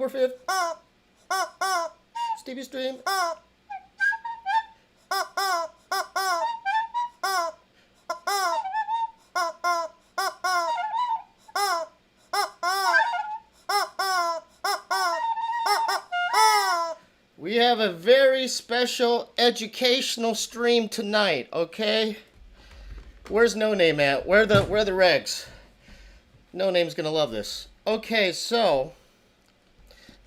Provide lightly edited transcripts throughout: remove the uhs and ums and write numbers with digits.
October 5th. Steebee Stream. We have a very special educational stream tonight, okay? Where's No Name at? Where the regs? No Name's gonna love this. Okay, so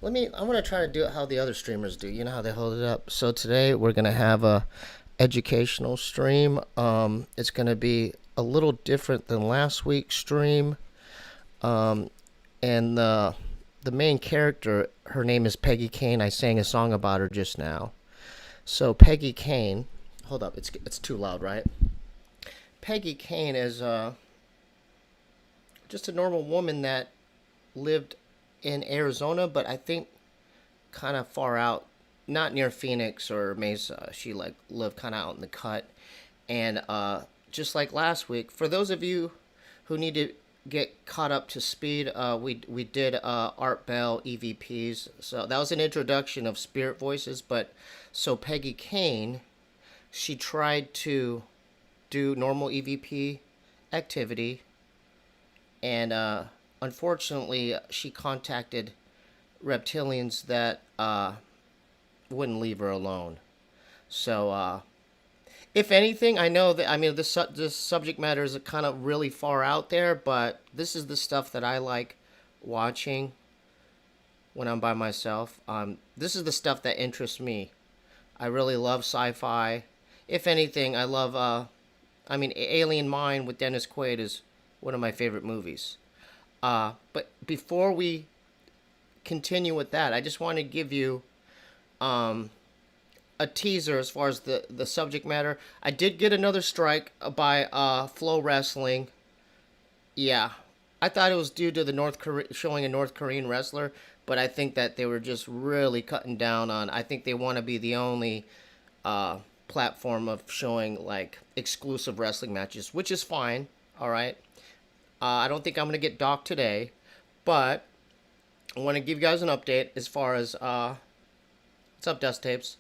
I want to try to do it how the other streamers do. You know how they hold it up. So today we're gonna have a educational stream. It's gonna be a little different than last week's stream. And the main character, her name is Peggy Kane. I sang a song about her just now. So Peggy Kane, hold up, it's too loud, right? Peggy Kane is just a normal woman that lived in Arizona, but I think kind of far out, not near Phoenix or Mesa. She lived kind of out in the cut. And just like last week, for those of you who need to get caught up to speed, we did Art Bell EVPs. So that was an introduction of spirit voices. But so Peggy Kane, she tried to do normal EVP activity, and unfortunately she contacted reptilians that wouldn't leave her alone. So if anything, I know that, I mean, this subject matter is kind of really far out there, but this is the stuff that I like watching when I'm by myself. This is the stuff that interests me. I really love sci-fi. If anything, I love Alien Mind with Dennis Quaid is one of my favorite movies. But before we continue with that, I just want to give you a teaser as far as the subject matter. I did get another strike by Flow Wrestling. Yeah, I thought it was due to the showing a North Korean wrestler, but I think that they were just really cutting down on. I think they want to be the only platform of showing like exclusive wrestling matches, which is fine. All right. I don't think I'm gonna get docked today, but I want to give you guys an update as far as what's up, Dust Tapes.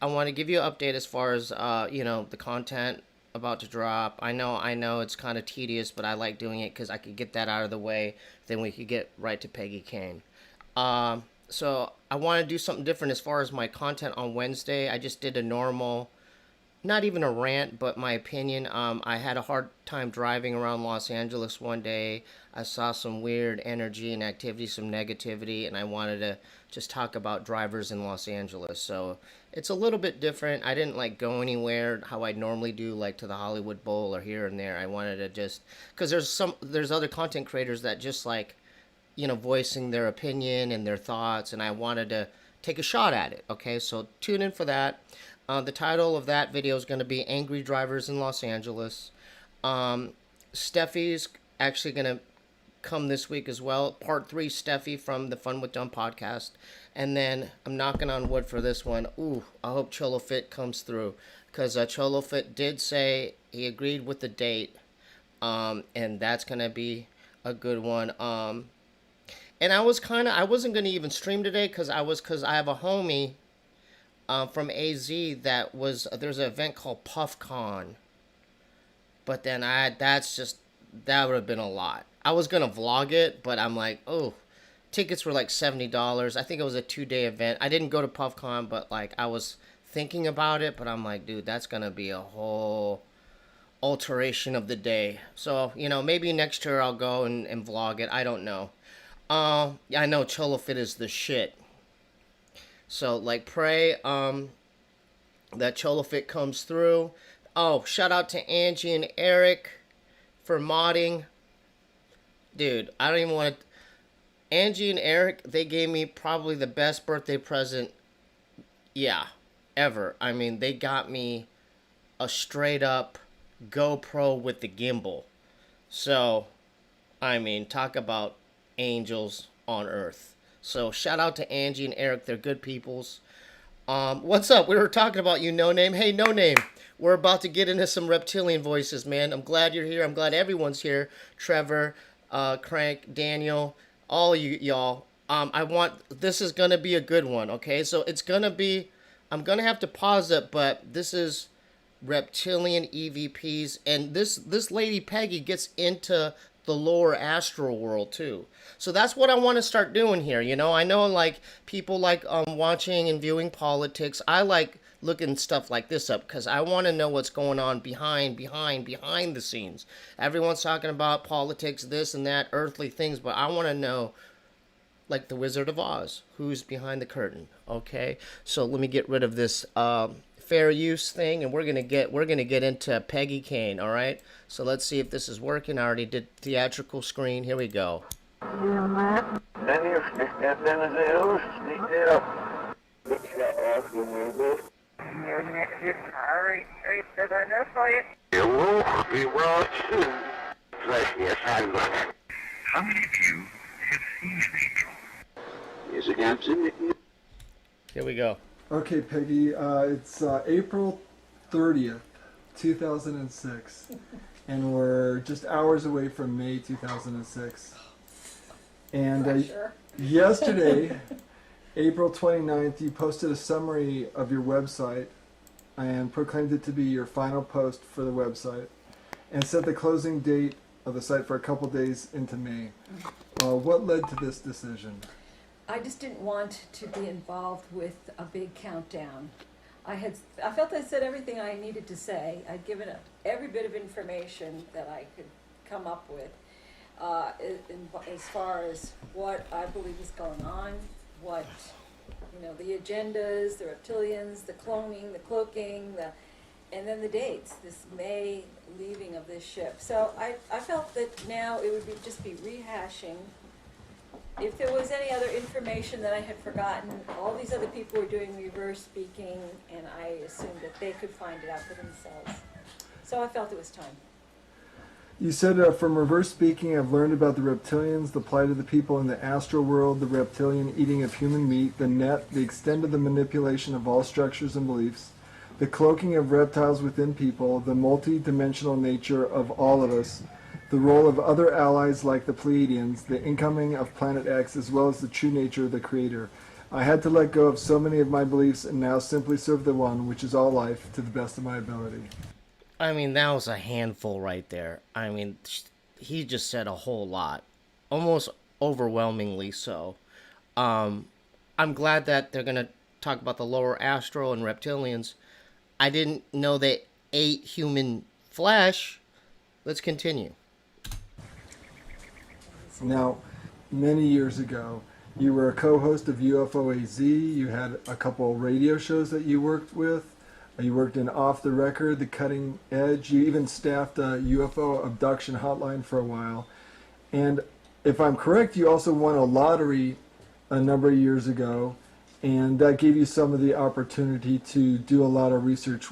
I want to give you an update as far as the content about to drop. I know it's kind of tedious, but I like doing it because I could get that out of the way. Then we could get right to Peggy Kane. So I want to do something different as far as my content on Wednesday. I just did a normal, not even a rant, but my opinion. I had a hard time driving around Los Angeles one day. I saw some weird energy and activity, some negativity, and I wanted to just talk about drivers in Los Angeles. So it's a little bit different. I didn't go anywhere how I normally do, like to the Hollywood Bowl or here and there. I wanted to just, because there's other content creators that just voicing their opinion and their thoughts, and I wanted to take a shot at it. Okay, so tune in for that. The title of that video is going to be Angry Drivers in Los Angeles. Steffi's actually going to come this week as well. Part 3, Steffi from the Fun with Dumb podcast. And then I'm knocking on wood for this one. Ooh, I hope Cholo Fit comes through. Because Cholo Fit did say he agreed with the date. And that's going to be a good one. And I wasn't going to even stream today because I have a homie from AZ there's an event called PuffCon, but then that would have been a lot. I was gonna vlog it, but I'm like, oh, tickets were like $70. I think it was a 2-day event. I didn't go to PuffCon, but I was thinking about it, but I'm like, dude, that's gonna be a whole alteration of the day. So maybe next year I'll go and vlog it. I don't know. I know Cholo Fit is the shit. So, pray that Cholo Fit comes through. Oh, shout out to Angie and Eric for modding. Dude, I don't even want to... Angie and Eric, they gave me probably the best birthday present, ever. I mean, they got me a straight-up GoPro with the gimbal. So, I mean, talk about angels on earth. So shout out to Angie and Eric. They're good peoples. What's up? We were talking about you, No Name. Hey, No Name. We're about to get into some reptilian voices, man. I'm glad you're here. I'm glad everyone's here. Trevor, Crank, Daniel, all y'all. This is gonna be a good one, okay? So it's gonna be, I'm gonna have to pause it, but this is Reptilian EVPs, and this lady Peggy gets into the lower astral world too. So that's what I want to start doing here. You know, I know like people like watching and viewing politics. I like looking stuff like this up because I want to know what's going on behind the scenes. Everyone's talking about politics, this and that, earthly things, but I want to know, like the Wizard of Oz, who's behind the curtain. Okay, so let me get rid of this fair use thing, and we're gonna get into Peggy Kane. All right, so let's see if this is working. I already did theatrical screen. Here we go. How many of you have seen an angel? Here we go. Okay, Peggy, it's April 30th, 2006, and we're just hours away from May 2006. And yesterday, April 29th, you posted a summary of your website and proclaimed it to be your final post for the website and set the closing date of the site for a couple days into May. What led to this decision? I just didn't want to be involved with a big countdown. I felt I said everything I needed to say. I'd given every bit of information that I could come up with as far as what I believe is going on, what, the agendas, the reptilians, the cloning, the cloaking, and then the dates, this May leaving of this ship. So I felt that now it would just be rehashing. If there was any other information that I had forgotten, all these other people were doing reverse speaking, and I assumed that they could find it out for themselves. So I felt it was time. You said from reverse speaking, I've learned about the reptilians, the plight of the people in the astral world, the reptilian eating of human meat, the net, the extent of the manipulation of all structures and beliefs, the cloaking of reptiles within people, the multi-dimensional nature of all of us, the role of other allies like the Pleiadians, the incoming of Planet X, as well as the true nature of the Creator. I had to let go of so many of my beliefs and now simply serve the one, which is all life, to the best of my ability. I mean, that was a handful right there. I mean, he just said a whole lot, almost overwhelmingly so. I'm glad that they're going to talk about the lower astral and reptilians. I didn't know they ate human flesh. Let's continue. Now, many years ago, you were a co-host of UFO AZ. You had a couple radio shows that you worked with. You worked in Off the Record, The Cutting Edge. You even staffed a UFO abduction hotline for a while. And if I'm correct, you also won a lottery a number of years ago, and that gave you some of the opportunity to do a lot of research.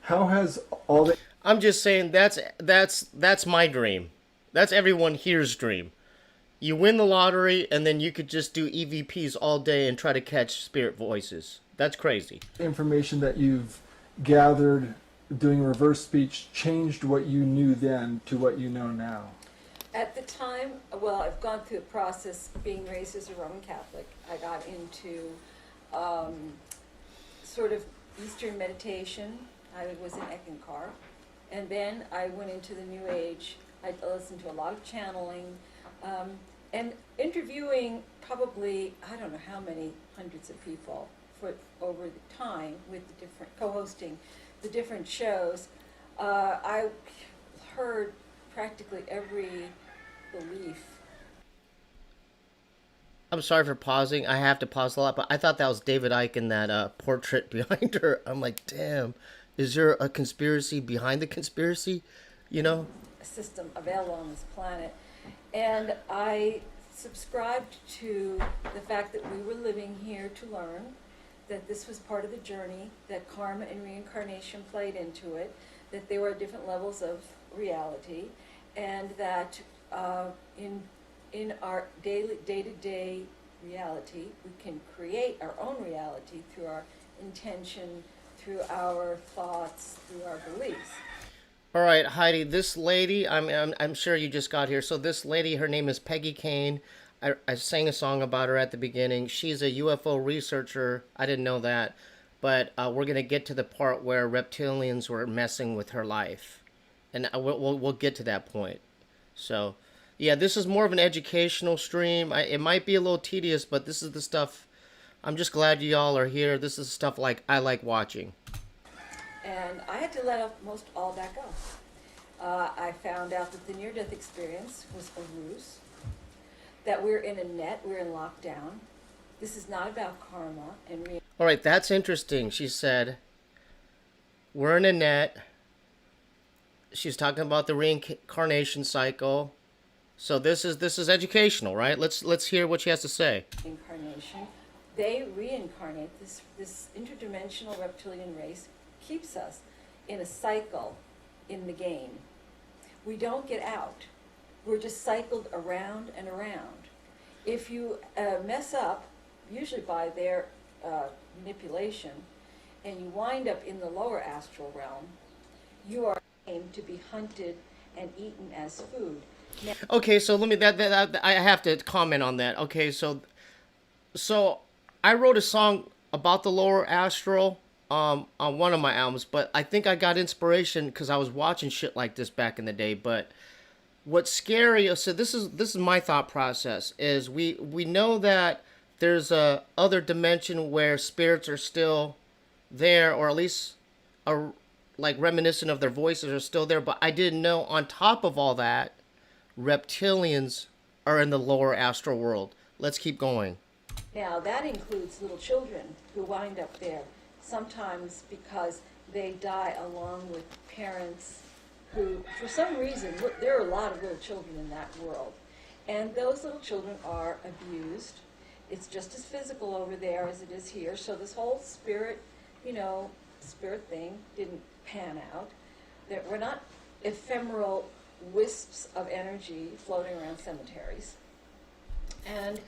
How has all the... I'm just saying that's my dream. That's everyone here's dream. You win the lottery, and then you could just do EVPs all day and try to catch spirit voices. That's crazy. Information that you've gathered doing reverse speech changed what you knew then to what you know now? At the time, well, I've gone through the process being raised as a Roman Catholic. I got into sort of Eastern meditation. I was in Eckankar. And then I went into the New Age. I listened to a lot of channeling and interviewing probably, I don't know how many hundreds of people over the time with the different, co-hosting the different shows. I heard practically every belief. I'm sorry for pausing. I have to pause a lot, but I thought that was David Icke in that portrait behind her. I'm like, damn, is there a conspiracy behind the conspiracy? A system available on this planet. And I subscribed to the fact that we were living here to learn, that this was part of the journey, that karma and reincarnation played into it, that there were different levels of reality, and that in our day-to-day reality, we can create our own reality through our intention, through our thoughts, through our beliefs. All right, Heidi, this lady, I'm sure you just got here. So this lady, her name is Peggy Kane. I sang a song about her at the beginning. She's a UFO researcher. I didn't know that. But we're going to get to the part where reptilians were messing with her life. And we'll get to that point. So, yeah, this is more of an educational stream. It might be a little tedious, but this is the stuff. I'm just glad y'all are here. This is stuff like I like watching. And I had to let most all that go. I found out that the near-death experience was a ruse, that we're in a net, we're in lockdown. This is not about karma and All right, that's interesting. She said, we're in a net. She's talking about the reincarnation cycle. So this is educational, right? Let's hear what she has to say. Incarnation. They reincarnate. This interdimensional reptilian race keeps us in a cycle in the game. We don't get out. We're just cycled around and around. If you mess up, usually by their manipulation, and you wind up in the lower astral realm, you are aimed to be hunted and eaten as food. Now, okay, so let me that I have to comment on that. Okay, so I wrote a song about the lower astral on one of my albums, but I think I got inspiration because I was watching shit like this back in the day. But what's scary, so this is my thought process, is we know that there's a other dimension where spirits are still there, or at least are like reminiscent of their voices are still there, but I didn't know on top of all that reptilians are in the lower astral world. Let's keep going. now that includes little children who wind up there, sometimes because they die along with parents who, for some reason, there are a lot of little children in that world. And those little children are abused. It's just as physical over there as it is here. So this whole spirit, spirit thing didn't pan out. We're not ephemeral wisps of energy floating around cemeteries. And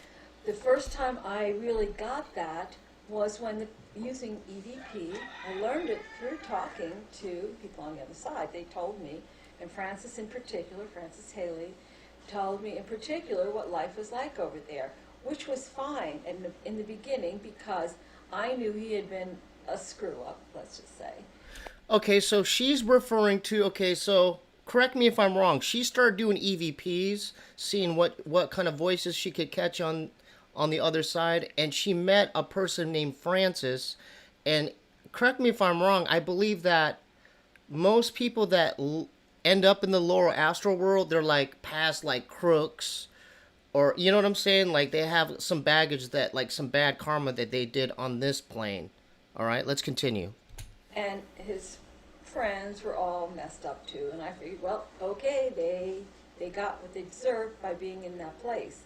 the first time I really got that was when using EVP. I learned it through talking to people on the other side. They told me, and Francis Haley, told me in particular what life was like over there, which was fine in the beginning because I knew he had been a screw-up, let's just say. Okay, so she's referring to, so correct me if I'm wrong, she started doing EVPs, seeing what kind of voices she could catch on the other side, and she met a person named Francis, and correct me if I'm wrong, I believe that most people that end up in the lower astral world, they're like past like crooks, or you know what I'm saying, like they have some baggage, that like some bad karma that they did on this plane. All right, let's continue. And his friends were all messed up too, and I figured, well, okay, they got what they deserved by being in that place.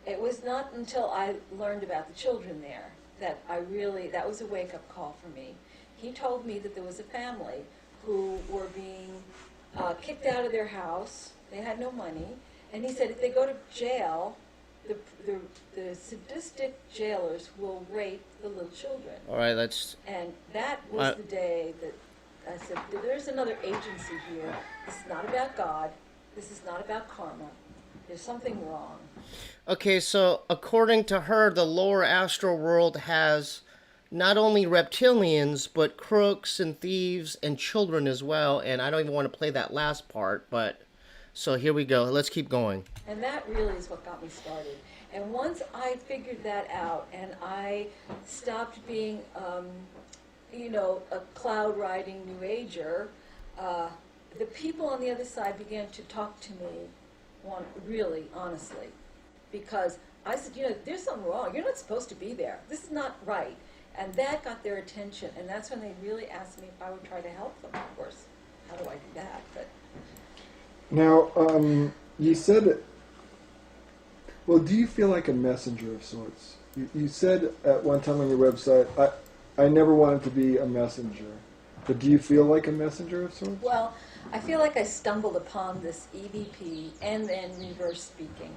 It was not until I learned about the children there that that was a wake-up call for me. He told me that there was a family who were being kicked out of their house. They had no money. And he said if they go to jail, the sadistic jailers will rape the little children. All right, let's... And that was the day that I said, there's another agency here. This is not about God. This is not about karma. There's something wrong. Okay, so according to her, the lower astral world has not only reptilians, but crooks and thieves and children as well. And I don't even want to play that last part, but so here we go. Let's keep going. And that really is what got me started. And once I figured that out and I stopped being, a cloud riding New Ager, the people on the other side began to talk to me really honestly. Because I said, there's something wrong. You're not supposed to be there. This is not right. And that got their attention. And that's when they really asked me if I would try to help them. Of course, how do I do that? But now, you said, well, do you feel like a messenger of sorts? You said at one time on your website, I never wanted to be a messenger. But do you feel like a messenger of sorts? well, I feel like I stumbled upon this EVP and then reverse speaking.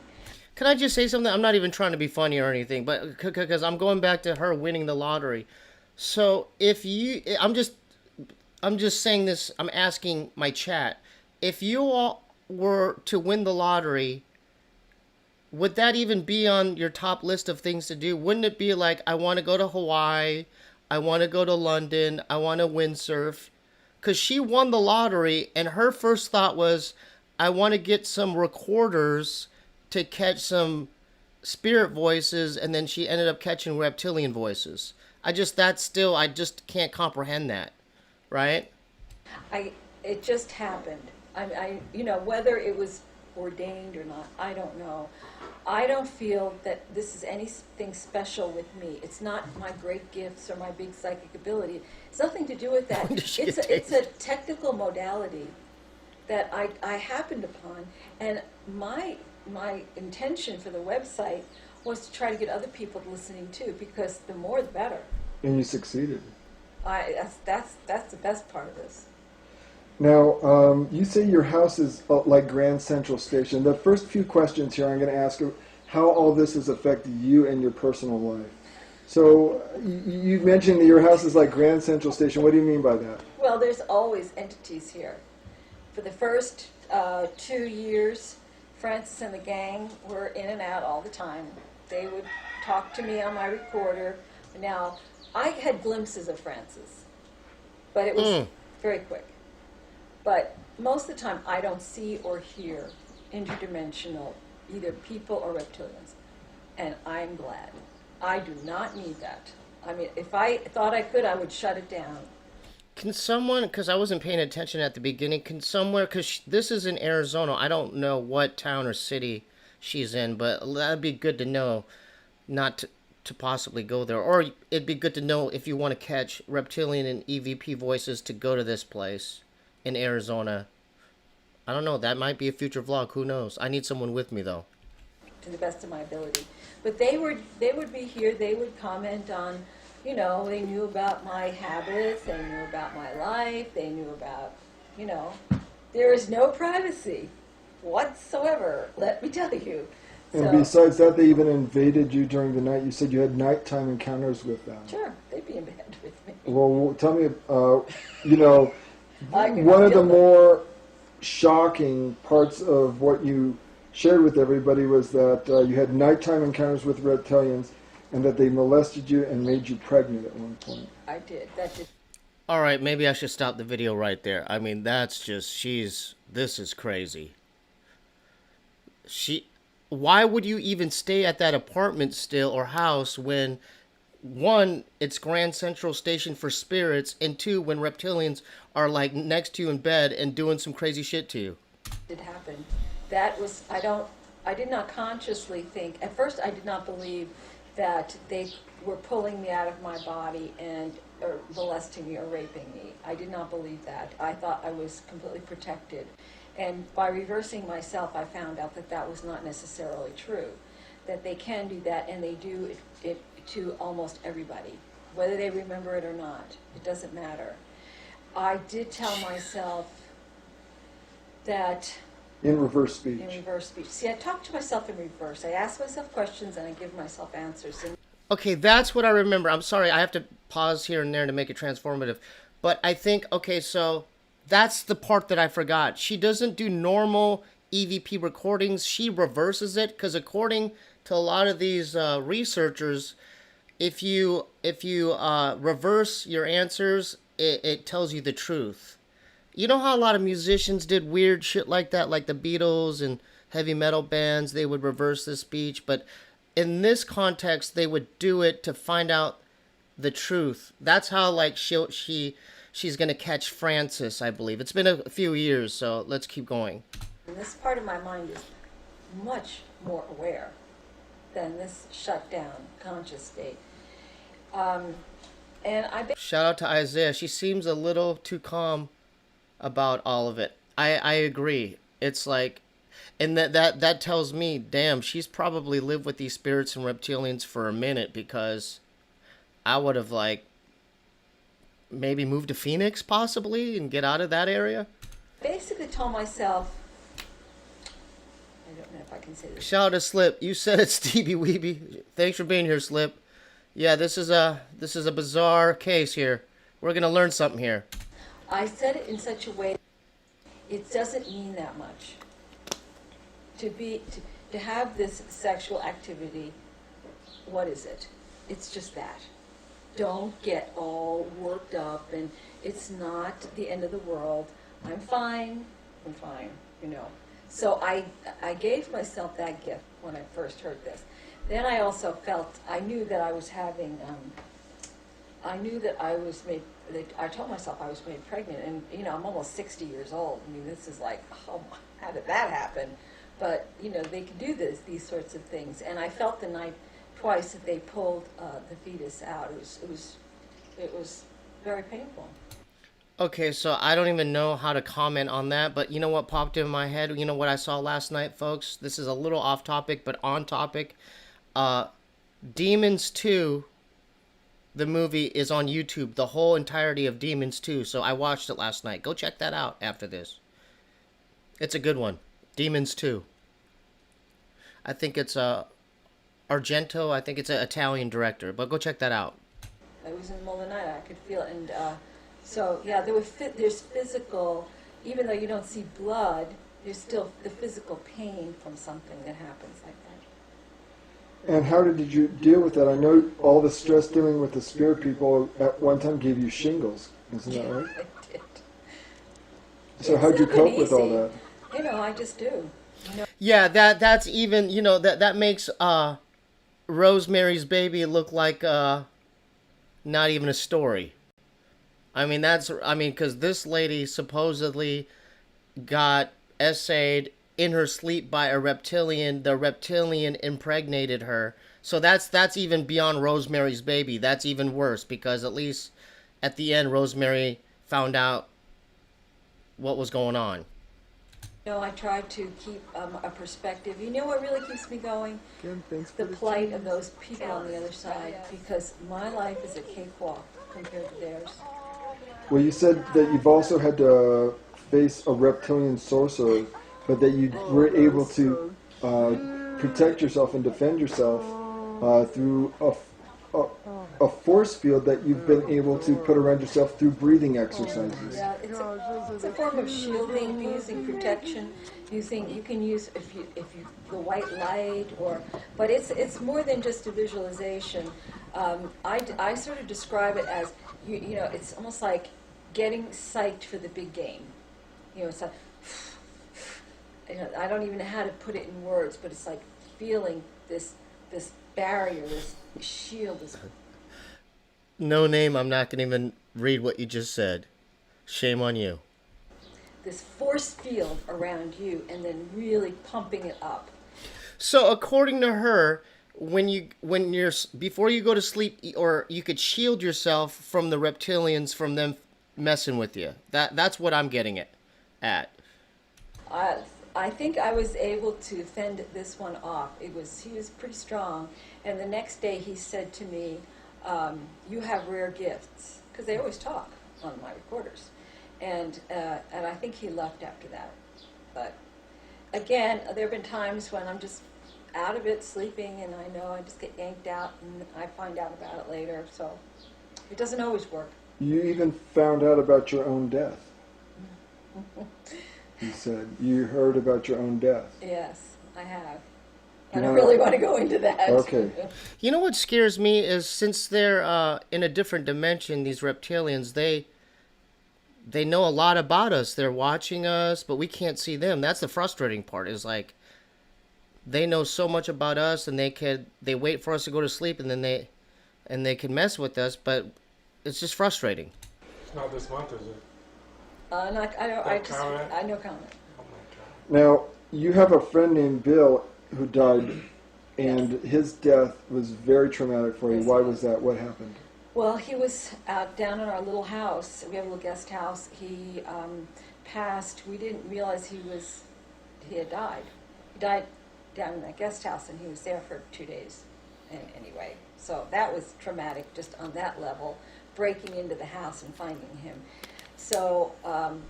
Can I just say something? I'm not even trying to be funny or anything, but because I'm going back to her winning the lottery. So I'm just saying this, I'm asking my chat, if you all were to win the lottery, would that even be on your top list of things to do? Wouldn't it be like, I want to go to Hawaii, I want to go to London, I want to windsurf? Because she won the lottery, and her first thought was, I want to get some recorders to catch some spirit voices, and then she ended up catching reptilian voices. I just can't comprehend that, right? It just happened. Whether it was ordained or not, I don't know. I don't feel that this is anything special with me. It's not my great gifts or my big psychic ability. It's nothing to do with that. It's a technical modality that I happened upon, and my intention for the website was to try to get other people listening too, because the more the better. And you succeeded. That's the best part of this. Now, you say your house is like Grand Central Station. The first few questions here, I'm going to ask how all this has affected you and your personal life. So, you mentioned that your house is like Grand Central Station. What do you mean by that? Well, there's always entities here. For the first 2 years, Francis and the gang were in and out all the time. They would talk to me on my recorder. Now, I had glimpses of Francis, but it was very quick. But most of the time, I don't see or hear interdimensional, either people or reptilians. And I'm glad. I do not need that. I mean, if I thought I could, I would shut it down. Can someone, because I wasn't paying attention at the beginning, because this is in Arizona, I don't know what town or city she's in, but that'd be good to know, not to possibly go there. Or it'd be good to know if you want to catch reptilian and EVP voices to go to this place in Arizona. I don't know, that might be a future vlog, who knows. I need someone with me though. To the best of my ability. But they would be here, they would comment on, they knew about my habits, they knew about my life, they knew about, there is no privacy whatsoever, let me tell you. And besides that, they even invaded you during the night. You said you had nighttime encounters with them. Sure, they'd be in bed with me. Well, tell me, one of the more shocking parts of what you shared with everybody was that you had nighttime encounters with reptilians and that they molested you and made you pregnant at one point. I did. That did. All right, maybe I should stop the video right there. I mean, that's just, this is crazy. Why would you even stay at that apartment still or house when, one, it's Grand Central Station for spirits, and two, when reptilians are like next to you in bed and doing some crazy shit to you? It happened. That was, I did not consciously think, at first I did not believe that they were pulling me out of my body or molesting me or raping me. I did not believe that. I thought I was completely protected. And by reversing myself, I found out that that was not necessarily true. That they can do that, and they do it to almost everybody. Whether they remember it or not, it doesn't matter. I did tell myself that... In reverse speech. In reverse speech. See, I talk to myself in reverse. I ask myself questions, and I give myself answers. Okay, that's what I remember. I'm sorry, I have to pause here and there to make it transformative. But I think, okay, so that's the part that I forgot. She doesn't do normal EVP recordings. She reverses it, because according to a lot of these researchers, if you reverse your answers, it tells you the truth. You know how a lot of musicians did weird shit like that, like the Beatles and heavy metal bands, they would reverse the speech, but in this context, they would do it to find out the truth. That's how, like, she's going to catch Francis, I believe. It's been a few years, so let's keep going. And this part of my mind is much more aware than this shut down conscious state. Shout out to Isaiah. She seems a little too calm about all of it. I agree. It's like, and that tells me, damn, she's probably lived with these spirits and reptilians for a minute, because I would have, like, maybe moved to Phoenix possibly and get out of that area. Basically told myself, I don't know if I can say this. Shout out to Slip. You said it, Steebee. Thanks for being here, Slip. Yeah, this is a bizarre case here. We're gonna learn something here. I said it in such a way, it doesn't mean that much. to have this sexual activity, what is it? It's just that. Don't get all worked up, and it's not the end of the world. I'm fine, you know. So I gave myself that gift when I first heard this. Then I also felt, I knew that I was having, I knew that I was made, I told myself I was made pregnant, and you know, I'm almost 60 years old. I mean, this is like, oh, how did that happen? But, you know, they can do these sorts of things. And I felt the night twice that they pulled the fetus out. It was very painful. Okay, so I don't even know how to comment on that, but you know what popped in my head? You know what I saw last night, folks? This is a little off topic, but on topic. Demons 2, the movie, is on YouTube. The whole entirety of Demons 2, so I watched it last night. Go check that out after this. It's a good one. Demons 2. I think it's Argento. I think it's an Italian director, but go check that out. I was in the middle of the night. I could feel it, and so yeah, there's physical. Even though you don't see blood, there's still the physical pain from something that happens like that. And how did you deal with that? I know all the stress dealing with the spirit people at one time gave you shingles. Isn't that right? It did. So how'd you cope with all that? You know, I just do. You know? Yeah, that's even, you know, that makes Rosemary's Baby look like not even a story. I mean, because this lady supposedly got essayed in her sleep by a reptilian. The reptilian impregnated her. So that's even beyond Rosemary's Baby. That's even worse, because at least at the end, Rosemary found out what was going on. You know, I try to keep a perspective. You know what really keeps me going? Again, thanks The for plight of those people on the other side, because my life is a cakewalk compared to theirs. Well, you said that you've also had to face a reptilian sorcerer, but that you were able to protect yourself and defend yourself through a force field that you've been able to put around yourself through breathing exercises. Yeah, it's a form of shielding, using protection, you can use if you the white light, but it's more than just a visualization. I sort of describe it as you know, it's almost like getting psyched for the big game. You know, it's like, you know, I don't even know how to put it in words, but it's like feeling this barrier, this shield, this. No name, I'm not going to even read what you just said. Shame on you. This force field around you, and then really pumping it up. So according to her, before you go to sleep, or you could shield yourself from the reptilians, from them messing with you. That's what I'm getting at. I think I was able to fend this one off. He was pretty strong, and the next day he said to me, "You have rare gifts," because they always talk on my recorders, and I think he left after that. But again, there have been times when I'm just out of it, sleeping, and I know I just get yanked out, and I find out about it later. So it doesn't always work. You even found out about your own death. You said you heard about your own death. Yes, I have. I don't really want to go into that. Okay. You know what scares me is, since they're in a different dimension, these reptilians, they know a lot about us. They're watching us, but we can't see them. That's the frustrating part, is like they know so much about us, and they wait for us to go to sleep, and then they can mess with us, but it's just frustrating. It's not this month, is it? I no comment. Oh my God. Now, you have a friend named Bill who died, and his death was very traumatic for you. Yes, Why it was that? What happened? Well, he was out down in our little house. We have a little guest house. He passed. We didn't realize he had died. He died down in that guest house, and he was there for 2 days. Anyway, so that was traumatic just on that level, breaking into the house and finding him. So,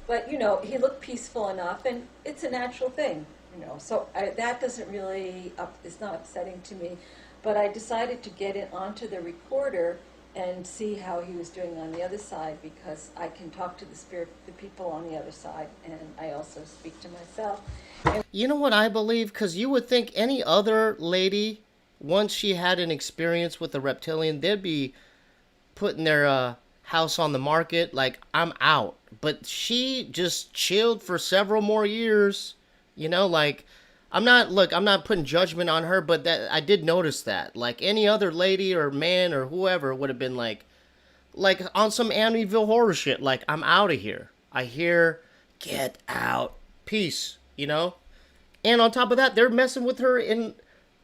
but you know, he looked peaceful enough, and it's a natural thing, you know. So that doesn't really, it's not upsetting to me. But I decided to get it onto the recorder and see how he was doing on the other side, because I can talk to the people on the other side, and I also speak to myself. You know what I believe? Because you would think any other lady, once she had an experience with a reptilian, they'd be putting their house on the market like, I'm out. But she just chilled for several more years. You know, like, I'm not putting judgment on her, but that I did notice that. Like, any other lady or man or whoever would have been like on some Amityville horror shit. Like, I'm out of here. I hear, get out. Peace, you know? And on top of that, they're messing with her in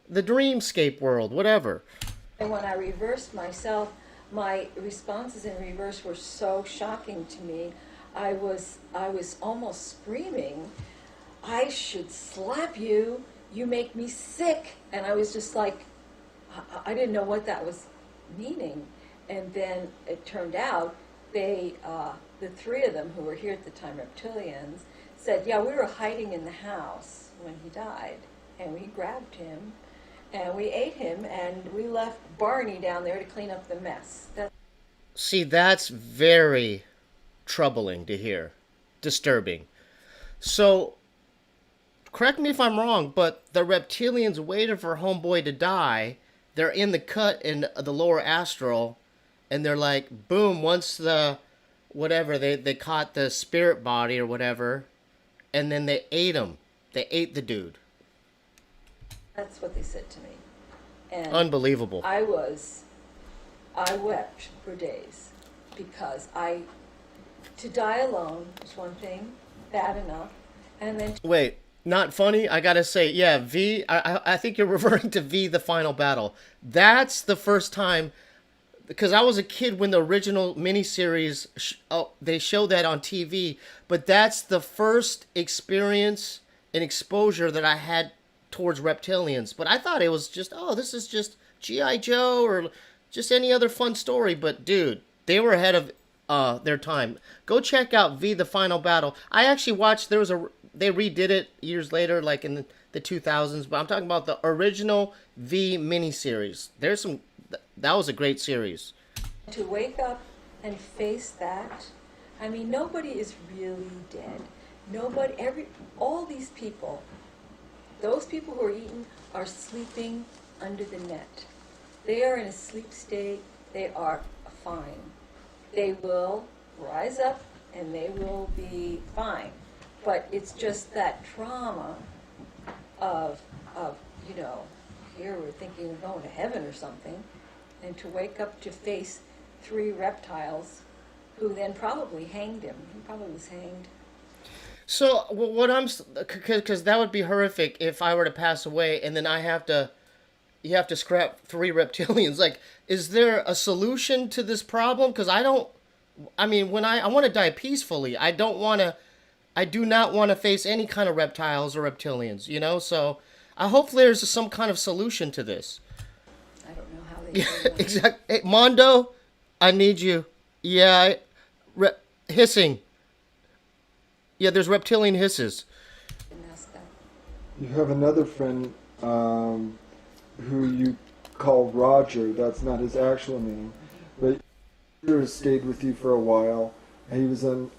the dreamscape world, whatever. And when I reversed myself, my responses in reverse were so shocking to me. I was almost screaming, I should slap you. You make me sick. And I was just like, I didn't know what that was meaning. And then it turned out they, the three of them who were here at the time, reptilians, said, yeah, we were hiding in the house when he died. And we grabbed him and we ate him, and we left Barney down there to clean up the mess. See, that's very troubling to hear. Disturbing. So, correct me if I'm wrong, but the reptilians waited for Homeboy to die. They're in the cut in the lower astral, and they're like, boom, once the, whatever, they caught the spirit body or whatever, and then they ate him. They ate the dude. That's what they said to me. And Unbelievable. I wept for days, because to die alone was one thing, bad enough, and then... Wait, not funny? I gotta say, yeah, V, I think you're referring to V, the final battle. That's the first time, because I was a kid when the original miniseries, they showed that on TV, but that's the first experience and exposure that I had towards reptilians. But I thought it was just, oh, this is just G.I. Joe or just any other fun story. But dude, they were ahead of their time. Go check out V, the final battle. I actually watched, they redid it years later, like in the 2000s, but I'm talking about the original V miniseries. That was a great series. to wake up and face that. I mean, nobody is really dead. All these people, those people who are eaten, are sleeping under the net. They are in a sleep state. They are fine. They will rise up and they will be fine. But it's just that trauma of here we're thinking of going to heaven or something, and to wake up to face 3 reptiles who then probably hanged him. He probably was hanged. So because that would be horrific if I were to pass away and then you have to scrap 3 reptilians. Like, is there a solution to this problem? Because I want to die peacefully. I do not want to face any kind of reptiles or reptilians, so I hope there's some kind of solution to this. I don't know how they do that. Exactly. Hey, Mondo, I need you. Yeah, hissing. Yeah, there's reptilian hisses. Didn't ask that. You have another friend who you call Roger. That's not his actual name, but Roger has stayed with you for a while. And he was on.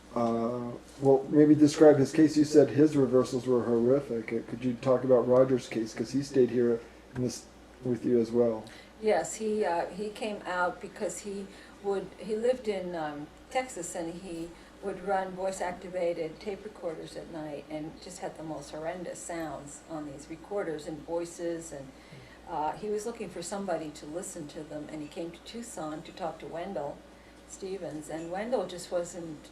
Well, maybe describe his case. You said his reversals were horrific. Could you talk about Roger's case, because he stayed here with you as well? Yes, he came out because he lived in Texas, and he would run voice-activated tape recorders at night, and just had the most horrendous sounds on these recorders and voices, and he was looking for somebody to listen to them, and he came to Tucson to talk to Wendell Stevens, and Wendell just wasn't,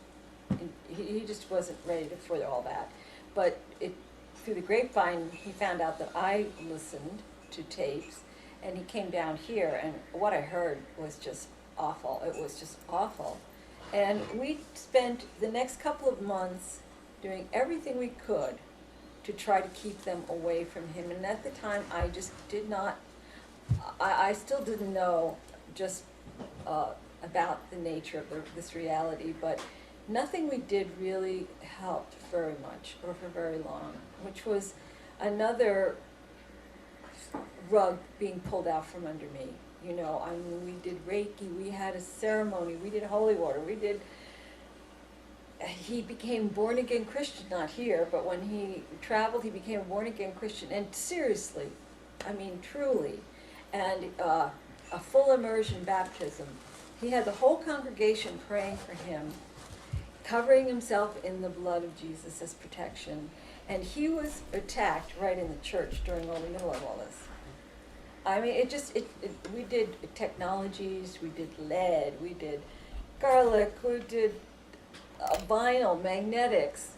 he just wasn't ready for all that. But through the grapevine, he found out that I listened to tapes, and he came down here, and what I heard was just awful. It was just awful. And we spent the next couple of months doing everything we could to try to keep them away from him. And at the time, I just did not, I still didn't know just about the nature of this reality, but nothing we did really helped very much or for very long, which was another rug being pulled out from under me. You know, I mean, we did Reiki, we had a ceremony, we did holy water, he became born again Christian, not here, but when he traveled, he became a born again Christian, and seriously, I mean, truly, and a full immersion baptism. He had the whole congregation praying for him, covering himself in the blood of Jesus as protection, and he was attacked right in the church during the middle of all this. I mean, we did technologies, we did lead, we did garlic, we did vinyl,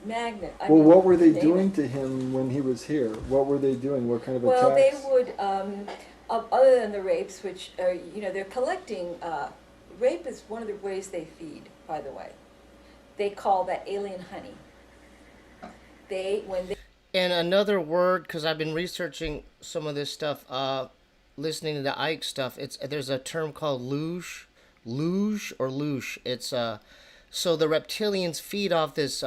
magnet. Well, what were they doing to him when he was here? What were they doing? What kind of attacks? Well, they would, other than the rapes, which are, you know, they're collecting, rape is one of the ways they feed, by the way. They call that alien honey. And another word, because I've been researching some of this stuff, listening to the Ike stuff, there's a term called luch. It's so the reptilians feed off this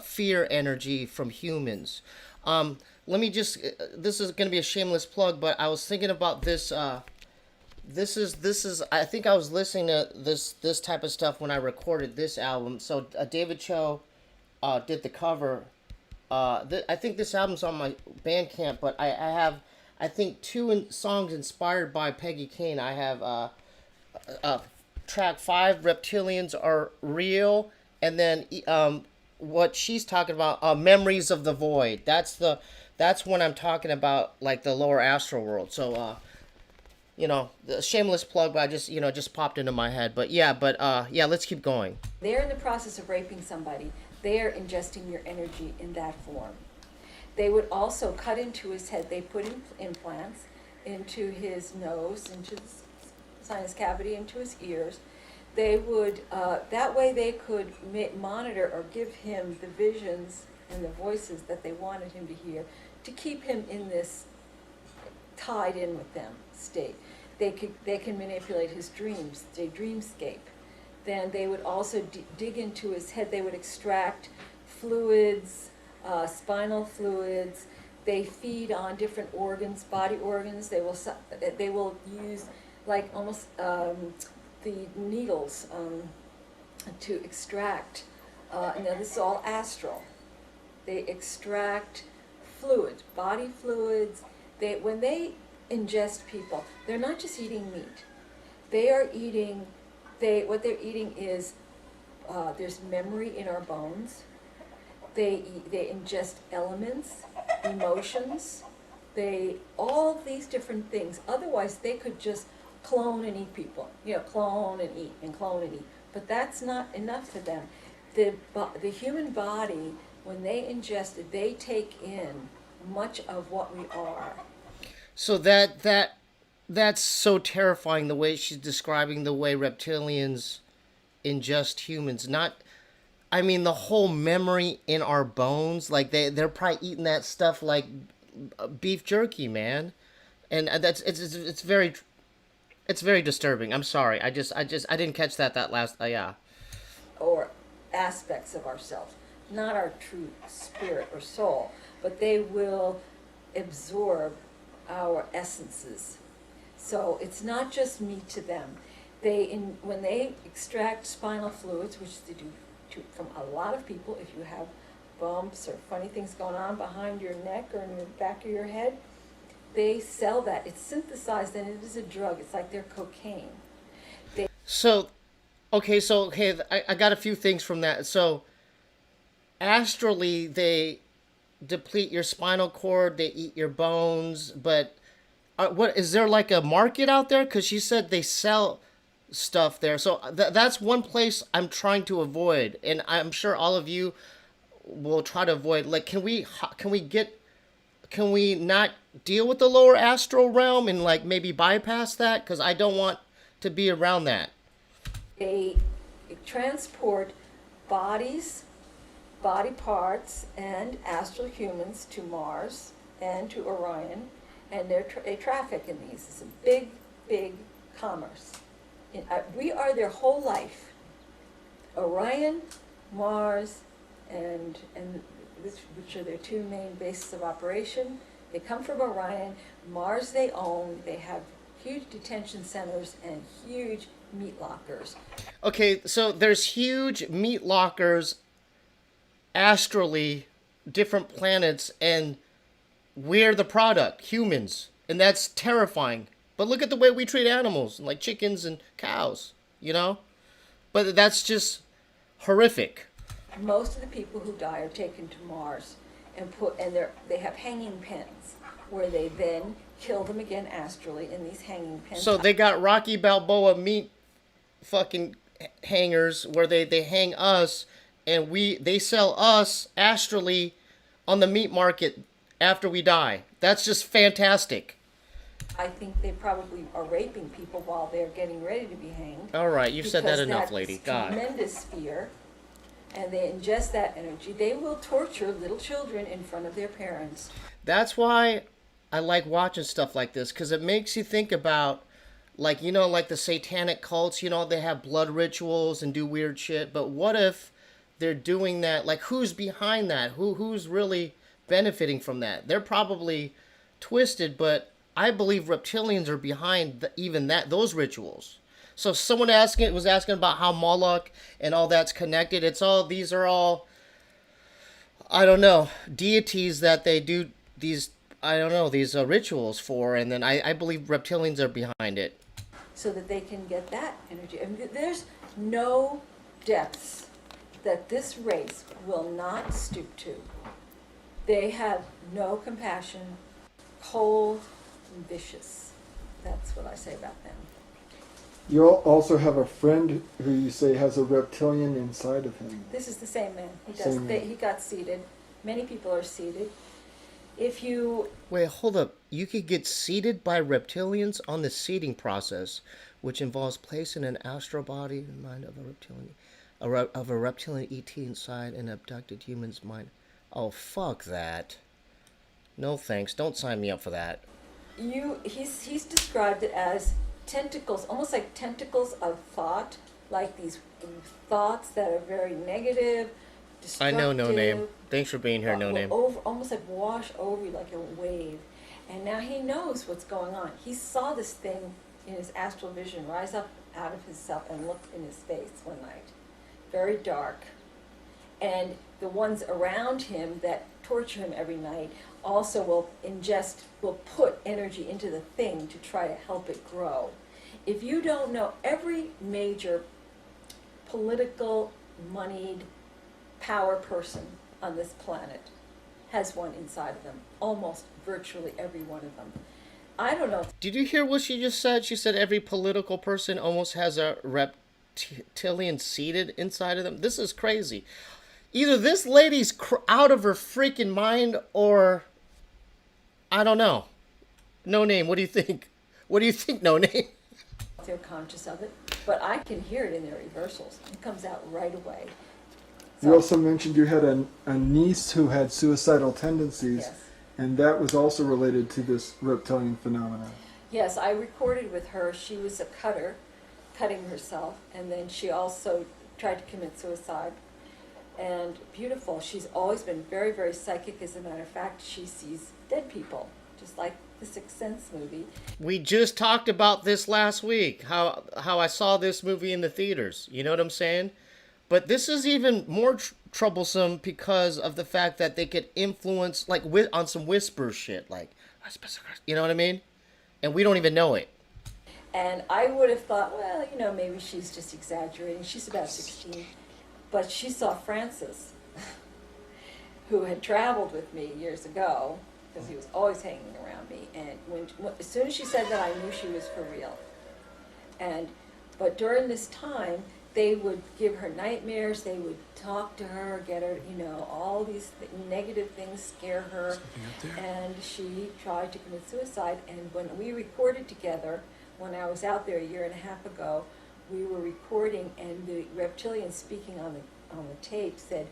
fear energy from humans. Let me just, this is going to be a shameless plug, but I was thinking about this. This is I think I was listening to this type of stuff when I recorded this album. So David Cho did the cover. I think this album's on my Bandcamp, but I have, I think, two songs inspired by Peggy Kane. I have track 5, Reptilians Are Real, and then what she's talking about, Memories of the Void. That's when I'm talking about, like, the lower astral world. So you know, the shameless plug, but I just popped into my head. But yeah, let's keep going. They're in the process of raping somebody. They are ingesting your energy in that form. They would also cut into his head. They put implants into his nose, into his sinus cavity, into his ears. They would, that way they could monitor or give him the visions and the voices that they wanted him to hear to keep him in this tied in with them state. They can manipulate his dreams, a dreamscape. Then they would also dig into his head. They would extract fluids, spinal fluids. They feed on different organs, body organs. They will use, like, almost the needles to extract. Now this is all astral. They extract fluids, body fluids. When they ingest people, they're not just eating meat. They are eating, what they're eating is, there's memory in our bones. They ingest elements, emotions, all these different things. Otherwise, they could just clone and eat people. You know, clone and eat and clone and eat. But that's not enough for them. The human body, when they ingest it, they take in much of what we are. So that's so terrifying, the way she's describing the way reptilians ingest humans. I mean, the whole memory in our bones, like they're probably eating that stuff like beef jerky, man. And it's very disturbing. I'm sorry. I didn't catch that last yeah. Or aspects of ourselves, not our true spirit or soul, but they will absorb our essences. So it's not just meat to them. When they extract spinal fluids, which they do from a lot of people, if you have bumps or funny things going on behind your neck or in the back of your head, they sell that. It's synthesized and it is a drug. It's like their cocaine. Okay, I got a few things from that. So astrally, they deplete your spinal cord, they eat your bones, but what is there, like a market out there? Because she said they sell stuff there. So that's one place I'm trying to avoid, and I'm sure all of you will try to avoid. Like, can we not deal with the lower astral realm and, like, maybe bypass that? Because I don't want to be around that. They transport bodies, body parts, and astral humans to Mars and to Orion, and they traffic in these. It's a big, big commerce. We are their whole life. Orion, Mars, and which are their two main bases of operation. They come from Orion. Mars they own. They have huge detention centers and huge meat lockers. Okay, so there's huge meat lockers astrally, different planets, and we're the product, humans. And that's terrifying. But look at the way we treat animals, like chickens and cows, you know? But that's just horrific. Most of the people who die are taken to Mars and they have hanging pens where they then kill them again astrally in these hanging pens. So they got Rocky Balboa meat fucking hangers where they hang us, and they sell us astrally on the meat market after we die. That's just fantastic. I think they probably are raping people while they're getting ready to be hanged. All right, you've said that enough, that's lady. God. Tremendous fear, and they ingest that energy. They will torture little children in front of their parents. That's why I like watching stuff like this, because it makes you think about, like, you know, like the satanic cults, you know, they have blood rituals and do weird shit. But what if they're doing that? Like, who's behind that? Who's really benefiting from that? They're probably twisted, but I believe reptilians are behind those rituals. So someone was asking about how Moloch and all that's connected. These are all, I don't know, deities that they do these rituals for, and then I believe reptilians are behind it. So that they can get that energy. I mean, there's no depths that this race will not stoop to. They have no compassion, cold and vicious. That's what I say about them. You also have a friend who you say has a reptilian inside of him. This is the same man. Same man. He got seeded. Many people are seeded. If you Wait, hold up. You could get seeded by reptilians on the seeding process, which involves placing an astral body in the mind of a reptilian ET inside an abducted human's mind. Oh, fuck that. No thanks. Don't sign me up for that. he's described it as tentacles, almost like tentacles of thought, like these thoughts that are very negative, I destructive. know No Name. Thanks for being here, No Name. Almost like wash over you like a wave. And now he knows what's going on. He saw this thing in his astral vision rise up out of himself and look in his face one night. Very dark. And the ones around him that torture him every night also will put energy into the thing to try to help it grow. If you don't know, every major political, moneyed, power person on this planet has one inside of them. Almost virtually every one of them. I don't know. Did you hear what she just said? She said every political person almost has a reptilian seated inside of them. This is crazy. Either this lady's out of her freaking mind, or I don't know. No Name, what do you think? What do you think, No Name? They're conscious of it, but I can hear it in their reversals. It comes out right away. You also mentioned you had a niece who had suicidal tendencies, Yes. and that was also related to this reptilian phenomenon. Yes, I recorded with her. She was a cutter, cutting herself, and then she also tried to commit suicide. And beautiful. She's always been very, very psychic. As a matter of fact, she sees dead people, just like the Sixth Sense movie. We just talked about this last week, how I saw this movie in the theaters. You know what I'm saying? But this is even more troublesome because of the fact that they could influence, like, on some whisper shit, like, you know what I mean? And we don't even know it. And I would have thought, well, you know, maybe she's just exaggerating. She's about 16. But she saw Francis, who had traveled with me years ago, because he was always hanging around me. And as soon as she said that, I knew she was for real. But during this time, they would give her nightmares. They would talk to her, get her, you know, all these negative things scare her. And she tried to commit suicide. And when we recorded together, when I was out there a year and a half ago, we were recording, and the reptilian speaking on the tape said,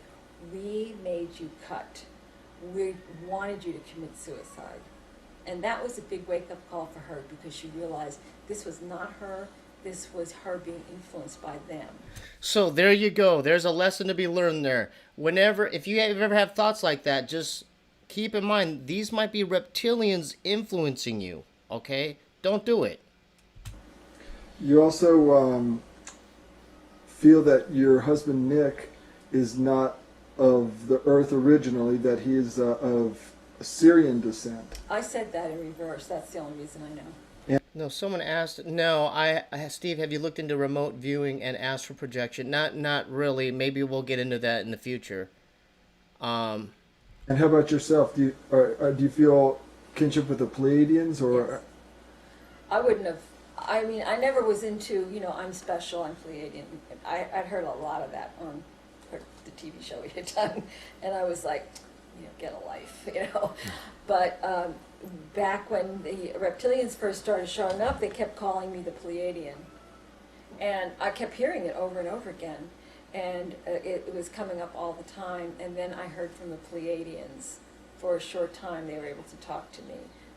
"We made you cut. We wanted you to commit suicide." And that was a big wake-up call for her, because she realized this was not her. This was her being influenced by them. So there you go. There's a lesson to be learned there. If you ever have thoughts like that, just keep in mind, these might be reptilians influencing you, okay? Don't do it. You also feel that your husband Nick is not of the earth originally, that he is of Syrian descent. I said that in reverse. That's the only reason I know. No, someone asked. No, Steve, have you looked into remote viewing and astral projection? Not really. Maybe we'll get into that in the future. And how about yourself? Do you feel kinship with the Pleiadians, or? Yes. I wouldn't have. I mean, I never was into, I'm special, I'm Pleiadian. I'd heard a lot of that on the TV show we had done, and I was like, get a life. But back when the reptilians first started showing up, they kept calling me the Pleiadian. And I kept hearing it over and over again. And it was coming up all the time. And then I heard from the Pleiadians. For a short time, they were able to talk to me.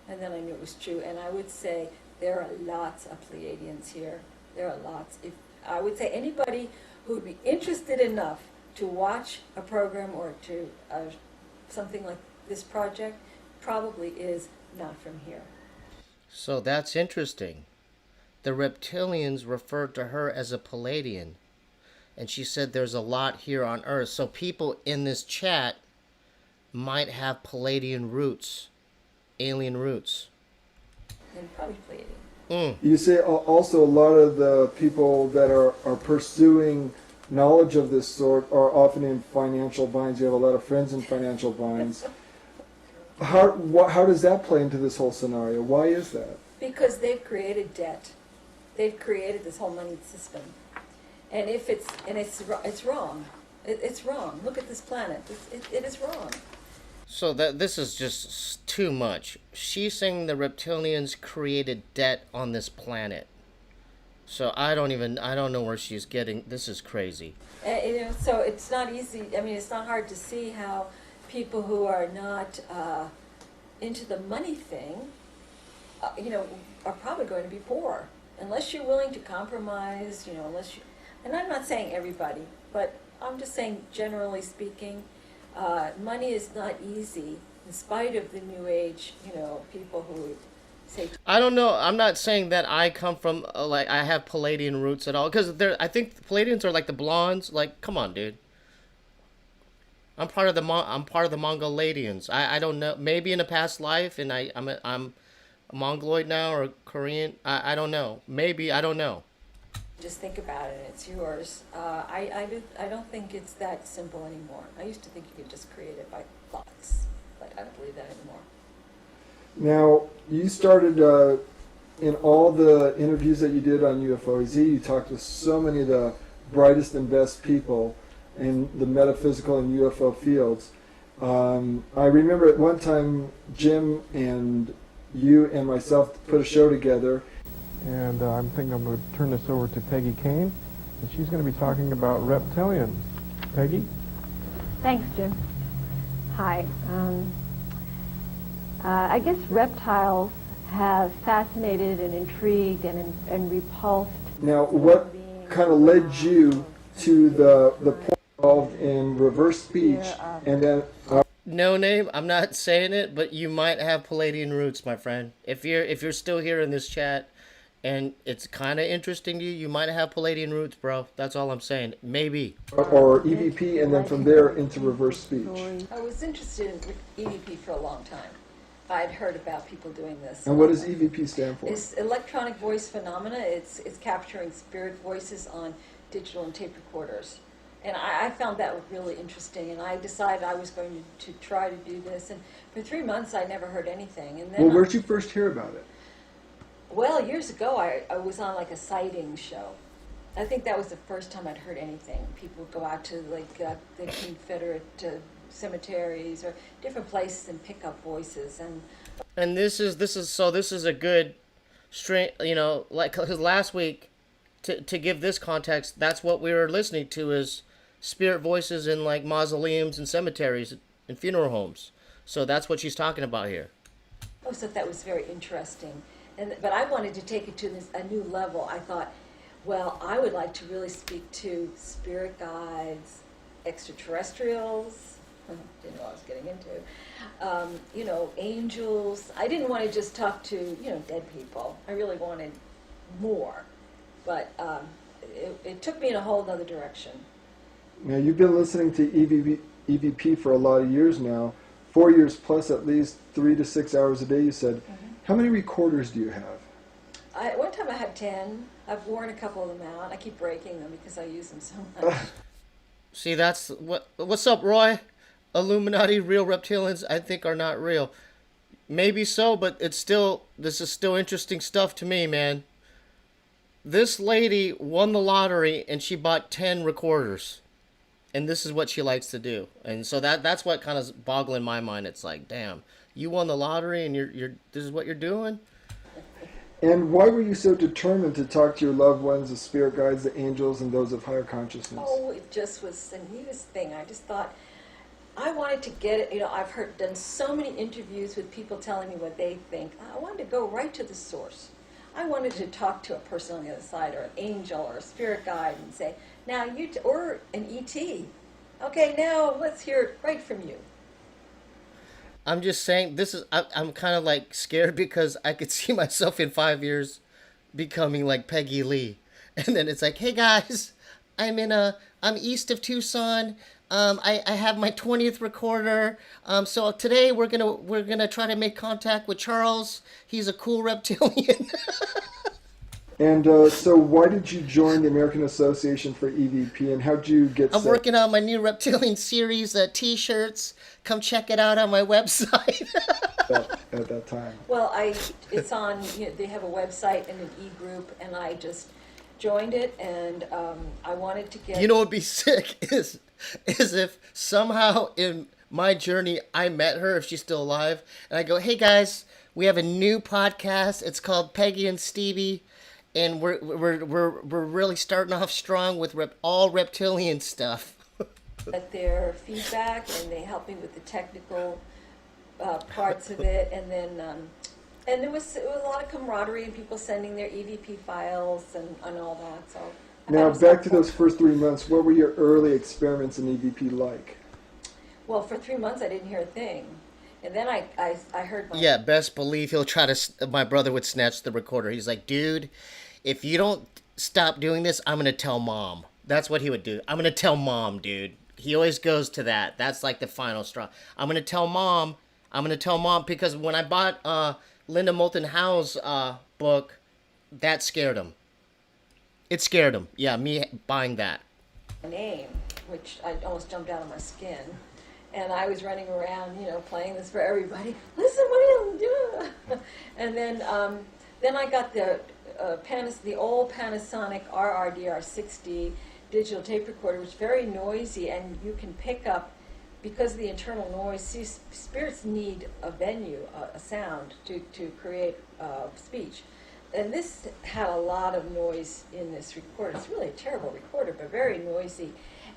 And then I knew it was true. And I would say there are lots of Pleiadians here. There are lots. I would say anybody who would be interested enough to watch a program or to something like this project probably is not from here. So that's interesting. The reptilians referred to her as a Pleiadian. And she said there's a lot here on Earth. So people in this chat might have Pleiadian roots, alien roots. And probably Pleiadian. You say also a lot of the people that are pursuing knowledge of this sort are often in financial binds. You have a lot of friends in financial binds. How does that play into this whole scenario? Why is that? Because they've created debt. They've created this whole money system. And it's wrong. It's wrong. Look at this planet. It is wrong. So this is just too much. She's saying the reptilians created debt on this planet. So I don't know where she's getting. This is crazy. So it's not easy. I mean, it's not hard to see how people who are not into the money thing, are probably going to be poor unless you're willing to compromise. And I'm not saying everybody, but I'm just saying generally speaking, money is not easy in spite of the new age. People who say. I don't know. I'm not saying that I come from I have Pleiadian roots at all, because I think Pleiadians are like the blondes. Like, come on, dude. I'm part of the Mongoladians. I don't know. Maybe in a past life, and I'm a Mongoloid now, or Korean. I don't know. Maybe, I don't know. Just think about it. It's yours. I don't think it's that simple anymore. I used to think you could just create it by thoughts, but I don't believe that anymore. Now, you started in all the interviews that you did on UFOZ, you talked to so many of the brightest and best people in the metaphysical and UFO fields. I remember at one time Jim and you and myself put a show together. And I'm thinking I'm going to turn this over to Peggy Kane, and she's going to be talking about reptilians. Peggy? Thanks, Jim. Hi. I guess reptiles have fascinated and intrigued and repulsed. Now, what kind of led you to the point involved in reverse speech, and then... No name. I'm not saying it, but you might have Pleiadian roots, my friend. If you're still here in this chat, and it's kind of interesting to you, you might have Pleiadian roots, bro. That's all I'm saying. Maybe. Or EVP, and then from there into reverse speech. I was interested in EVP for a long time. I'd heard about people doing this. And what does EVP stand for? It's electronic voice phenomena. It's capturing spirit voices on digital and tape recorders. And I found that really interesting, and I decided I was going to try to do this. And for 3 months, I never heard anything. And then Well, where'd you first hear about it? Well, years ago, I was on like a sighting show. I think that was the first time I'd heard anything. People would go out to like the Confederate cemeteries or different places and pick up voices. And this is a good string. Because last week, to give this context, that's what we were listening to is spirit voices in like mausoleums and cemeteries and funeral homes. So that's what she's talking about here. I thought that was very interesting. But I wanted to take it to a new level. I thought, well, I would like to really speak to spirit guides, extraterrestrials, didn't know what I was getting into, angels. I didn't want to just talk to, dead people. I really wanted more. but it took me in a whole other direction. Now, you've been listening to EVP for a lot of years now, 4 years plus, at least 3 to 6 hours a day, you said. How many recorders do you have? One time I had 10. I've worn a couple of them out. I keep breaking them because I use them so much. See, that's what's up, Roy? Illuminati, real reptilians, I think are not real. Maybe so, but this is still interesting stuff to me, man. This lady won the lottery and she bought 10 recorders. And this is what she likes to do. And so that's what kind of boggling my mind. It's like, damn, you won the lottery and this is what you're doing? And why were you so determined to talk to your loved ones, the spirit guides, the angels, and those of higher consciousness? Oh, it just was the neatest thing. I just thought I wanted to get it. I've done so many interviews with people telling me what they think. I wanted to go right to the source. I wanted to talk to a person on the other side, or an angel, or a spirit guide, and say, now or an ET. Okay, now let's hear it right from you. I'm just saying, I'm kind of like scared because I could see myself in 5 years becoming like Peggy Lee. And then it's like, hey guys, I'm east of Tucson. I have my 20th recorder. So today we're gonna try to make contact with Charles. He's a cool reptilian. And so why did you join the American Association for EVP, and how did you get I'm working on my new reptilian series t-shirts. Come check it out on my website. at that time? Well, it's on, they have a website and an e-group, and I just joined it, and I wanted to get... You know what would be sick is if somehow in my journey I met her, if she's still alive, and I go, hey guys, we have a new podcast. It's called Peggy and Steebee, and we're really starting off strong with all reptilian stuff. At their feedback, and they helped me with the technical parts of it, and then and it was a lot of camaraderie and people sending their EVP files and all that. So now back to those first 3 months. What were your early experiments in EVP like? Well, for 3 months I didn't hear a thing, and then I heard my... Yeah, best believe he'll try to. My brother would snatch the recorder. He's like, dude, if you don't stop doing this, I'm gonna tell mom. That's what he would do. I'm gonna tell mom, dude. He always goes to that. That's like the final straw. I'm gonna tell mom. Because when I bought Linda Moulton Howe's book, that scared him. It scared him. Yeah, me buying that. Name, which I almost jumped out of my skin, and I was running around, playing this for everybody. Listen, what are you doing? And then I got the old Panasonic RRDR60 digital tape recorder, which is very noisy, and you can pick up, because of the internal noise. See, spirits need a venue, a sound to create speech, and this had a lot of noise in this recorder. It's really a terrible recorder, but very noisy,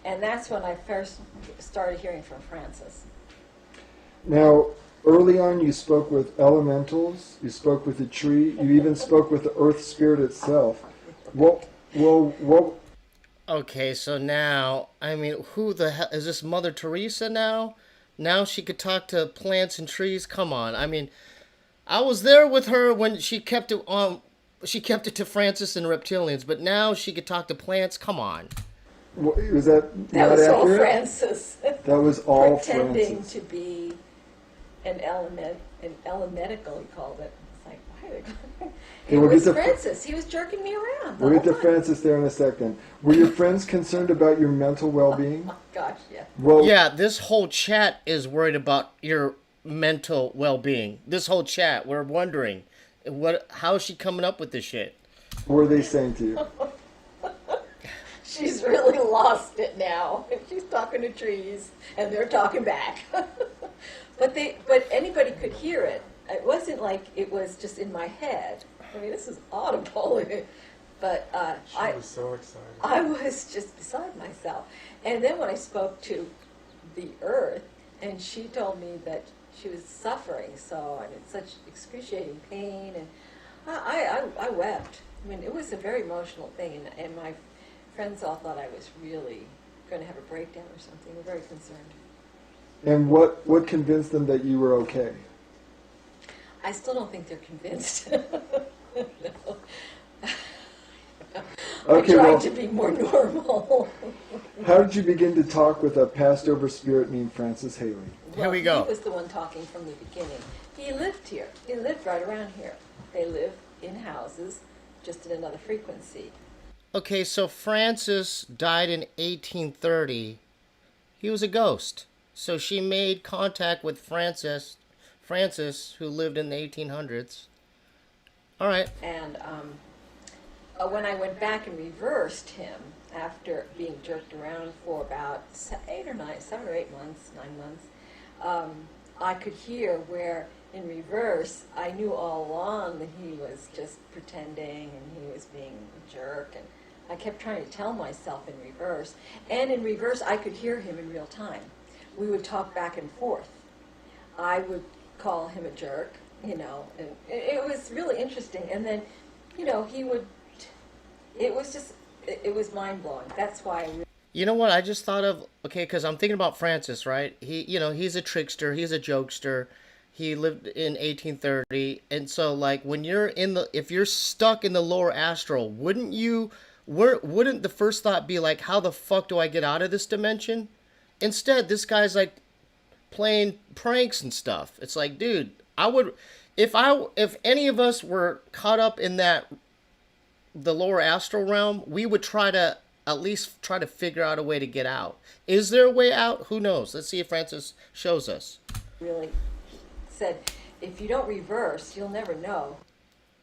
and that's when I first started hearing from Francis. Now, early on you spoke with elementals, you spoke with the tree, you even spoke with the earth spirit itself. What Okay, so now, who the hell is this, Mother Teresa now? Now she could talk to plants and trees? Come on. I was there with her when she kept it to Francis and reptilians, but now she could talk to plants? Come on. Was that not That was accurate? all Francis. That was all pretending Francis. to be an elementical, he called it. It's like, why are they calling it? We'll was get to Francis. He was jerking me around. We'll get to Francis there in a second. Were your friends concerned about your mental well-being? Oh, gosh, yeah. Well, Yeah, this whole chat is worried about your mental well-being. This whole chat, we're wondering, how is she coming up with this shit? what were they saying to you? She's really lost it now. She's talking to trees, and they're talking back. But anybody could hear it. It wasn't like it was just in my head. This is audible. But She was so excited. I was just beside myself. And then when I spoke to the earth, and she told me that she was suffering so, and it's such excruciating pain, and I wept. It was a very emotional thing, and my friends all thought I was really going to have a breakdown or something. They were very concerned. And what convinced them that you were okay? I still don't think they're convinced. No. Okay, I tried well, to be more normal. how did you begin to talk with a passed over spirit named Francis Haley? Here we go. He was the one talking from the beginning. He lived here. He lived right around here. They live in houses, just in another frequency. Okay, so Francis died in 1830. He was a ghost. So she made contact with Francis, who lived in the 1800s. All right. And when I went back and reversed him after being jerked around for about 7 or 8 months, 9 months, I could hear where in reverse I knew all along that he was just pretending and he was being a jerk, and I kept trying to tell myself in reverse. And in reverse I could hear him in real time. We would talk back and forth. I would call him a jerk, and it was really interesting. And then, he would, it was mind-blowing. That's why You know what I just thought of? Okay, because I'm thinking about Francis, right? He's a trickster. He's a jokester. He lived in 1830. And so, like, when if you're stuck in the lower astral, wouldn't the first thought be like, how the fuck do I get out of this dimension? Instead, this guy's like playing pranks and stuff. It's like, dude, if any of us were caught up in the lower astral realm, we would at least try to figure out a way to get out. Is there a way out? Who knows? Let's see if Francis shows us. really said, if you don't reverse, you'll never know.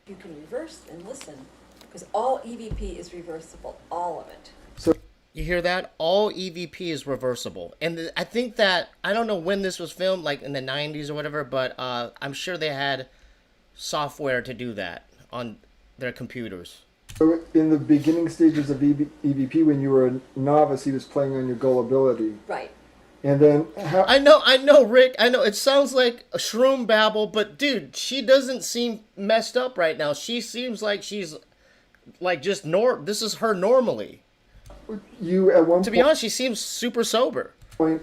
You can reverse and listen, because all EVP is reversible, all of it. You hear that? All EVP is reversible. And I think that, I don't know when this was filmed, like in the 90s or whatever, but I'm sure they had software to do that on their computers. So in the beginning stages of EVP, when you were a novice, he was playing on your gullibility. Right. And then I know, Rick. I know it sounds like a shroom babble, but dude, she doesn't seem messed up right now. She seems like she's like just this is her normally. you at one To be honest, she seems super sober. point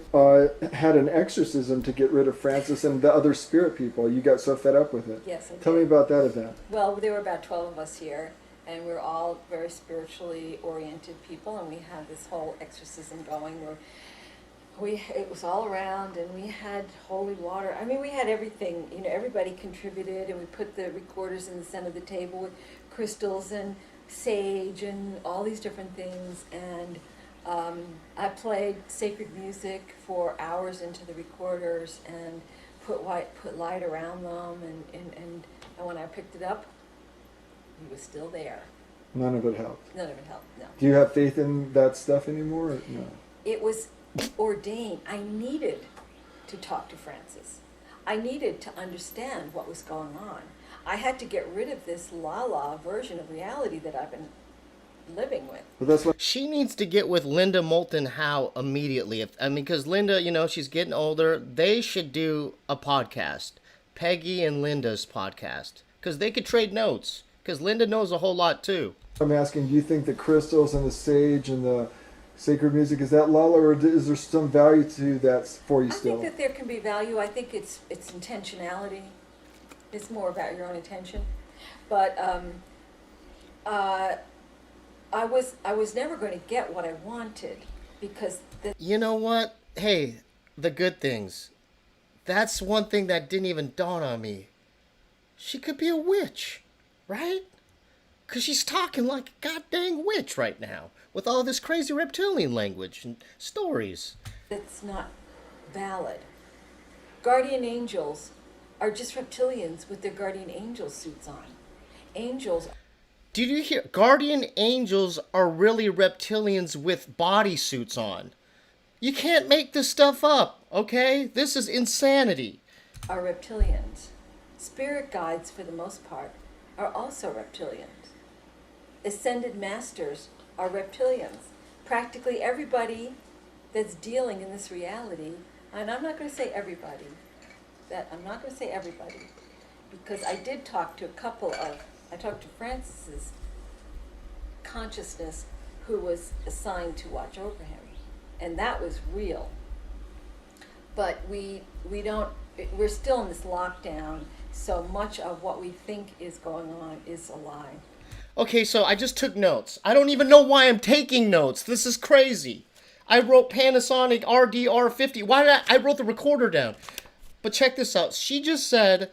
had an exorcism to get rid of Francis and the other spirit people. You got so fed up with it. Yes, I Tell me did. about that event. Well, there were about 12 of us here, and we're all very spiritually oriented people, and we had this whole exorcism going where it was all around, and we had holy water. I mean, we had everything. Everybody contributed, and we put the recorders in the center of the table with crystals and sage and all these different things. And I played sacred music for hours into the recorders and put light around them. And when I picked it up, he was still there. None of it helped. None of it helped. No. Do you have faith in that stuff anymore? Or no. It was ordained. I needed to talk to Francis. I needed to understand what was going on. I had to get rid of this la-la version of reality that I've been living with. But that's what She needs to get with Linda Moulton Howe immediately. Because Linda, she's getting older. They should do a podcast. Peggy and Linda's podcast. Because they could trade notes. Because Linda knows a whole lot too. I'm asking. Do you think the crystals and the sage and the sacred music, is that lala, or is there some value to that for you I still? think that there can be value. I think it's intentionality. It's more about your own intention. But I was never going to get what I wanted because You know what? Hey, the good things. That's one thing that didn't even dawn on me. She could be a witch, right? Because she's talking like a goddamn witch right now with all this crazy reptilian language and stories. it's not valid. Guardian angels are just reptilians with their guardian angel suits on. Angels. Did you hear? Guardian angels are really reptilians with bodysuits on. You can't make this stuff up, okay? This is insanity. Are reptilians. Spirit guides, for the most part, are also reptilians. Ascended masters are reptilians. Practically everybody that's dealing in this reality, and I'm not going to say everybody, because I did talk to I talked to Francis's consciousness who was assigned to watch over him, and that was real. But we're still in this lockdown, so much of what we think is going on is a lie. Okay, so I just took notes. I don't even know why I'm taking notes. This is crazy. I wrote Panasonic RDR50. Why did I wrote the recorder down? But check this out. She just said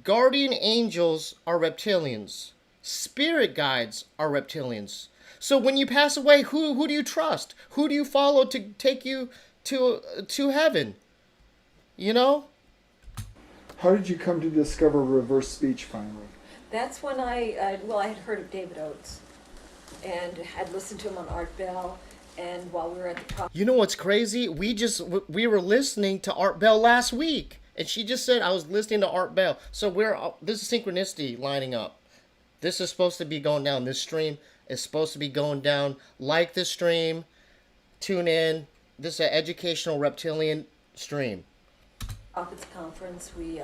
guardian angels are reptilians. Spirit guides are reptilians. So when you pass away, who do you trust? Who do you follow to take you to heaven? You know? How did you come to discover reverse speech finally? That's when I had heard of David Oates and had listened to him on Art Bell, and while we were at the You know what's crazy? We were listening to Art Bell last week, and she just said I was listening to Art Bell. So this is synchronicity lining up. This is supposed to be going down. This stream is supposed to be going down. Like this stream, tune in. This is an educational reptilian stream. Prophets Conference, we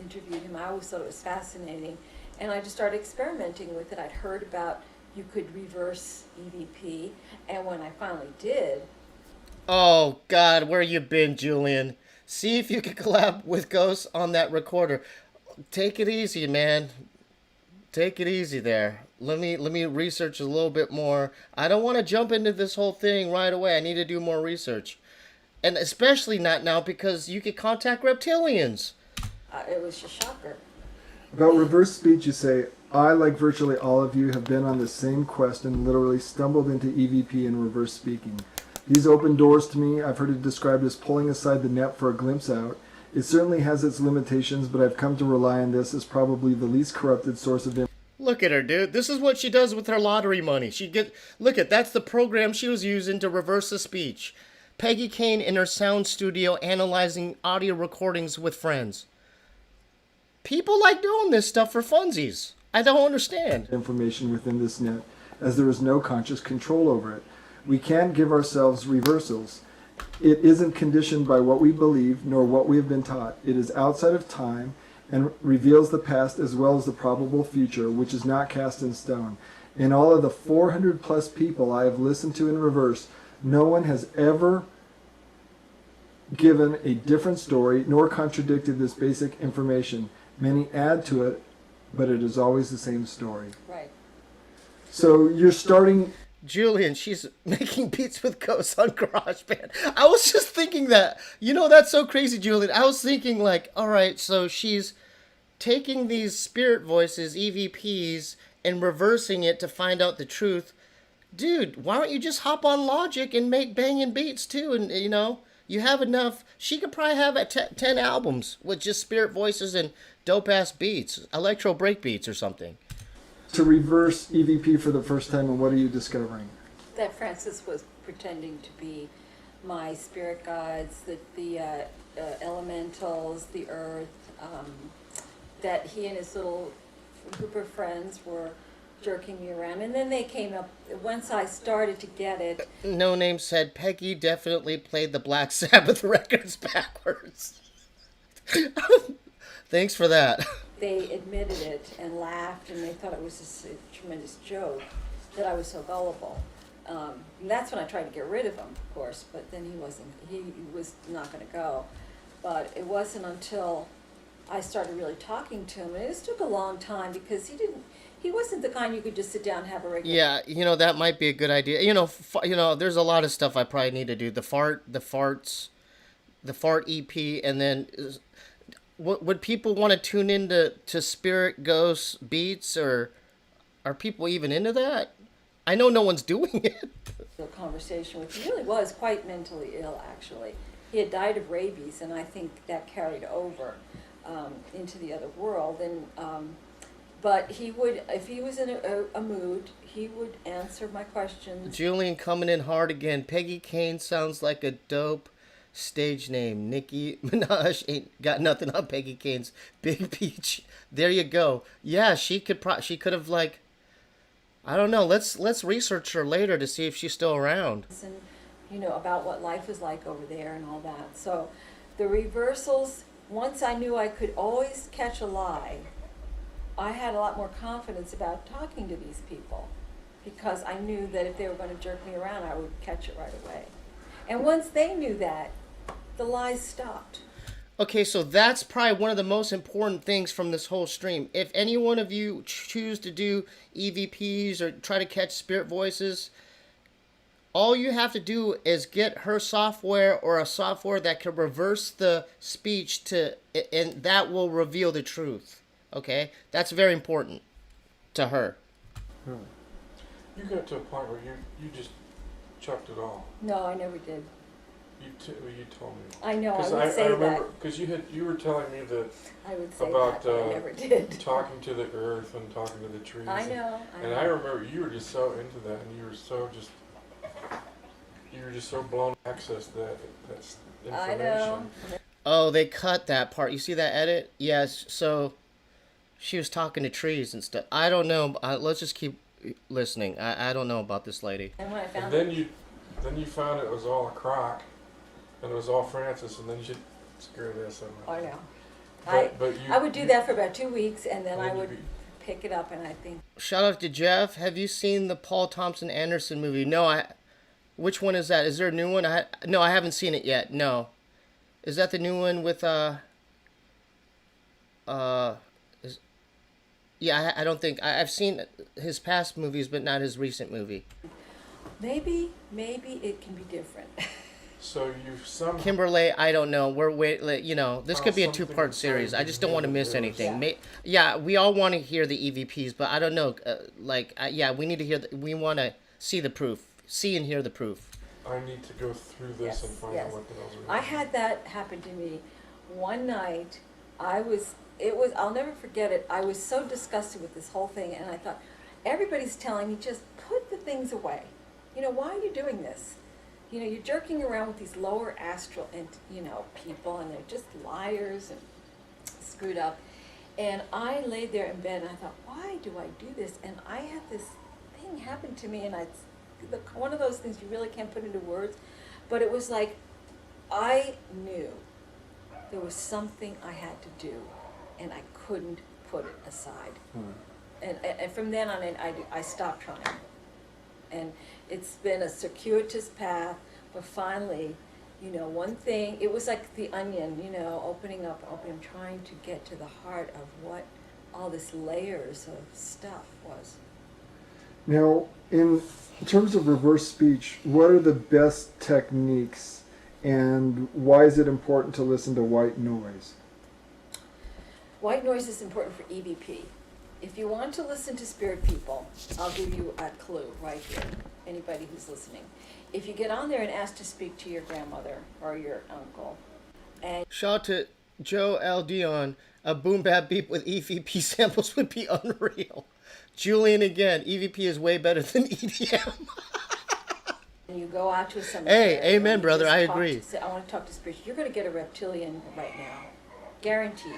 interviewed him. I always thought it was fascinating, and I just started experimenting with it. I'd heard about you could reverse EVP, and when I finally did... Oh, God, where you been, Julian? See if you can collab with Ghost on that recorder. Take it easy, man. Take it easy there. Let me research a little bit more. I don't want to jump into this whole thing right away. I need to do more research. And especially not now, because you could contact reptilians. It was a shocker. About reverse speech, you say, I, like virtually all of you, have been on the same quest and literally stumbled into EVP and reverse speaking. These open doors to me. I've heard it described as pulling aside the net for a glimpse out. It certainly has its limitations, but I've come to rely on this as probably the least corrupted source of information. Look at her, dude. This is what she does with her lottery money. Look at, that's the program she was using to reverse the speech. Peggy Kane in her sound studio analyzing audio recordings with friends. People like doing this stuff for funsies. I don't understand. Information within this net, as there is no conscious control over it. We can't give ourselves reversals. It isn't conditioned by what we believe nor what we have been taught. It is outside of time and reveals the past as well as the probable future, which is not cast in stone. In all of the 400 plus people I have listened to in reverse, no one has ever given a different story nor contradicted this basic information. Many add to it, but it is always the same story. Right. So you're starting... Julian, she's making beats with ghosts on GarageBand. I was just thinking that. You know, that's so crazy, Julian. I was thinking, like, all right, so she's taking these spirit voices, EVPs, and reversing it to find out the truth. Dude, why don't you just hop on Logic and make banging beats, too? And, you know, you have enough. She could probably have 10 albums with just spirit voices and dope-ass beats. Electro break beats or something. To reverse EVP for the first time, and what are you discovering? That Francis was pretending to be my spirit guides, the elementals, the earth, that he and his little group of friends were jerking me around. And then they came up, once I started to get it. No Name said, Peggy definitely played the Black Sabbath records backwards. Thanks for that. They admitted it and laughed, and they thought it was just a tremendous joke that I was so gullible. And that's when I tried to get rid of him, of course, but then he was not going to go. But it wasn't until I started really talking to him, and it took a long time because he wasn't the kind you could just sit down and have a regular. Yeah, you know, that might be a good idea. You know, there's a lot of stuff I probably need to do. The fart EP, and then would people want to tune into spirit ghosts beats, or are people even into that? I know no one's doing it. The conversation with him really was quite mentally ill, actually. He had died of rabies, and I think that carried over into the other world. And but he would, if he was in a mood, he would answer my questions. Julian coming in hard again. Peggy Kane sounds like a dope stage name. Nicki Minaj ain't got nothing on Peggy Kane's Big Peach. There you go. Yeah, she could have, like, I don't know. Let's research her later to see if she's still around. And, you know, about what life is like over there and all that. So the reversals, once I knew I could always catch a lie, I had a lot more confidence about talking to these people because I knew that if they were going to jerk me around, I would catch it right away. And once they knew that, the lies stopped. Okay, so that's probably one of the most important things from this whole stream. If any one of you choose to do EVPs or try to catch spirit voices, all you have to do is get her software or a software that can reverse the speech and that will reveal the truth. Okay? That's very important to her. You got to a point where you just chucked it all. No, I never did. You told me. I know, I would I say remember, that. because you were telling me that I would say about that, but I never did. talking to the earth and talking to the trees. I know. And I remember you were just so into that, and you were just so blown to access that I information. know. Oh, they cut that part. You see that edit? Yes. So she was talking to trees and stuff. I don't know. Let's just keep listening. I don't know about this lady. And when I found And then you found it was all a crock, and it was all Francis, and then you screw this. I know. But I would do that for about 2 weeks, and then and I then would you'd pick it up, and I think Shout out to Jeff. Have you seen the Paul Thompson Anderson movie? No, which one is that? Is there a new one? No, I haven't seen it yet. No. Is that the new one with yeah, I don't think I've seen his past movies, but not his recent movie. maybe it can be different. So you've some. Kimberly, I don't know. We're wait, you know, this could be a Something two-part series. I just don't want to miss anything. Yeah. Yeah, we all want to hear the EVPs, but I don't know. Yeah, we need to hear. We want to see the proof, see and hear the proof. I need to go through this and find out what the hell's I had that happen to me one night. I'll never forget it. I was so disgusted with this whole thing, and I thought, everybody's telling me, just put the things away. You know, why are you doing this? You know, you're jerking around with these lower astral and, people, and they're just liars and screwed up. And I laid there in bed, and I thought, why do I do this? And I had this thing happen to me, and one of those things you really can't put into words, but it was like I knew there was something I had to do, and I couldn't put it aside. And from then on in, I stopped trying. And it's been a circuitous path, but finally, one thing, it was like the onion, opening up, trying to get to the heart of what all this layers of stuff was. Now, in terms of reverse speech, what are the best techniques, and why is it important to listen to white noise? White noise is important for EVP. If you want to listen to spirit people, I'll give you a clue right here, anybody who's listening. If you get on there and ask to speak to your grandmother or your uncle, and Shout out to Joe L. Dion. A boom bap beep with EVP samples would be unreal. Julian again. EVP is way better than EDM. you go out to a cemetery. Hey, amen, and you brother, just I talk agree. to- say, I want to talk to spirits. You're going to get a reptilian right now. Guaranteed.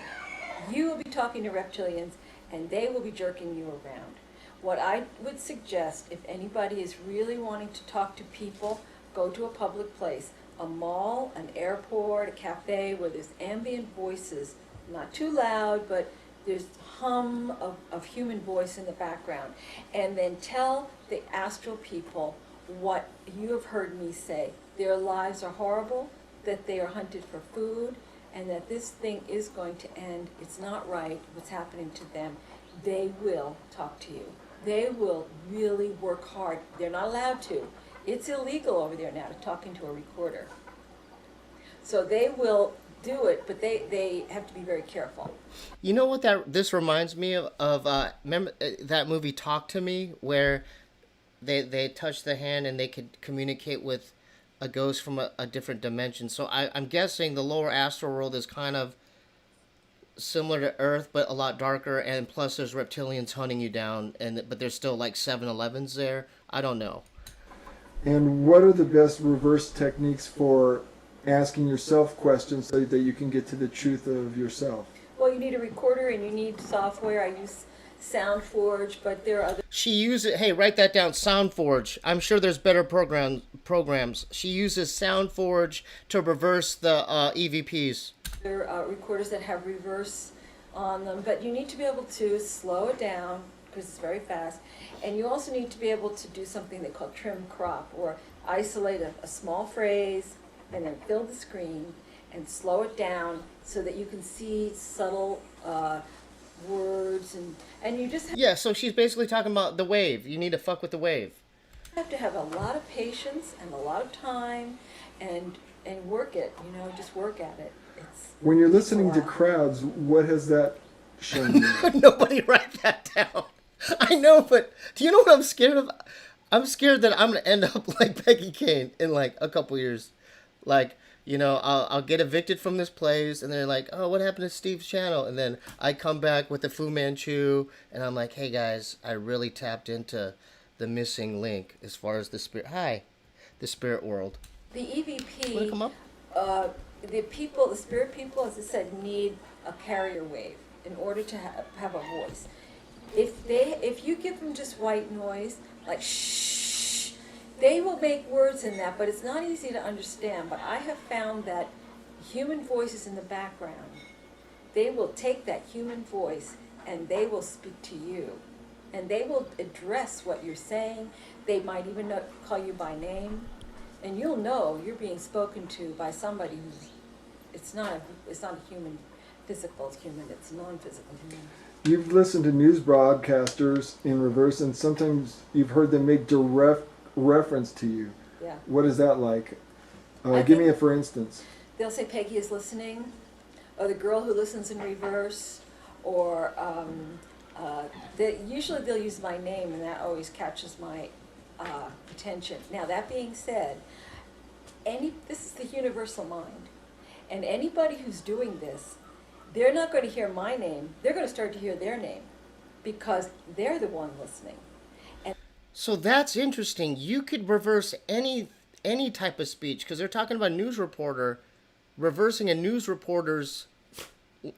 You will be talking to reptilians, and they will be jerking you around. What I would suggest, if anybody is really wanting to talk to people, go to a public place, a mall, an airport, a cafe, where there's ambient voices, not too loud, but there's hum of human voice in the background. And then tell the astral people what you have heard me say. Their lives are horrible, that they are hunted for food, and that this thing is going to end. It's not right what's happening to them. They will talk to you. They will really work hard. They're not allowed to. It's illegal over there now to talk into a recorder. So they will do it, but they have to be very careful. You know what this reminds me of? Remember that movie Talk to Me, where they touch the hand and they could communicate with a ghost from a different dimension. So I'm guessing the lower astral world is kind of similar to Earth, but a lot darker, and plus there's reptilians hunting you down, but there's still like 7-Elevens there. I don't know. And what are the best reverse techniques for asking yourself questions so that you can get to the truth of yourself? Well, you need a recorder and you need software. I use SoundForge, but there are other. She uses, hey, write that down, SoundForge. I'm sure there's better programs. She uses SoundForge to reverse the EVPs. There are recorders that have reverse on them, but you need to be able to slow it down because it's very fast, and you also need to be able to do something they call trim crop, or isolate a small phrase and then fill the screen, and slow it down so that you can see subtle words, and you just Yeah, so she's basically talking about the wave. You need to fuck with the wave. have to have a lot of patience and a lot of time, and work it. You know, just work at it. When you're It's a listening to lot. crowds, what has that shown you? Nobody write that down. I know, but do you know what I'm scared of? I'm scared that I'm gonna end up like Peggy Kane in like a couple years. Like, you know, I'll get evicted from this place, and they're like, "Oh, what happened to Steve's channel?" And then I come back with the Fu Manchu, and I'm like, "Hey guys, I really tapped into the missing link as far as the spirit. The spirit world." The EVP. Wanna come up? The spirit people, as I said, need a carrier wave in order to have a voice. If you give them just white noise, like shh, they will make words in that, but it's not easy to understand. But I have found that human voices in the background, they will take that human voice and they will speak to you. And they will address what you're saying. They might even call you by name. And you'll know you're being spoken to by somebody who's, it's not a human, physical human, it's non-physical human. You've listened to news broadcasters in reverse, and sometimes you've heard them make direct reference to you. Yeah. What is that like? I Give me think- a for instance. They'll say Peggy is listening, or the girl who listens in reverse, or usually they'll use my name, and that always catches my attention. Now, that being said, this is the universal mind, and anybody who's doing this, they're not going to hear my name. They're going to start to hear their name, because they're the one listening. So that's interesting. You could reverse any type of speech, because they're talking about a news reporter reversing a news reporter's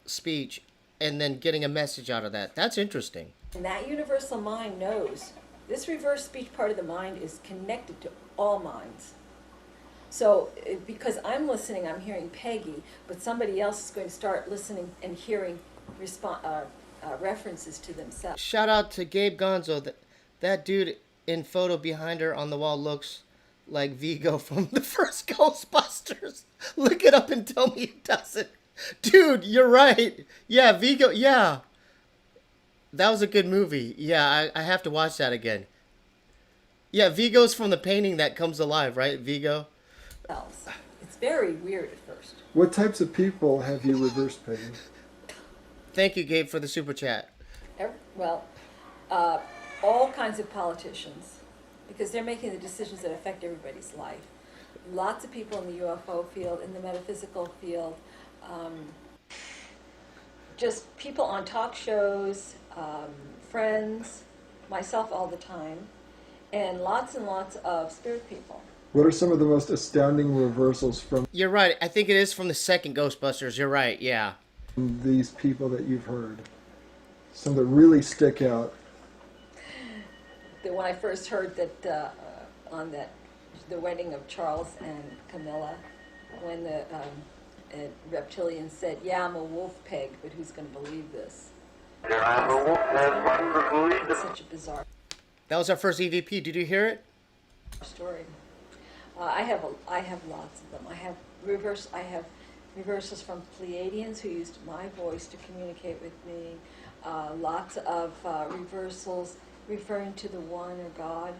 speech and then getting a message out of that. That's interesting. And that universal mind knows this reverse speech part of the mind is connected to all minds. So because I'm listening, I'm hearing Peggy, but somebody else is going to start listening and hearing references to themselves. Shout out to Gabe Gonzo. That dude in photo behind her on the wall looks like Vigo from the first Ghostbusters. Look it up and tell me it doesn't. Dude, you're right. Yeah, Vigo. Yeah. That was a good movie. Yeah, I have to watch that again. Yeah, Vigo's from the painting that comes alive, right? Vigo? It's very weird at first. What types of people have you reversed, Peggy? Thank you, Gabe, for the super chat. All kinds of politicians, because they're making the decisions that affect everybody's life. Lots of people in the UFO field, in the metaphysical field, just people on talk shows, friends, myself all the time, and lots of spirit people. What are some of the most astounding reversals from You're right. I think it is from the second Ghostbusters. You're right. Yeah. these people that you've heard? Some that really stick out. When I first heard that on the wedding of Charles and Camilla, when the reptilian said, "Yeah, I'm a wolf peg, but who's going to believe this?" It's such a bizarre That was our first EVP. Did you hear it? story. I have lots of them. I have reversals from Pleiadians who used my voice to communicate with me. Lots of reversals referring to the One or God,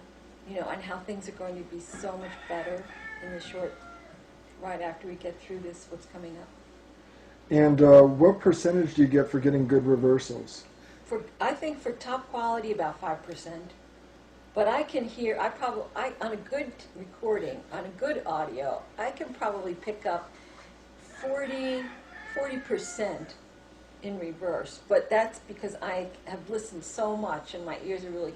and how things are going to be so much better in the right after we get through this, what's coming up. And what percentage do you get for getting good reversals? I think for top quality, about 5%. But I can hear, on a good recording, on a good audio, I can probably pick up 40% in reverse. But that's because I have listened so much and my ears are really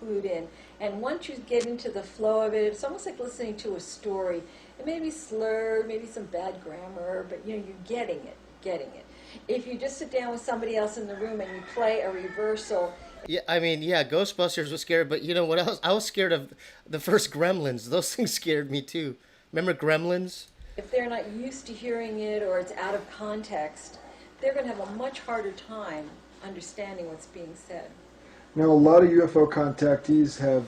clued in. And once you get into the flow of it, it's almost like listening to a story. It may be slurred, maybe some bad grammar, but you're getting it. If you just sit down with somebody else in the room and you play a reversal. Yeah, I mean, yeah, Ghostbusters was scary, but you know what else? I was scared of the first Gremlins. Those things scared me too. Remember Gremlins? If they're not used to hearing it or it's out of context, they're going to have a much harder time understanding what's being said. Now, a lot of UFO contactees have...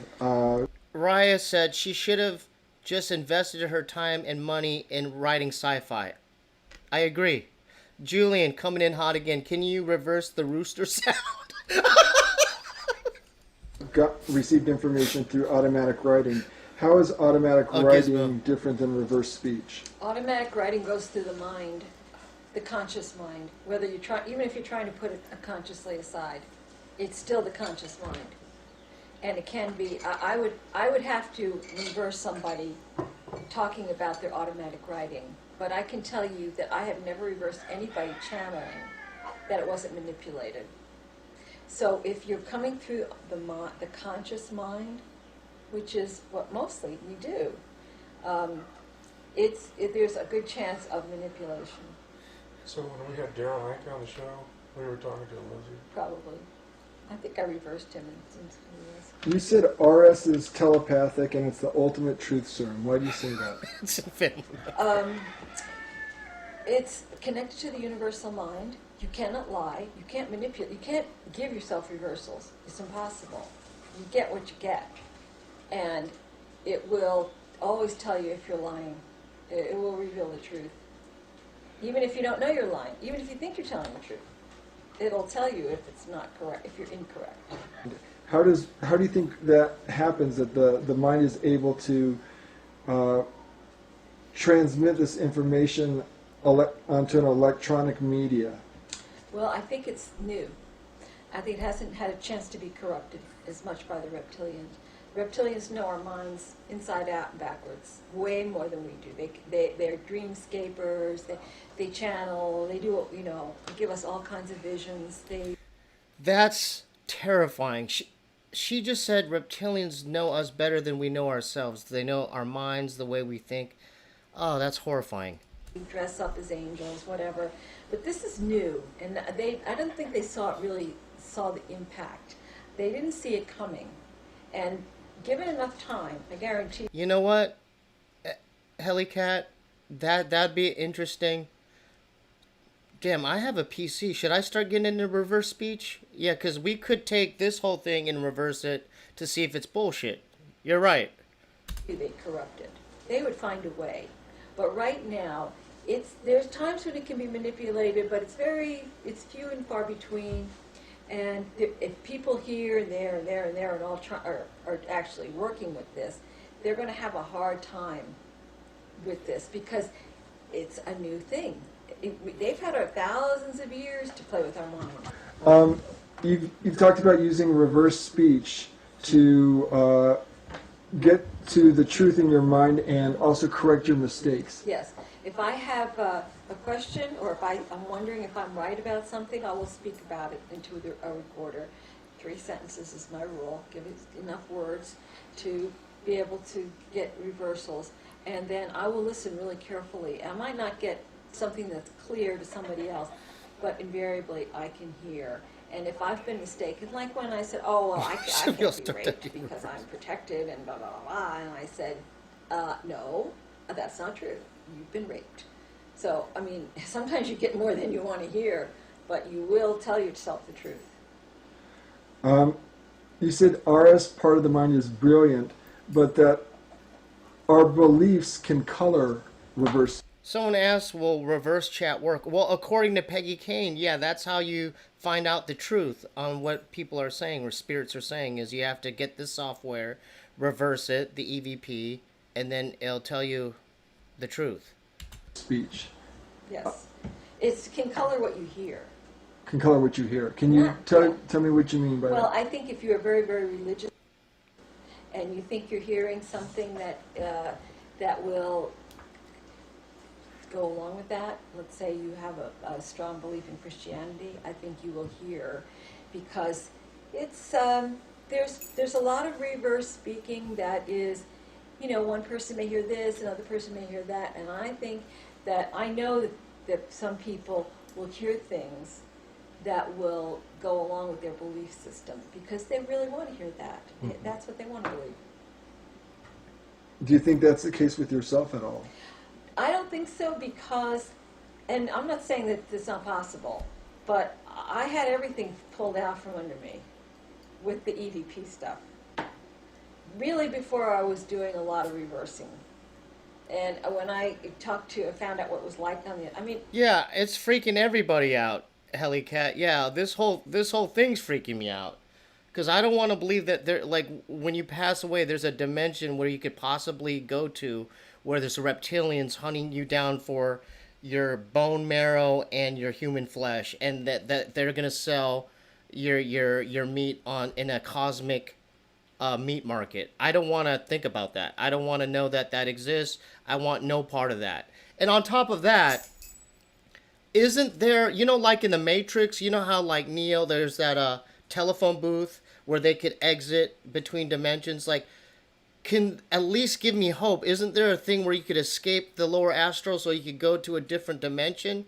Raya said she should have just invested her time and money in writing sci-fi. I agree. Julian, coming in hot again. Can you reverse the rooster sound? Received information through automatic writing. How is automatic Oh, writing Gizmo. different than reverse speech? Automatic writing goes through the mind, the conscious mind. Whether you try, even if you're trying to put it consciously aside, it's still the conscious mind. And it can be. I would have to reverse somebody talking about their automatic writing. But I can tell you that I have never reversed anybody channeling that it wasn't manipulated. So if you're coming through the conscious mind, which is what mostly we do, there's a good chance of manipulation, So when we had Daryl Hank on the show, we were talking to Lizzie. probably. I think I reversed him and since he was. You said RS is telepathic and it's the ultimate truth serum. Why do you say that? It's in Finland. It's connected to the universal mind. You cannot lie. You can't manipulate. You can't give yourself reversals. It's impossible. You get what you get. And it will always tell you if you're lying. It will reveal the truth. Even if you don't know you're lying. Even if you think you're telling the truth. It'll tell you if it's not correct, if you're incorrect. How do you think that happens, that the mind is able to transmit this information onto an electronic media? Well, I think it's new. I think it hasn't had a chance to be corrupted as much by the reptilians. Reptilians know our minds inside out and backwards way more than we do. They're dreamscapers. They channel. They do, they give us all kinds of visions. That's terrifying. She just said reptilians know us better than we know ourselves. They know our minds, the way we think. Oh, that's horrifying. Dress up as angels, whatever. But this is new, and I don't think they saw the impact. They didn't see it coming. And given enough time, I guarantee. You know what, Helicat? That'd be interesting. Damn, I have a PC. Should I start getting into reverse speech? Yeah, because we could take this whole thing and reverse it to see if it's bullshit. You're right. They corrupt it. They would find a way. But right now, there's times when it can be manipulated, but it's few and far between. And if people here and there and there and there and all are actually working with this, they're going to have a hard time with this because it's a new thing. They've had thousands of years to play with our mind. You've talked about using reverse speech to get to the truth in your mind and also correct your mistakes. Yes. If I have a question or if I'm wondering if I'm right about something, I will speak about it into a recorder. 3 sentences is my rule. Give it enough words to be able to get reversals. And then I will listen really carefully. I might not get something that's clear to somebody else, but invariably I can hear. And if I've been mistaken, like when I said, oh, well, I can't be raped because I'm protected and blah, blah, blah, blah, and I said, no, that's not true. You've been raped. So, I mean, sometimes you get more than you want to hear, but you will tell yourself the truth. You said RS part of the mind is brilliant, but that our beliefs can color reverse. Someone asked, will reverse chat work? Well, according to Peggy Kane, yeah, that's how you find out the truth on what people are saying or spirits are saying, is you have to get this software, reverse it, the EVP, and then it'll tell you the truth. Speech. Yes. It can color what you hear. Can color what you hear. Can you tell me what you mean by that? Well, I think if you're very, very religious and you think you're hearing something that will go along with that, let's say you have a strong belief in Christianity, I think you will hear, because it's there's a lot of reverse speaking that is, one person may hear this, another person may hear that, and I think that I know that some people will hear things that will go along with their belief system because they really want to hear that. Mm-hmm. That's what they want to believe. Do you think that's the case with yourself at all? I don't think so because, and I'm not saying that it's not possible, but I had everything pulled out from under me with the EVP stuff. Really before I was doing a lot of reversing. And when I found out what it was like on the, I mean, Yeah, it's freaking everybody out, Helicat. Yeah, this whole thing's freaking me out. Because I don't want to believe that there, like, when you pass away, there's a dimension where you could possibly go to where there's reptilians hunting you down for your bone marrow and your human flesh, and that they're gonna sell your meat on in a cosmic meat market. I don't want to think about that. I don't want to know that that exists. I want no part of that. And on top of that, isn't there, like in the Matrix, you know how like Neo, there's that telephone booth where they could exit between dimensions? Like, can at least give me hope. Isn't there a thing where you could escape the lower astral so you could go to a different dimension?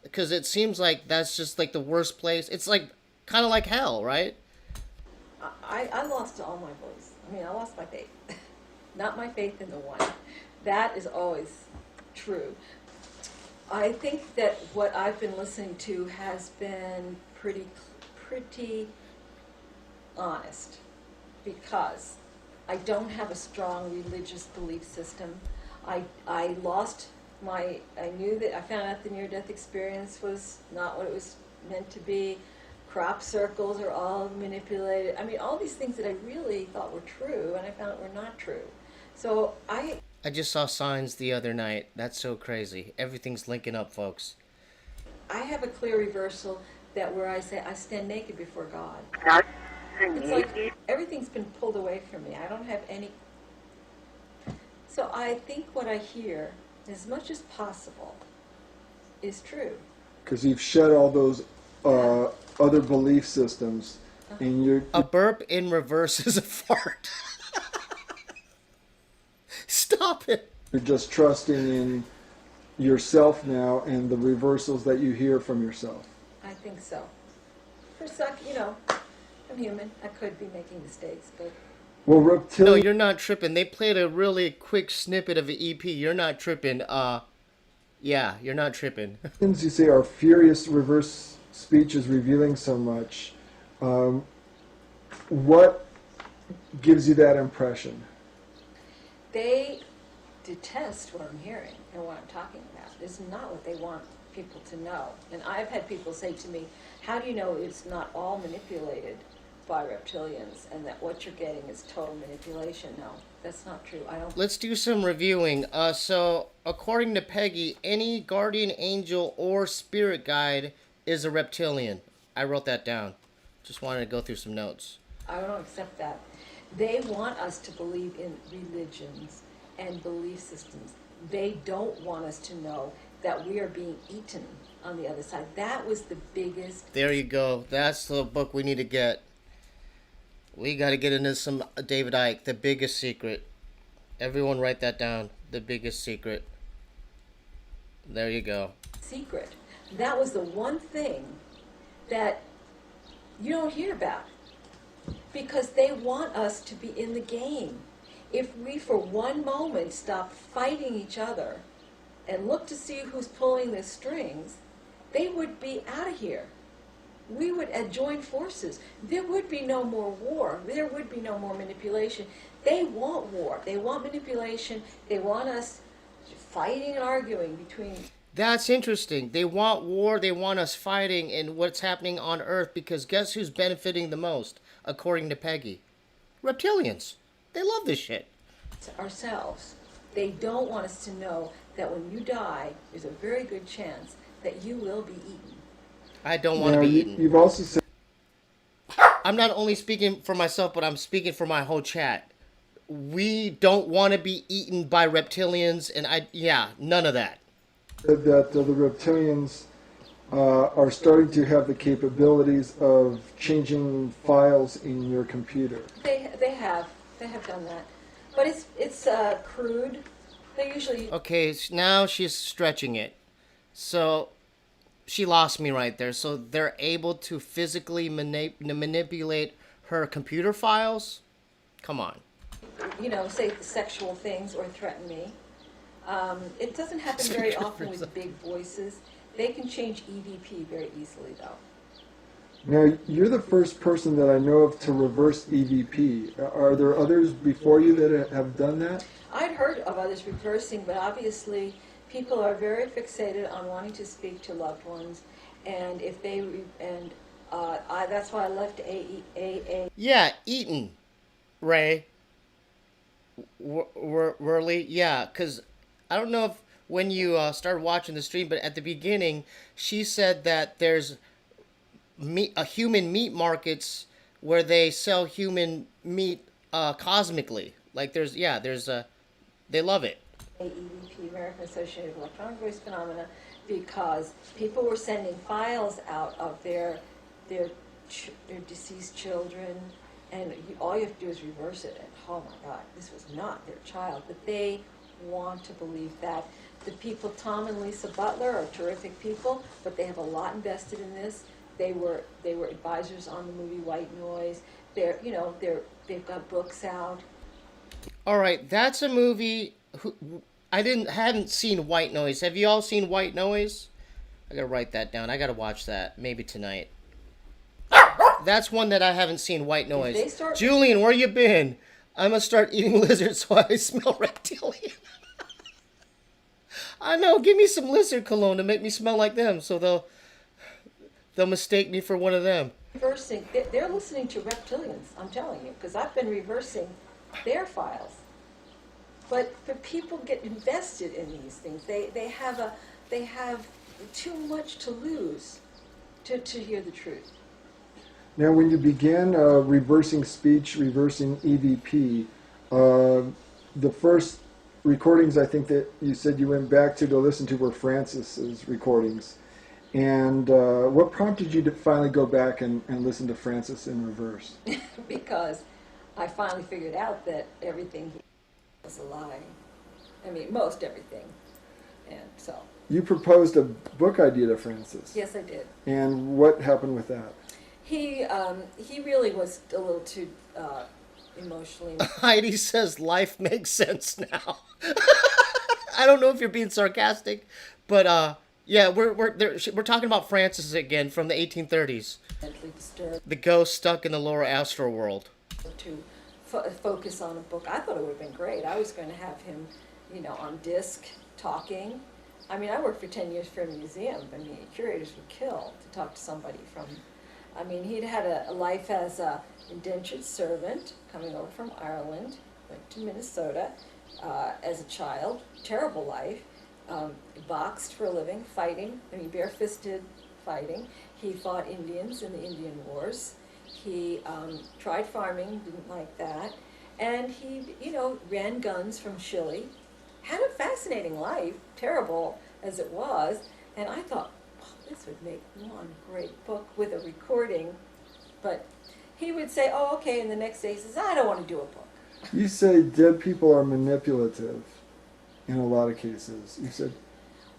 Because it seems like that's just like the worst place. It's like kind of like hell, right? I lost all my voice. I mean, I lost my faith. Not my faith in the one. That is always true. I think that what I've been listening to has been pretty honest, because I don't have a strong religious belief system. I knew that I found out the near-death experience was not what it was meant to be. Crop circles are all manipulated. I mean, all these things that I really thought were true, and I found out were not true. So I just saw signs the other night. That's so crazy. Everything's linking up, folks. I have a clear reversal that where I say I stand naked before God. It's like everything's been pulled away from me. I don't have any. So I think what I hear, as much as possible, is true. Because you've shed all those other belief systems, and you're... A burp in reverse is a fart. Stop it. You're just trusting in yourself now and the reversals that you hear from yourself. I think so. For a sec, I'm human. I could be making mistakes, but... Well, No, reptilian... you're not tripping. They played a really quick snippet of an EP. You're not tripping. Yeah, you're not tripping. You say our furious reverse speech is revealing so much. What gives you that impression? They detest what I'm hearing and what I'm talking about. It's not what they want people to know. And I've had people say to me, how do you know it's not all manipulated by reptilians and that what you're getting is total manipulation? No, that's not true. I don't... Let's do some reviewing. So, according to Peggy, any guardian angel or spirit guide is a reptilian. I wrote that down. Just wanted to go through some notes. I don't accept that. They want us to believe in religions and belief systems. They don't want us to know that we are being eaten on the other side. That was the biggest... There you go. That's the book we need to get. We got to get into some David Icke, The Biggest Secret. Everyone write that down. The Biggest Secret. There you go. Secret. That was the one thing that you don't hear about, because they want us to be in the game. If we for one moment stop fighting each other and look to see who's pulling the strings, they would be out of here. We would join forces. There would be no more war. There would be no more manipulation. They want war. They want manipulation. They want us fighting and arguing between... That's interesting. They want war. They want us fighting in what's happening on Earth, because guess who's benefiting the most, according to Peggy? Reptilians. They love this shit. Ourselves. They don't want us to know that when you die, there's a very good chance that you will be eaten. I don't want to be eaten. You've also said... I'm not only speaking for myself, but I'm speaking for my whole chat. We don't want to be eaten by reptilians, and none of that. That the reptilians are starting to have the capabilities of changing files in your computer. They have done that, but it's crude. They usually... Okay, now she's stretching it. So she lost me right there. So they're able to physically manipulate her computer files? Come on. Say sexual things or threaten me. It doesn't happen very often with big voices. They can change EVP very easily, though. Now, you're the first person that I know of to reverse EVP. Are there others before you that have done that? I'd heard of others reversing, but obviously people are very fixated on wanting to speak to loved ones, and if they that's why I left AA. Yeah, Eaton, Ray, Worley. Yeah, because I don't know if when you started watching the stream, but at the beginning, she said that there's human meat markets where they sell human meat cosmically. Like there's they love it. EVP, American Association of Electronic Voice Phenomena, because people were sending files out of their deceased children, and all you have to do is reverse it, and oh my God, this was not their child. But they want to believe that. The people, Tom and Lisa Butler, are terrific people, but they have a lot invested in this. They were advisors on the movie White Noise. They've got books out. All right, that's a movie. Hadn't seen White Noise. Have you all seen White Noise? I gotta write that down. I gotta watch that maybe tonight. That's one that I haven't seen. White Noise. Julian, where you been? I'm gonna start eating lizards so I smell reptilian. I know. Give me some lizard cologne to make me smell like them, so they'll mistake me for one of them. Reversing, they're listening to reptilians. I'm telling you, because I've been reversing their files. But people get invested in these things. They have too much to lose to hear the truth. Now, when you began reversing speech, reversing EVP, the first recordings I think that you said you went back to go listen to were Francis's recordings. And what prompted you to finally go back and listen to Francis in reverse? Because I finally figured out that everything he was a lie. I mean, most everything. And so. You proposed a book idea to Francis. Yes, I did. And what happened with that? He really was a little too emotionally. Heidi says life makes sense now. I don't know if you're being sarcastic, but yeah, we're talking about Francis again from the 1830s. Mentally disturbed. The ghost stuck in the lower astral world. To focus on a book. I thought it would have been great. I was going to have him, on disc, talking. I mean, I worked for 10 years for a museum. I mean, curators would kill to talk to somebody from... I mean, he'd had a life as an indentured servant, coming over from Ireland, went to Minnesota as a child. Terrible life. Boxed for a living, fighting. I mean, bare-fisted fighting. He fought Indians in the Indian Wars. He tried farming, didn't like that. And he, ran guns from Chile. Had a fascinating life, terrible as it was. And I thought, this would make one great book with a recording. But he would say, oh, okay, and the next day he says, I don't want to do a book. You say dead people are manipulative in a lot of cases. You said...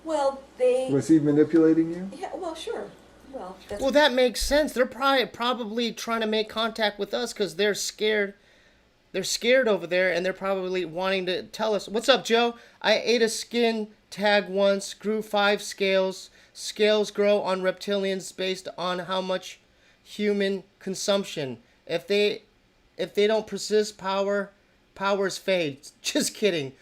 Well, Was he manipulating you? Yeah, well, sure. Well, that makes sense. They're probably trying to make contact with us because they're scared. They're scared over there, and they're probably wanting to tell us. What's up, Joe? I ate a skin tag once, grew 5 scales. Scales grow on reptilians based on how much human consumption. If they don't persist, powers fade. Just kidding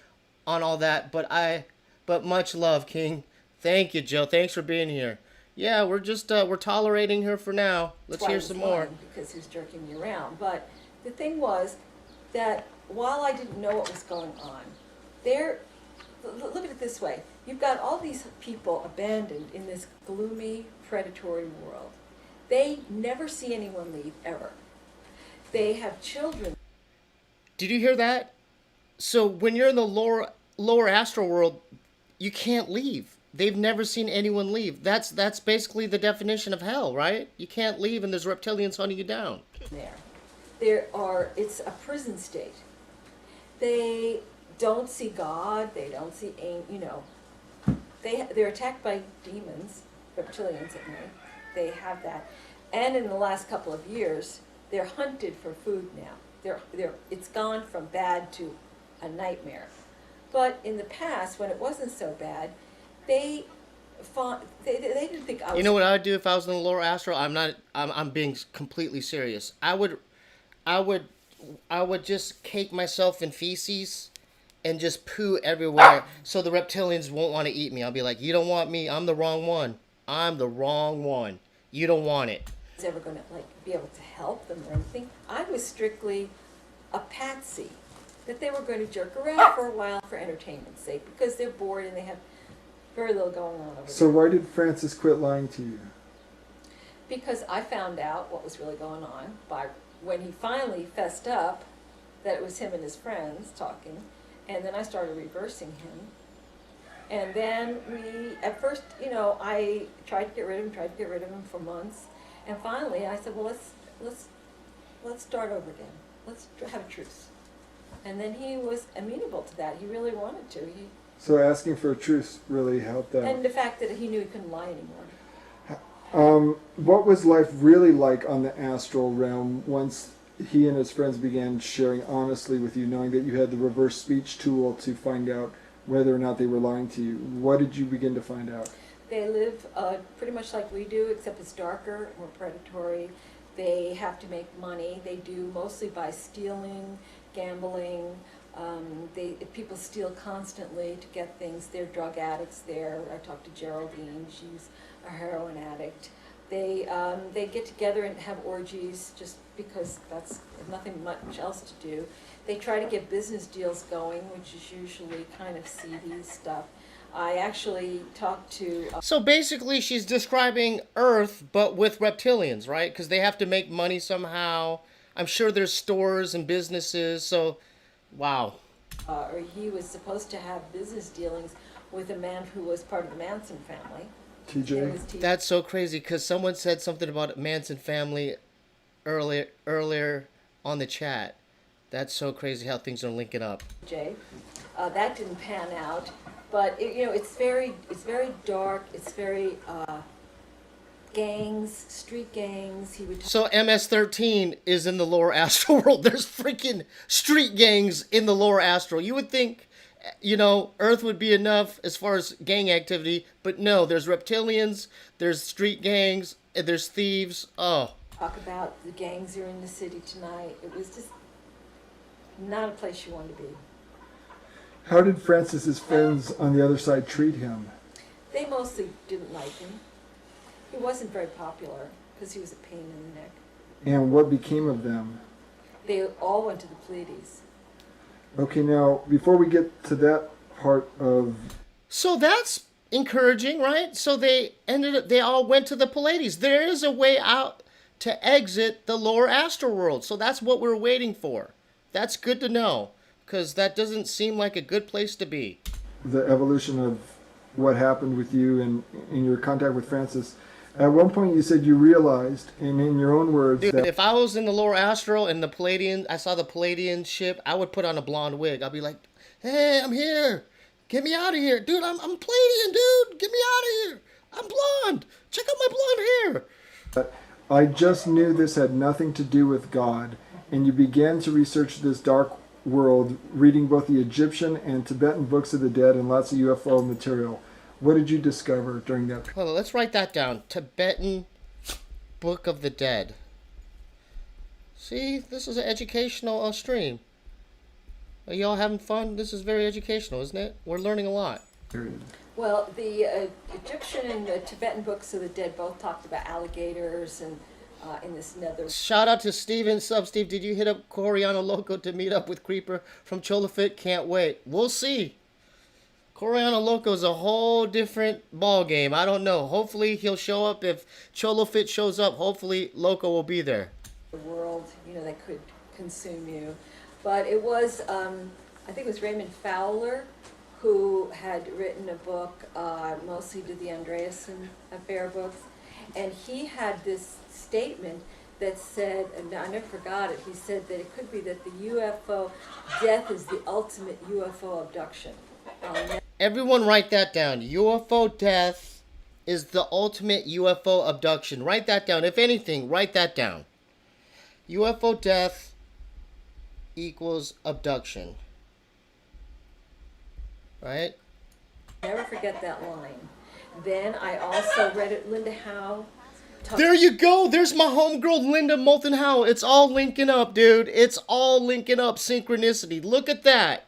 on all that. But much love, King. Thank you, Joe. Thanks for being here. Yeah, we're just we're tolerating her for now. Let's hear some more. Because he was jerking me around. But the thing was that while I didn't know what was going on, look at it this way. You've got all these people abandoned in this gloomy, predatory world. They never see anyone leave, ever. They have children. Did you hear that? So when you're in the lower astral world, you can't leave. They've never seen anyone leave. That's basically the definition of hell, right? You can't leave and there's reptilians hunting you down. It's a prison state. They don't see God, they don't see, they're attacked by demons, reptilians at night. They have that. And in the last couple of years, they're hunted for food now. It's gone from bad to a nightmare. But in the past, when it wasn't so bad, they didn't think I was... You know what I would do if I was in the lower astral? I'm being completely serious. I would just cake myself in feces and just poo everywhere so the reptilians won't want to eat me. I'll be like, you don't want me. I'm the wrong one. I'm the wrong one. You don't want it. Was ever going to like be able to help them or anything. I was strictly a patsy, that they were going to jerk around for a while for entertainment's sake because they're bored and they have very little going on over So there. why did Francis quit lying to you? Because I found out what was really going on by when he finally fessed up that it was him and his friends talking, and then I started reversing him. And then at first, I tried to get rid of him for months, and finally I said, well, let's start over again. Let's have a truce. And then he was amenable to that. He really wanted to. So asking for a truce really helped out. And the fact that he knew he couldn't lie anymore. What was life really like on the astral realm once he and his friends began sharing honestly with you, knowing that you had the reverse speech tool to find out whether or not they were lying to you? What did you begin to find out? They live pretty much like we do, except it's darker, more predatory. They have to make money. They do mostly by stealing, gambling. People steal constantly to get things. They're drug addicts there. I talked to Geraldine. She's a heroin addict. They get together and have orgies just because that's nothing much else to do. They try to get business deals going, which is usually kind of seedy stuff. I actually talked to... So basically she's describing Earth, but with reptilians, right? Because they have to make money somehow. I'm sure there's stores and businesses, so wow. Or he was supposed to have business dealings with a man who was part of the Manson family. TJ? That's so crazy, because someone said something about Manson family earlier on the chat. That's so crazy how things are linking up. That didn't pan out, but it's very dark. It's very gangs, street gangs. He would. So MS-13 is in the lower astral world. There's freaking street gangs in the lower astral. You would think, Earth would be enough as far as gang activity, but no. There's reptilians. There's street gangs. There's thieves. Oh. Talk about the gangs are in the city tonight. It was just not a place you wanted to be. How did Francis's friends on the other side treat him? They mostly didn't like him. He wasn't very popular because he was a pain in the neck. And what became of them? They all went to the Pleiades. Okay, now, before we get to that part of... So that's encouraging, right? So they all went to the Pleiades. There is a way out to exit the lower astral world. So that's what we're waiting for. That's good to know, because that doesn't seem like a good place to be. The evolution of what happened with you and in your contact with Francis. At one point you said you realized, and in your own words, Dude, that if I was in the lower astral and I saw the Pleiadian ship, I would put on a blonde wig. I'd be like, hey, I'm here. Get me out of here. Dude, I'm Pleiadian, dude. Get me out of here. I'm blonde. Check out my blonde hair. I just knew this had nothing to do with God, and you began to research this dark world, reading both the Egyptian and Tibetan books of the dead and lots of UFO material. What did you discover during that period? Hold on, let's write that down. Tibetan Book of the Dead. See, this is an educational stream. Are y'all having fun? This is very educational, isn't it? We're learning a lot. Well, the Egyptian and the Tibetan books of the dead both talked about alligators and in this nether. Shout out to Steven. Sub Steve, did you hit up Coriano Loco to meet up with Creeper from Cholafit? Can't wait. We'll see. Coriano Loco is a whole different ball game. I don't know. Hopefully he'll show up. If Cholafit shows up, hopefully Loco will be there. The world, that could consume you. But it was, I think it was Raymond Fowler who had written a book, mostly to the Andreasen Affair books, and he had this statement that said, and I never forgot it, he said that it could be that the UFO death is the ultimate UFO abduction. Everyone write that down. UFO death is the ultimate UFO abduction. Write that down. If anything, write that down. UFO death equals abduction. Right? Never forget that line. Then I also read it, Linda Howe. There you go. There's my homegirl, Linda Moulton Howe. It's all linking up, dude. It's all linking up. Synchronicity. Look at that.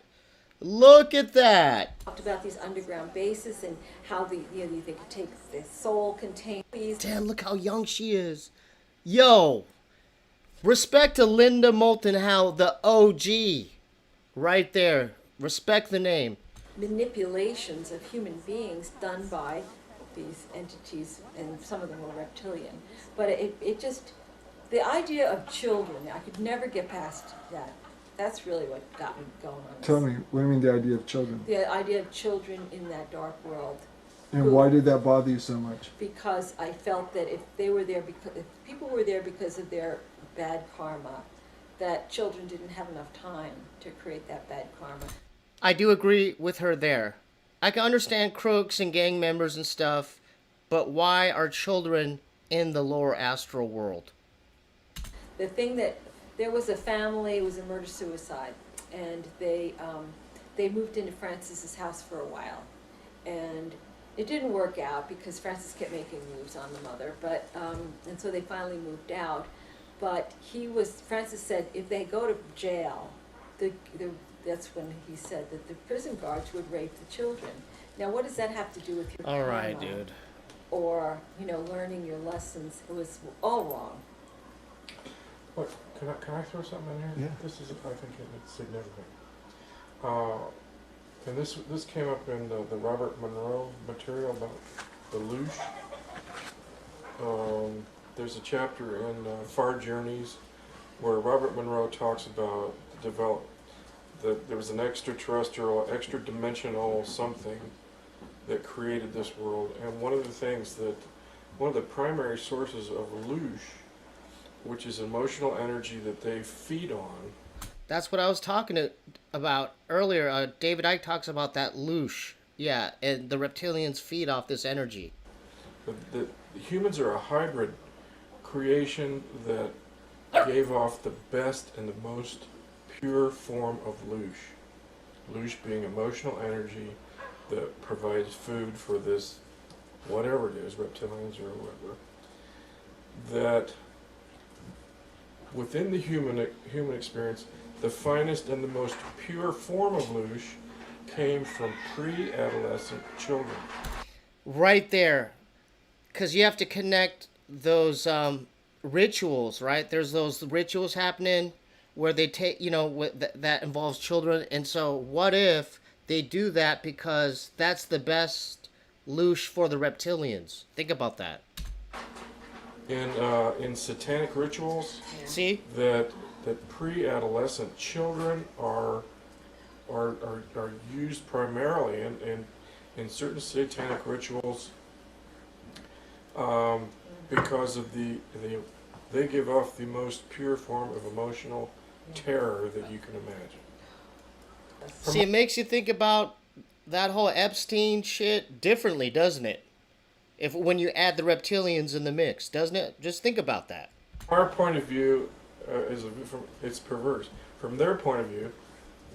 Look at that. Talked about these underground bases and how they could take the soul contain these. Damn, look how young she is. Yo, respect to Linda Moulton Howe, the OG. Right there. Respect the name. Manipulations of human beings done by these entities, and some of them were reptilian. But it just, the idea of children, I could never get past that. That's really what got me going on this. Tell me, what do you mean the idea of children? The idea of children in that dark world. And why did that bother you so much? Because I felt that if people were there because of their bad karma, that children didn't have enough time to create that bad karma. I do agree with her there. I can understand crooks and gang members and stuff, but why are children in the lower astral world? The thing that there was a family, it was a murder-suicide, and they moved into Francis's house for a while, and it didn't work out because Francis kept making moves on the mother, but and so they finally moved out. But Francis said if they go to jail, that's when he said that the prison guards would rape the children. Now, what does that have to do with your All right, karma? dude. Or learning your lessons? It was all wrong. Look, can I throw something in here? Yeah. This is, I think it's significant. And this came up in the Robert Monroe material about the luch. There's a chapter in Far Journeys where Robert Monroe talks about there was an extraterrestrial, extra-dimensional something that created this world, and one of the primary sources of luch, which is emotional energy that they feed on. That's what I was talking about earlier. David Icke talks about that luch. Yeah, and the reptilians feed off this energy. The humans are a hybrid creation that gave off the best and the most pure form of luch. Luch being emotional energy that provides food for this, whatever it is, reptilians or whatever, that within the human experience, the finest and the most pure form of luch came from pre-adolescent children. Right there. Because you have to connect those rituals, right? There's those rituals happening where they take, that involves children. And so what if they do that because that's the best luch for the reptilians? Think about that. In satanic rituals, See? that pre-adolescent children are used primarily in certain satanic rituals because of they give off the most pure form of emotional terror that you can imagine. See, it makes you think about that whole Epstein shit differently, doesn't it? When you add the reptilians in the mix, doesn't it? Just think about that. Our point of view it's perverse. From their point of view,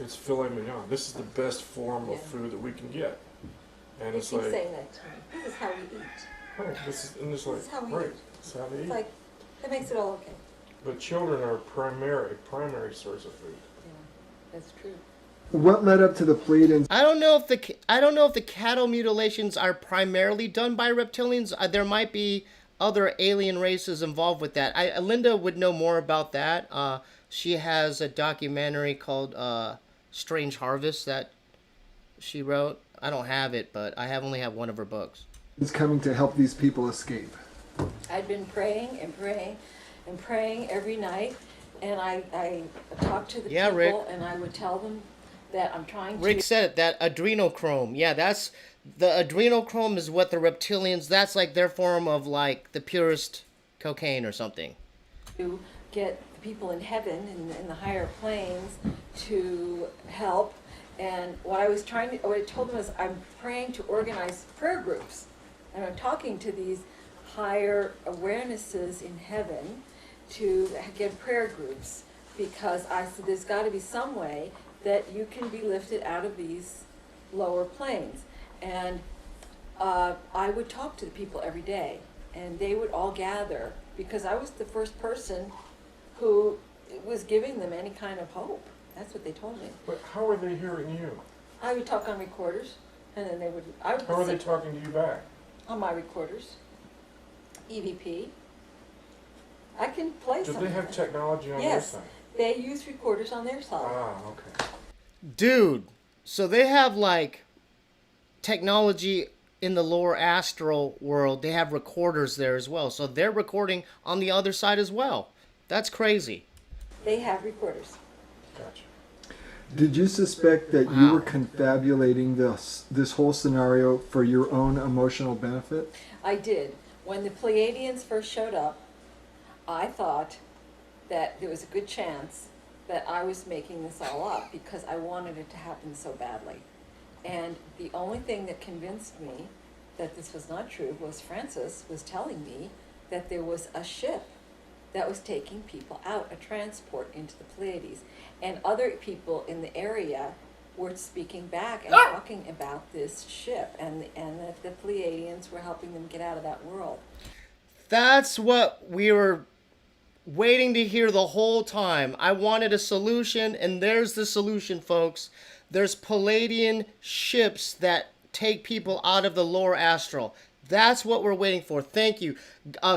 it's filet mignon. This is the best form of food that we can get, and it's Keep like saying that to me. This is how we eat. right. This is how we right. eat. This is how they It's eat. like, that makes it all okay. But children are primary source of food. Yeah, that's true. What led up to the Pleiadians? I don't know if the cattle mutilations are primarily done by reptilians. There might be other alien races involved with that. Linda would know more about that. She has a documentary called Strange Harvest that she wrote. I don't have it, but I only have one of her books. Is coming to help these people escape. I'd been praying and praying and praying every night, and I talked to the people, Rick. and I would tell them that I'm trying to... Rick said it, that adrenochrome. Yeah, that's... The adrenochrome is what the reptilians... That's like their form of like the purest cocaine or something. To get the people in heaven, in the higher planes, to help. And what I told them is I'm praying to organize prayer groups. And I'm talking to these higher awarenesses in heaven to get prayer groups. Because I said there's got to be some way that you can be lifted out of these lower planes. And I would talk to the people every day, and they would all gather, because I was the first person who was giving them any kind of hope. That's what they told me. But how are they hearing you? I would talk on recorders, and then they would. I would How are they listen talking to you back? on my recorders. EVP. I can play Do something. they have technology on Yes. their side? They use recorders on their side. Ah, okay. Dude, so they have like technology in the lower astral world. They have recorders there as well. So they're recording on the other side as well. That's crazy. They have recorders. Gotcha. Did you suspect that you Wow. were confabulating this whole scenario for your own emotional benefit? I did. When the Pleiadians first showed up, I thought that there was a good chance that I was making this all up because I wanted it to happen so badly. And the only thing that convinced me that this was not true was Francis was telling me that there was a ship that was taking people out, a transport into the Pleiades. And other people in the area were speaking back and talking about this ship, and that the Pleiadians were helping them get out of that world. That's what we were waiting to hear the whole time. I wanted a solution, and there's the solution, folks. There's Pleiadian ships that take people out of the lower astral. That's what we're waiting for. Thank you.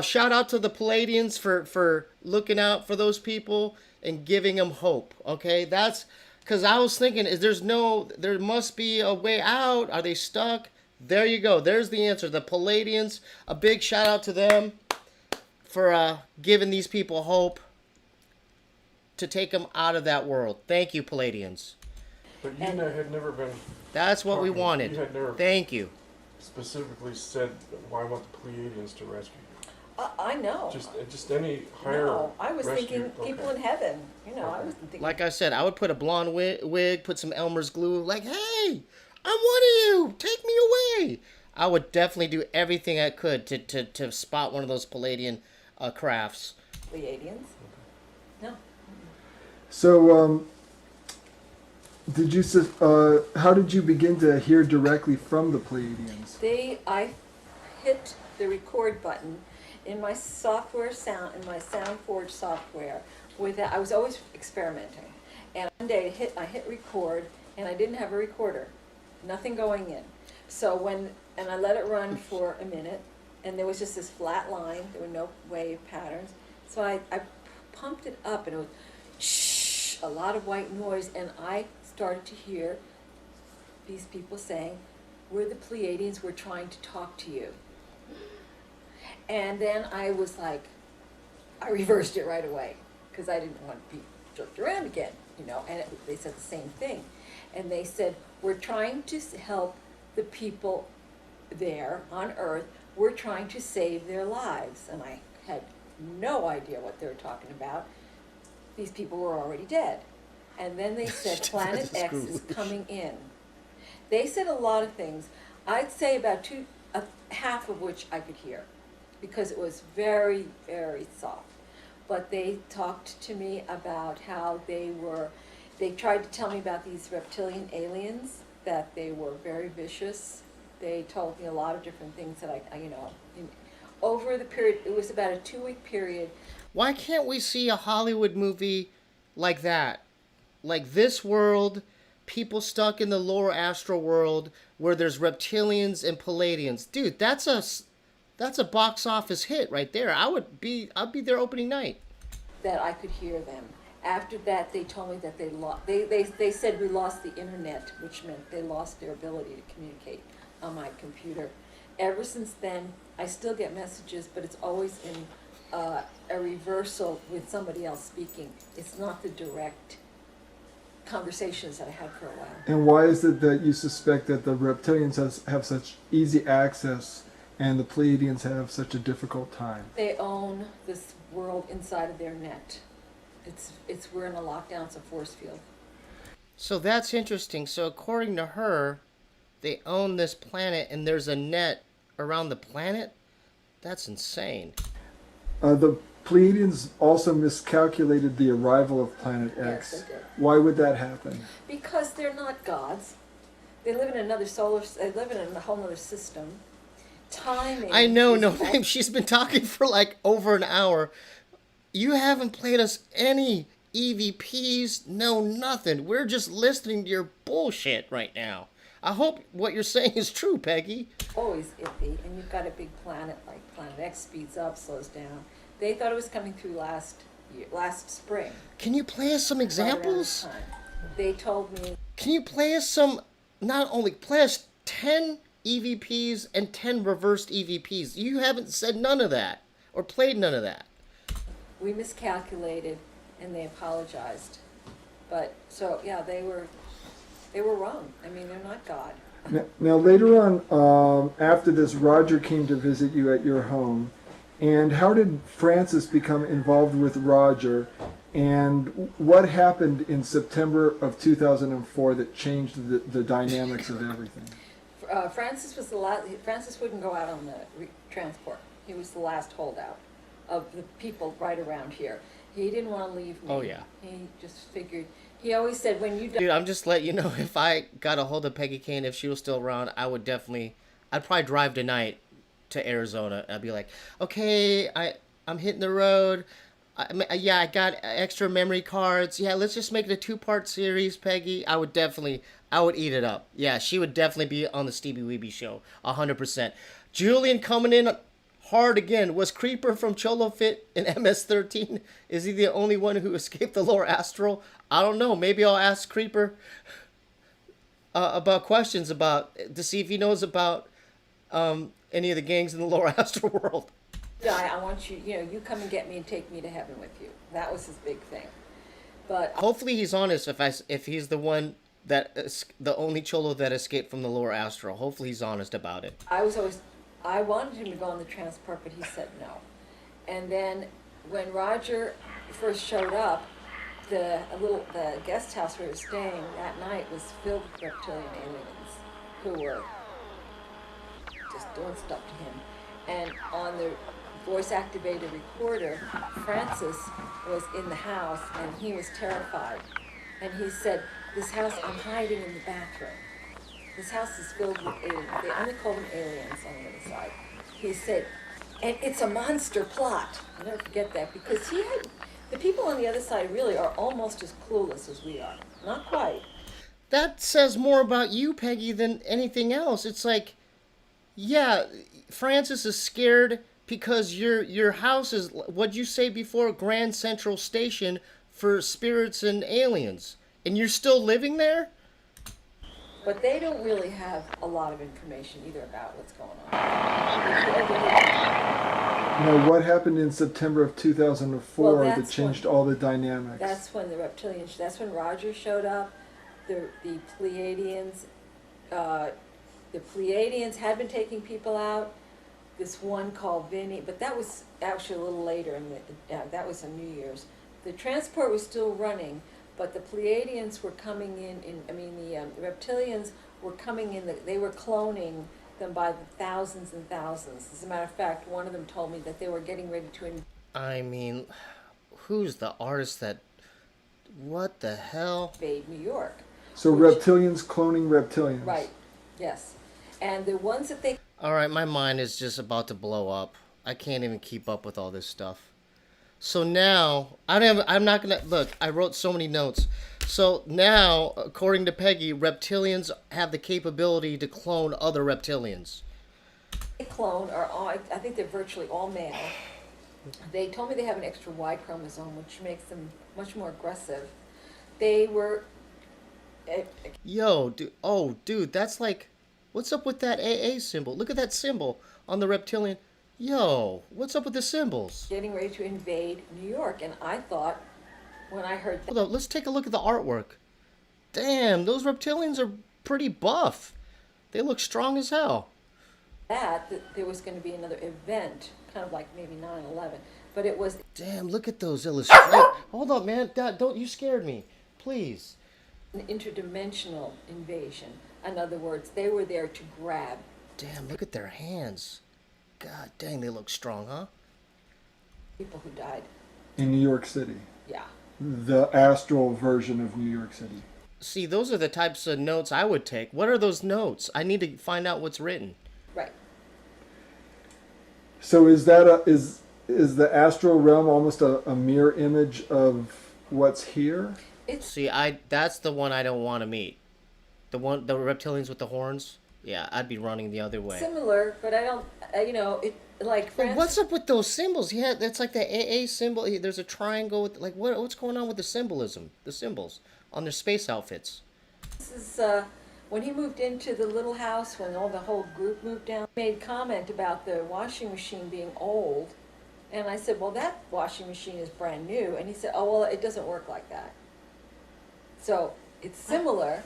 Shout out to the Pleiadians for looking out for those people and giving them hope. Okay, that's because I was thinking, there must be a way out. Are they stuck? There you go. There's the answer. The Pleiadians. A big shout out to them for giving these people hope to take them out of that world. Thank you, Pleiadians. But you had never been That's what we talking- wanted. You had never Thank you. specifically said, "Well, I want the Pleiadians to rescue you." I know. Just any higher. No, I was rescue- thinking people okay. in heaven. You know, I Okay. wasn't thinking. Like I said, I would put a blonde wig, put some Elmer's glue, like, hey, I'm one of you, take me away. I would definitely do everything I could to spot one of those Pleiadian crafts. Pleiadians. No. So, how did you begin to hear directly from the Pleiadians? I hit the record button in my SoundForge software. I was always experimenting, and one day I hit record, and I didn't have a recorder, nothing going in. So and I let it run for a minute, and there was just this flat line. There were no wave patterns. So I pumped it up, and it was shh, a lot of white noise, and I started to hear these people saying, "We're the Pleiadians, we're trying to talk to you." And then I was like, I reversed it right away, because I didn't want to be jerked around again, you know, and they said the same thing. And they said, "We're trying to help the people there on Earth, we're trying to save their lives." And I had no idea what they were talking about. These people were already dead. And then they said, Planet X is coming in. They said a lot of things. I'd say about half of which I could hear, because it was very, very soft. But they talked to me about how they tried to tell me about these reptilian aliens, that they were very vicious. They told me a lot of different things that over the period, it was about a 2-week period. Why can't we see a Hollywood movie like that? Like this world, people stuck in the lower astral world where there's reptilians and Pleiadians. Dude, that's a box office hit right there. I'd be there opening night. That I could hear them. After that, they told me that they said we lost the internet, which meant they lost their ability to communicate on my computer. Ever since then, I still get messages, but it's always in a reversal with somebody else speaking. It's not the direct conversations that I had for a while. And why is it that you suspect that the reptilians have such easy access and the Pleiadians have such a difficult time? They own this world inside of their net. We're in a lockdown, it's a force field. So that's interesting. So according to her, they own this planet and there's a net around the planet? That's insane. The Pleiadians also miscalculated the arrival of Planet X. Yes, they did. Why would that happen? Because they're not gods. They live in they live in a whole other system. Timing. I know, is no, all- she's been talking for like over an hour. You haven't played us any EVPs, no nothing. We're just listening to your bullshit right now. I hope what you're saying is true, Peggy. Always iffy, and you've got a big planet like Planet X, speeds up, slows down. They thought it was coming through last spring. Can you play us some right around examples? this time. They told me, Can you play us some, not only play us 10 EVPs and 10 reversed EVPs? You haven't said none of that, or played none of that. we miscalculated, and they apologized. But, so, yeah, they were wrong. I mean, they're not God. Now later on, after this, Roger came to visit you at your home. And how did Francis become involved with Roger? And what happened in September of 2004 that changed the dynamics of everything? Francis was the last. Francis wouldn't go out on the transport. He was the last holdout of the people right around here. He didn't want to leave me. Oh, yeah. He just figured. He always said, when you die. Dude, I'm just letting you know, if I got a hold of Peggy Kane, if she was still around, I'd probably drive tonight to Arizona. I'd be like, okay, I'm hitting the road. I got extra memory cards. Yeah, let's just make it a 2-part series, Peggy. I would eat it up. Yeah, she would definitely be on the STEEBEE'S show, 100%. Julian coming in hard again. Was Creeper from Cholo Fit in MS-13? Is he the only one who escaped the lower astral? I don't know. Maybe I'll ask Creeper about questions to see if he knows about any of the gangs in the lower astral world. I want you, you come and get me and take me to heaven with you. That was his big thing. But Hopefully he's honest if he's the one the only Cholo that escaped from the lower astral. Hopefully he's honest about it. I wanted him to go on the transport, but he said no. And then when Roger first showed up, the guest house where he was staying that night was filled with reptilian aliens who were just doing stuff to him. And on the voice-activated recorder, Francis was in the house, and he was terrified. And he said, this house, I'm hiding in the bathroom. This house is filled with aliens. They only call them aliens on the other side. He said, and it's a monster plot. I'll never forget that, because the people on the other side really are almost as clueless as we are. Not quite. That says more about you, Peggy, than anything else. It's like, yeah, Francis is scared because your house is, what'd you say before, Grand Central Station for spirits and aliens. And you're still living there? But they don't really have a lot of information either about what's going on. Now, what happened in September of 2004 Well, that changed all the dynamics? That's when the Reptilians, that's when Roger showed up. The Pleiadians, had been taking people out. This one called Vinny, but that was actually a little later, that was on New Year's. The transport was still running, but the Pleiadians were coming the Reptilians were coming in, they were cloning them by the thousands and thousands. As a matter of fact, one of them told me that they were getting ready to I mean, who's the artist that... What the hell? invade New York. So reptilians cloning reptilians. Right, yes. And the ones that they... Alright, my mind is just about to blow up. I can't even keep up with all this stuff. So now, I'm not gonna... Look, I wrote so many notes. So now, according to Peggy, reptilians have the capability to clone other reptilians. clone are all, I think they're virtually all male. They told me they have an extra Y chromosome, which makes them much more aggressive. They were... Yo, dude, that's like... What's up with that AA symbol? Look at that symbol on the reptilian. Yo, what's up with the symbols? getting ready to invade New York, and I thought, when I heard that... Hold on, let's take a look at the artwork. Damn, those reptilians are pretty buff. They look strong as hell. that there was going to be another event, kind of like maybe 9/11, but it was... Damn, look at those illustrations. Hold up, man. Don't, you scared me. Please. an interdimensional invasion. In other words, they were there to grab. Damn, look at their hands. God dang, they look strong, huh? People who died. In New York City. Yeah. The astral version of New York City. See, those are the types of notes I would take. What are those notes? I need to find out what's written. Right. So is that is the astral realm almost a mirror image of what's here? See, that's the one I don't want to meet. The reptilians with the horns. Yeah, I'd be running the other way. Similar, but I don't, it, like, But what's up with those symbols? Yeah, that's like the AA symbol. There's a triangle with, like, what's going on with the symbolism? The symbols on their space outfits. This is, when he moved into the little house, when the whole group moved down, he made comment about the washing machine being old. And I said, well, that washing machine is brand new. And he said, oh, well, it doesn't work like that. So it's similar,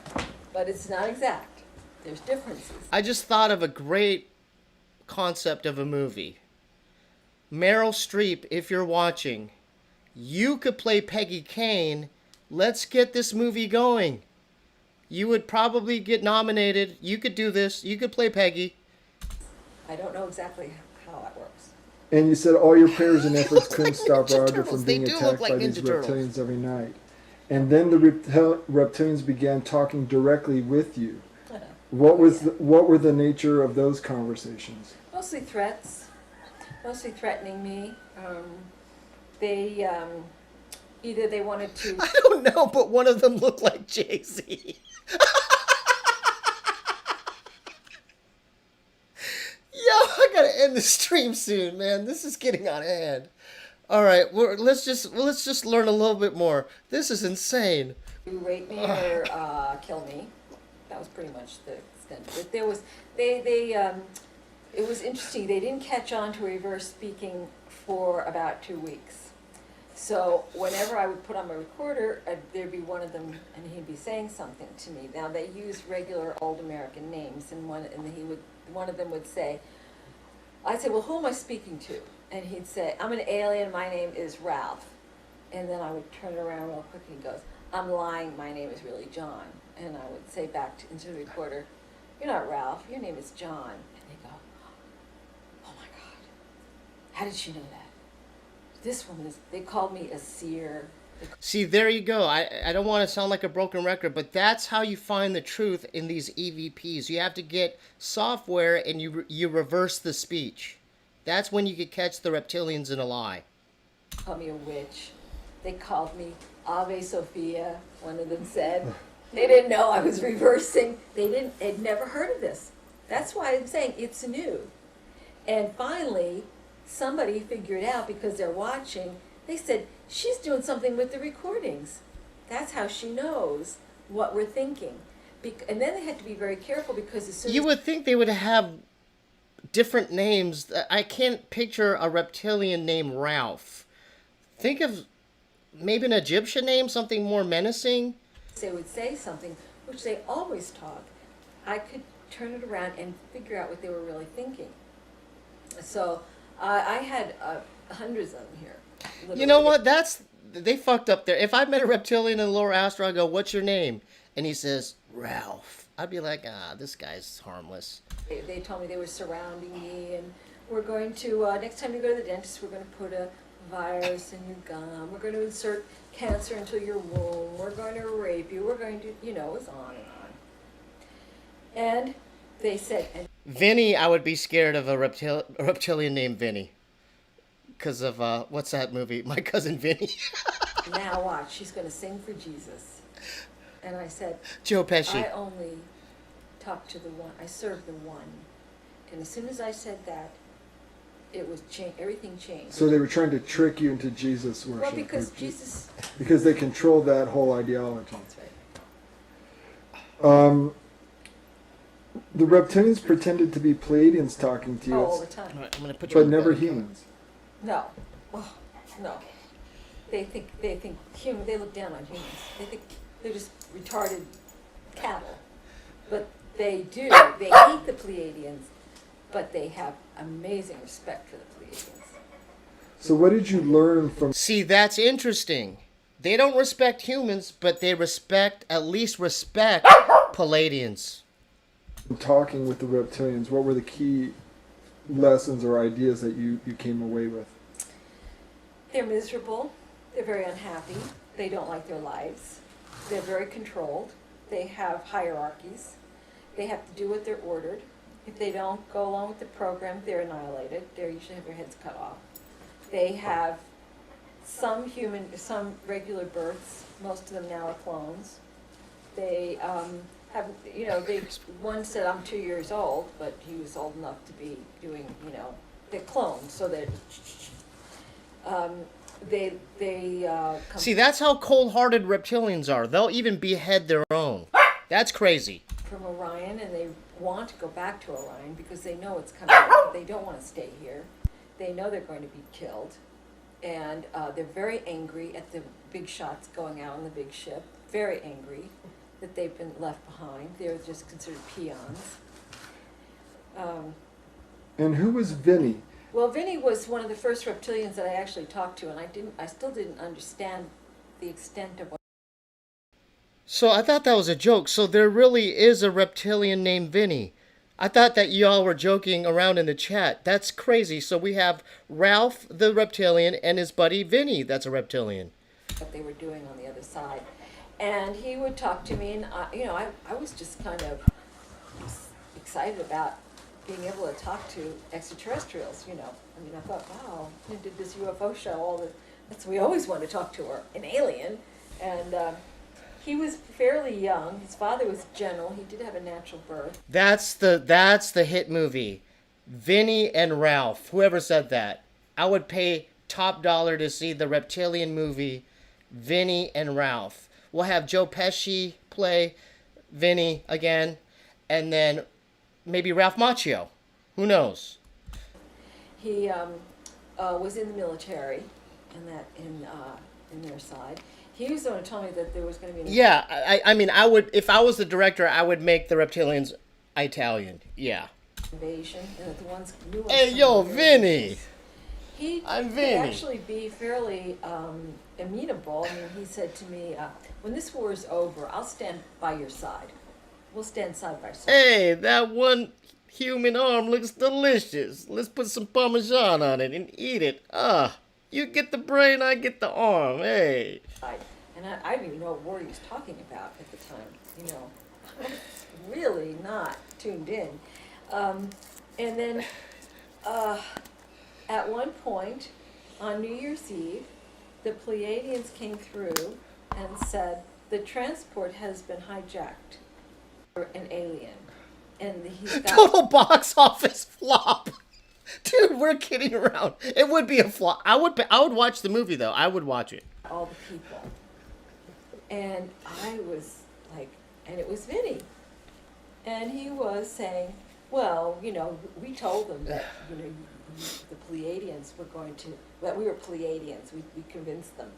but it's not exact. There's differences. I just thought of a great concept of a movie. Meryl Streep, if you're watching, you could play Peggy Kane. Let's get this movie going. You would probably get nominated. You could do this. You could play Peggy. I don't know exactly how that works. And you said all your prayers and efforts couldn't stop Ninja Roger Turtles. from They being do attacked look like by these Ninja Turtles. reptilians every night. And then the reptilians began talking directly with you. What were the nature of those conversations? Mostly threats, mostly threatening me. They either they wanted to. I don't know, but one of them looked like Jay-Z. Yo, I gotta end the stream soon, man. This is getting out of hand. All right, let's just learn a little bit more. This is insane. Rape me or kill me. That was pretty much the extent of it. There was it was interesting. They didn't catch on to reverse speaking for about 2 weeks. So whenever I would put on my recorder, there'd be one of them, and he'd be saying something to me. Now they use regular old American names, and one of them would say, I'd say, well, who am I speaking to? And he'd say, I'm an alien, my name is Ralph. And then I would turn it around real quick and he goes, I'm lying, my name is really John. And I would say back into the recorder, you're not Ralph, your name is John. And they go, oh my God, how did she know that? This woman they called me a seer. See, there you go. I don't want to sound like a broken record, but that's how you find the truth in these EVPs. You have to get software and you reverse the speech. That's when you could catch the reptilians in a lie. They called me a witch. They called me Ave Sophia, one of them said. They didn't know I was reversing. They'd never heard of this. That's why I'm saying it's new. And finally, somebody figured out because they're watching, they said, she's doing something with the recordings. That's how she knows what we're thinking. And then they had to be very careful because as soon as... You would think they would have different names. I can't picture a reptilian named Ralph. Think of maybe an Egyptian name, something more menacing. They would say something, which they always talk. I could turn it around and figure out what they were really thinking. So I had hundreds of them here. Literally. You know what? They fucked up there. If I met a reptilian in the lower astral, I go, what's your name? And he says, Ralph. I'd be like, this guy's harmless. They told me they were surrounding me, and we're going to, next time you go to the dentist, we're going to put a virus in your gum. We're going to insert cancer into your womb. We're going to rape you. We're going to, it was on and on. And they said... Vinny, I would be scared of a reptilian named Vinny. Because of, what's that movie? My Cousin Vinny. Now watch, she's going to sing for Jesus. And I said, Joe Pesci. I only talk to the one, I serve the one. And as soon as I said that, it was everything changed. So they were trying to trick you into Jesus worship. Well, because Jesus... Because they controlled that whole ideology. That's right. The reptilians pretended to be Pleiadians talking to you, All the time. All right, I'm gonna put you but never humans. No. Oh, no. They think human. They look down on humans. They think they're just retarded cattle. But they do. They hate the Pleiadians, but they have amazing respect for the Pleiadians. So what did you learn from... See, that's interesting. They don't respect humans, but they at least respect Pleiadians. talking with the reptilians? What were the key lessons or ideas that you came away with? They're miserable. They're very unhappy. They don't like their lives. They're very controlled. They have hierarchies. They have to do what they're ordered. If they don't go along with the program, they're annihilated. They usually have their heads cut off. They have some regular births. Most of them now are clones. They have, one said I'm 2 years old, but he was old enough to be doing, they're clones, so that they come See, that's how cold-hearted reptilians are. They'll even behead their own. That's crazy. from Orion, and they want to go back to Orion because they know it's coming. They don't want to stay here. They know they're going to be killed, and they're very angry at the big shots going out on the big ship. Very angry that they've been left behind. They're just considered peons. And who was Vinny? Well, Vinny was one of the first reptilians that I actually talked to, and I still didn't understand the extent of what. So I thought that was a joke. So there really is a reptilian named Vinny. I thought that y'all were joking around in the chat. That's crazy. So we have Ralph the reptilian and his buddy Vinny that's a reptilian. What they were doing on the other side. And he would talk to me, and I was just kind of excited about being able to talk to extraterrestrials, I mean, I thought, wow, I did this UFO show, we always want to talk to an alien. And he was fairly young. His father was general. He did have a natural birth. That's the hit movie. Vinny and Ralph. Whoever said that. I would pay top dollar to see the reptilian movie Vinny and Ralph. We'll have Joe Pesci play Vinny again, and then maybe Ralph Macchio. Who knows? He was in the military, in their side. He was the one who told me that there was going to be. Yeah, I mean, I would, if I was the director, I would make the reptilians Italian. Yeah. Invasion, and that the new ones. Hey, yo, Vinny. I'm I'm could Vinny. actually be fairly amenable. I mean, he said to me, when this war is over, I'll stand by your side. We'll stand side by side. Hey, that one human arm looks delicious. Let's put some Parmesan on it and eat it. You get the brain, I get the arm. Hey. And I didn't even know what war he was talking about at the time. I was really not tuned in. And then at one point on New Year's Eve, the Pleiadians came through and said the transport has been hijacked. An alien, and he's got Total box office flop. Dude, we're kidding around. It would be a flop. I would watch the movie though. I would watch it. all the people, and I was like, and it was Vinny, and he was saying, well, we told them that the Pleiadians were going to, that we were Pleiadians. We convinced them,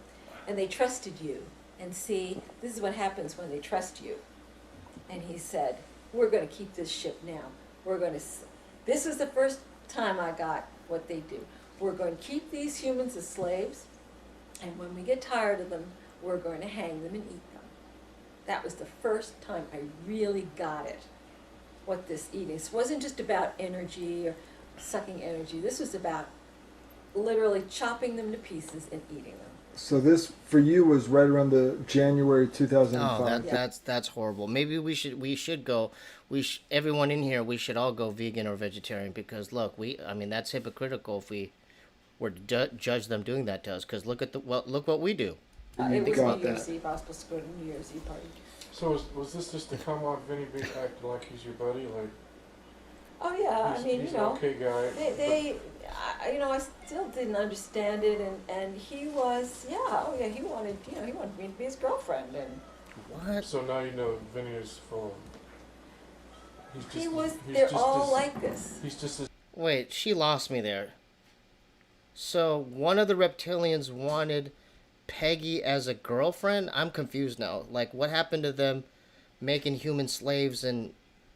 and they trusted you. And see, this is what happens when they trust you. And he said, we're going to keep this ship now. This is the first time I got what they do. We're going to keep these humans as slaves, and when we get tired of them, we're going to hang them and eat them. That was the first time I really got it, what this eating. This wasn't just about energy or sucking energy. This was about literally chopping them to pieces and eating them. So this, for you, was right around the January 2005. Oh, that's horrible. Maybe we should go. Everyone in here, we should all go vegan or vegetarian because look, that's hypocritical if we were to judge them doing that to us. Because look what we do. It was got New Year's that. Eve. I was supposed to go to New Year's Eve party. So was this just to come on Vinny B acting like he's your buddy? Like, Oh yeah, he's an okay guy. I still didn't understand it, and he was, he wanted me to be his girlfriend, and What? So now you know Vinny is full of. they're all like this. He's just as. Wait, she lost me there. So one of the reptilians wanted Peggy as a girlfriend? I'm confused now. Like, what happened to them making human slaves and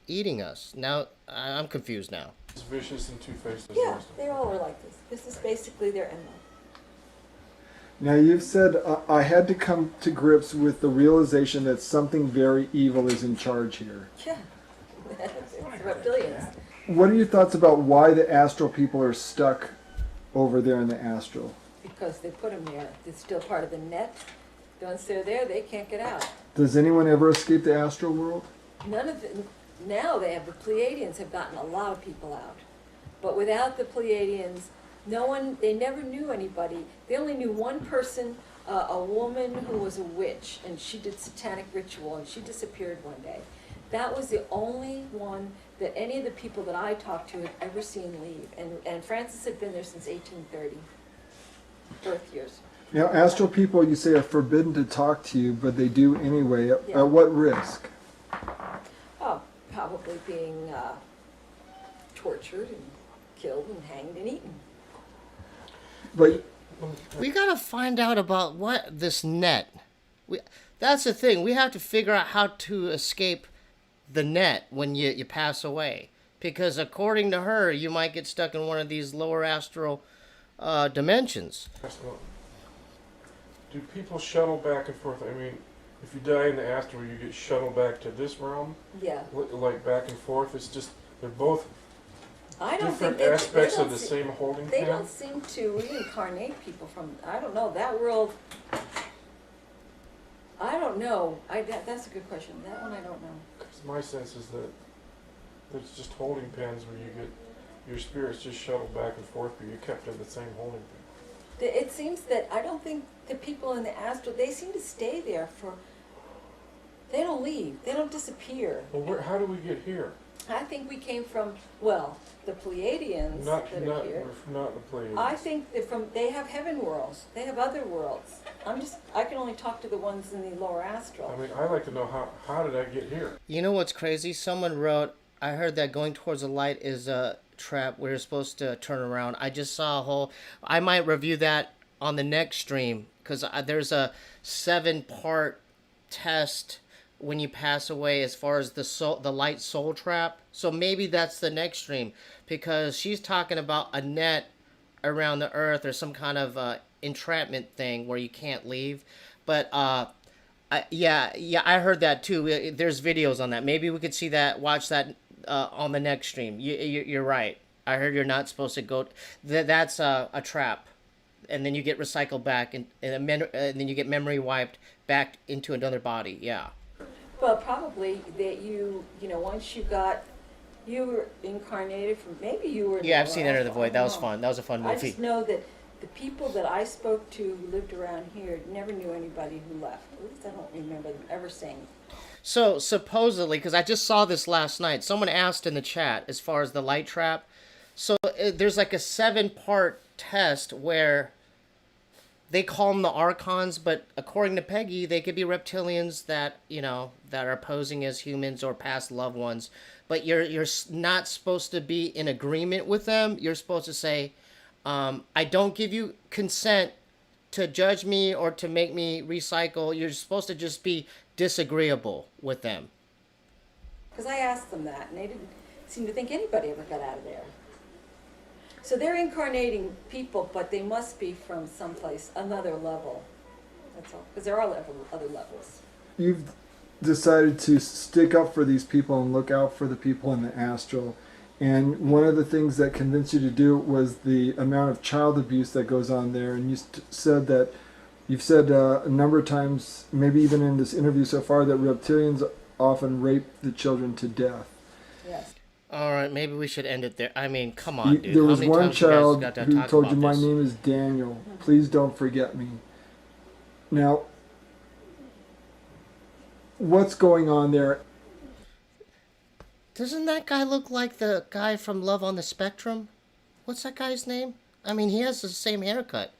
eating us? Now, I'm confused now. As vicious and two-faced as Yeah, most of they them. all are like this. This is basically their MO. Now you've said I had to come to grips with the realization that something very evil is in charge here. Yeah, it's reptilians. What are your thoughts about why the astral people are stuck over there in the astral? Because they put them there. They're still part of the net. Once they're there, they can't get out. Does anyone ever escape the astral world? None of them. Now the Pleiadians have gotten a lot of people out. But without the Pleiadians, No one, they never knew anybody. They only knew one person, a woman who was a witch, and she did satanic ritual, and she disappeared one day. That was the only one that any of the people that I talked to had ever seen leave. And Francis had been there since 1830, birth years. Now, astral people, you say, are forbidden to talk to you, but they do anyway. Yeah. At what risk? Oh, probably being tortured and killed and hanged and eaten. But We gotta find out about what this net. That's the thing. We have to figure out how to escape the net when you pass away. Because according to her, you might get stuck in one of these lower astral dimensions. Do people shuttle back and forth? I mean, if you die in the astral, you get shuttled back to this realm? Yeah. Like back and forth? It's just, they're both I don't different think aspects they of the same holding They pan? don't seem to reincarnate people from, I don't know, that world. I don't know. That's a good question. That one I don't know. 'Cause my sense is that there's just holding pens where you get your spirits just shuttled back and forth, but you're kept in the same holding pen. It seems that I don't think the people in the astral, they seem to stay there for, they don't leave. They don't disappear. Well, how do we get here? I think we came from, well, the Pleiadians Not that are here. the Pleiadians. I think they have heaven worlds. They have other worlds. I can only talk to the ones in the lower astral. I mean, I'd like to know how did I get here? You know what's crazy? Someone wrote, I heard that going towards the light is a trap. We're supposed to turn around. I just saw a whole... I might review that on the next stream, because there's a 7-part test when you pass away as far as the light soul trap. So maybe that's the next stream, because she's talking about a net around the earth or some kind of entrapment thing where you can't leave. But yeah, I heard that too. There's videos on that. Maybe we could see that, watch that on the next stream. You're right. I heard you're not supposed to go. That's a trap, and then you get recycled back, and then you get memory wiped back into another body. Yeah. Well, probably that you know, once you were incarnated from, maybe you were in Yeah, the I've seen lower Enter the astral. Void. That was fun. That was a fun I movie. just know that the people that I spoke to who lived around here never knew anybody who left. At least I don't remember them ever saying. So supposedly, because I just saw this last night, someone asked in the chat as far as the light trap. So there's like a 7-part test where they call them the archons, but according to Peggy, they could be reptilians that, you know, that are posing as humans or past loved ones. But you're not supposed to be in agreement with them. You're supposed to say, I don't give you consent to judge me or to make me recycle. You're supposed to just be disagreeable with them. Because I asked them that, and they didn't seem to think anybody ever got out of there. So they're incarnating people, but they must be from someplace, another level. That's all. Because there are other levels. you've decided to stick up for these people and look out for the people in the astral. And one of the things that convinced you to do it was the amount of child abuse that goes on there. And you said that, you've said a number of times, maybe even in this interview so far, that reptilians often rape the children to death. Yes. All right, maybe we should end it there. I mean, come on, dude. There How was many one times you guys child got to who talk told about you, my this? name is Daniel. Please don't forget me. Now, what's going on there? Doesn't that guy look like the guy from Love on the Spectrum? What's that guy's name? I mean, he has the same haircut.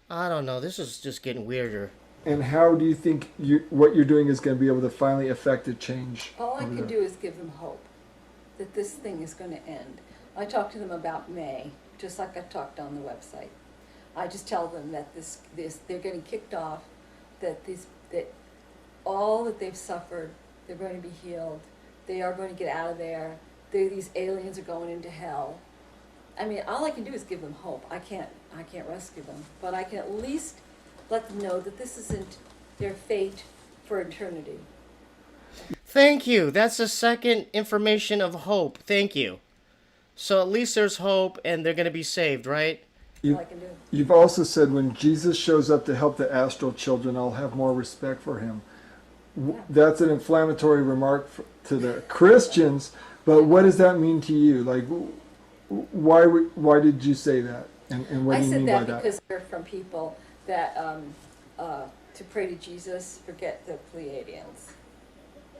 I don't know. This is just getting weirder. And how do you think what you're doing is going to be able to finally affect a change? All I over can there? do is give them hope that this thing is going to end. I talk to them about May, just like I talked on the website. I just tell them that they're getting kicked off, that all that they've suffered, they're going to be healed. They are going to get out of there. These aliens are going into hell. I mean, all I can do is give them hope. I can't rescue them, but I can at least let them know that this isn't their fate for eternity. Thank you. That's the second information of hope. Thank you. So at least there's hope, and they're going to be saved, right? All I can do. You've also said when Jesus shows up to help the astral children, I'll have more respect for him. That's an inflammatory remark to the Christians, but what does that mean to you? Like, Why did you say that? And what I do you said mean that by that? because I heard from people that to pray to Jesus, forget the Pleiadians.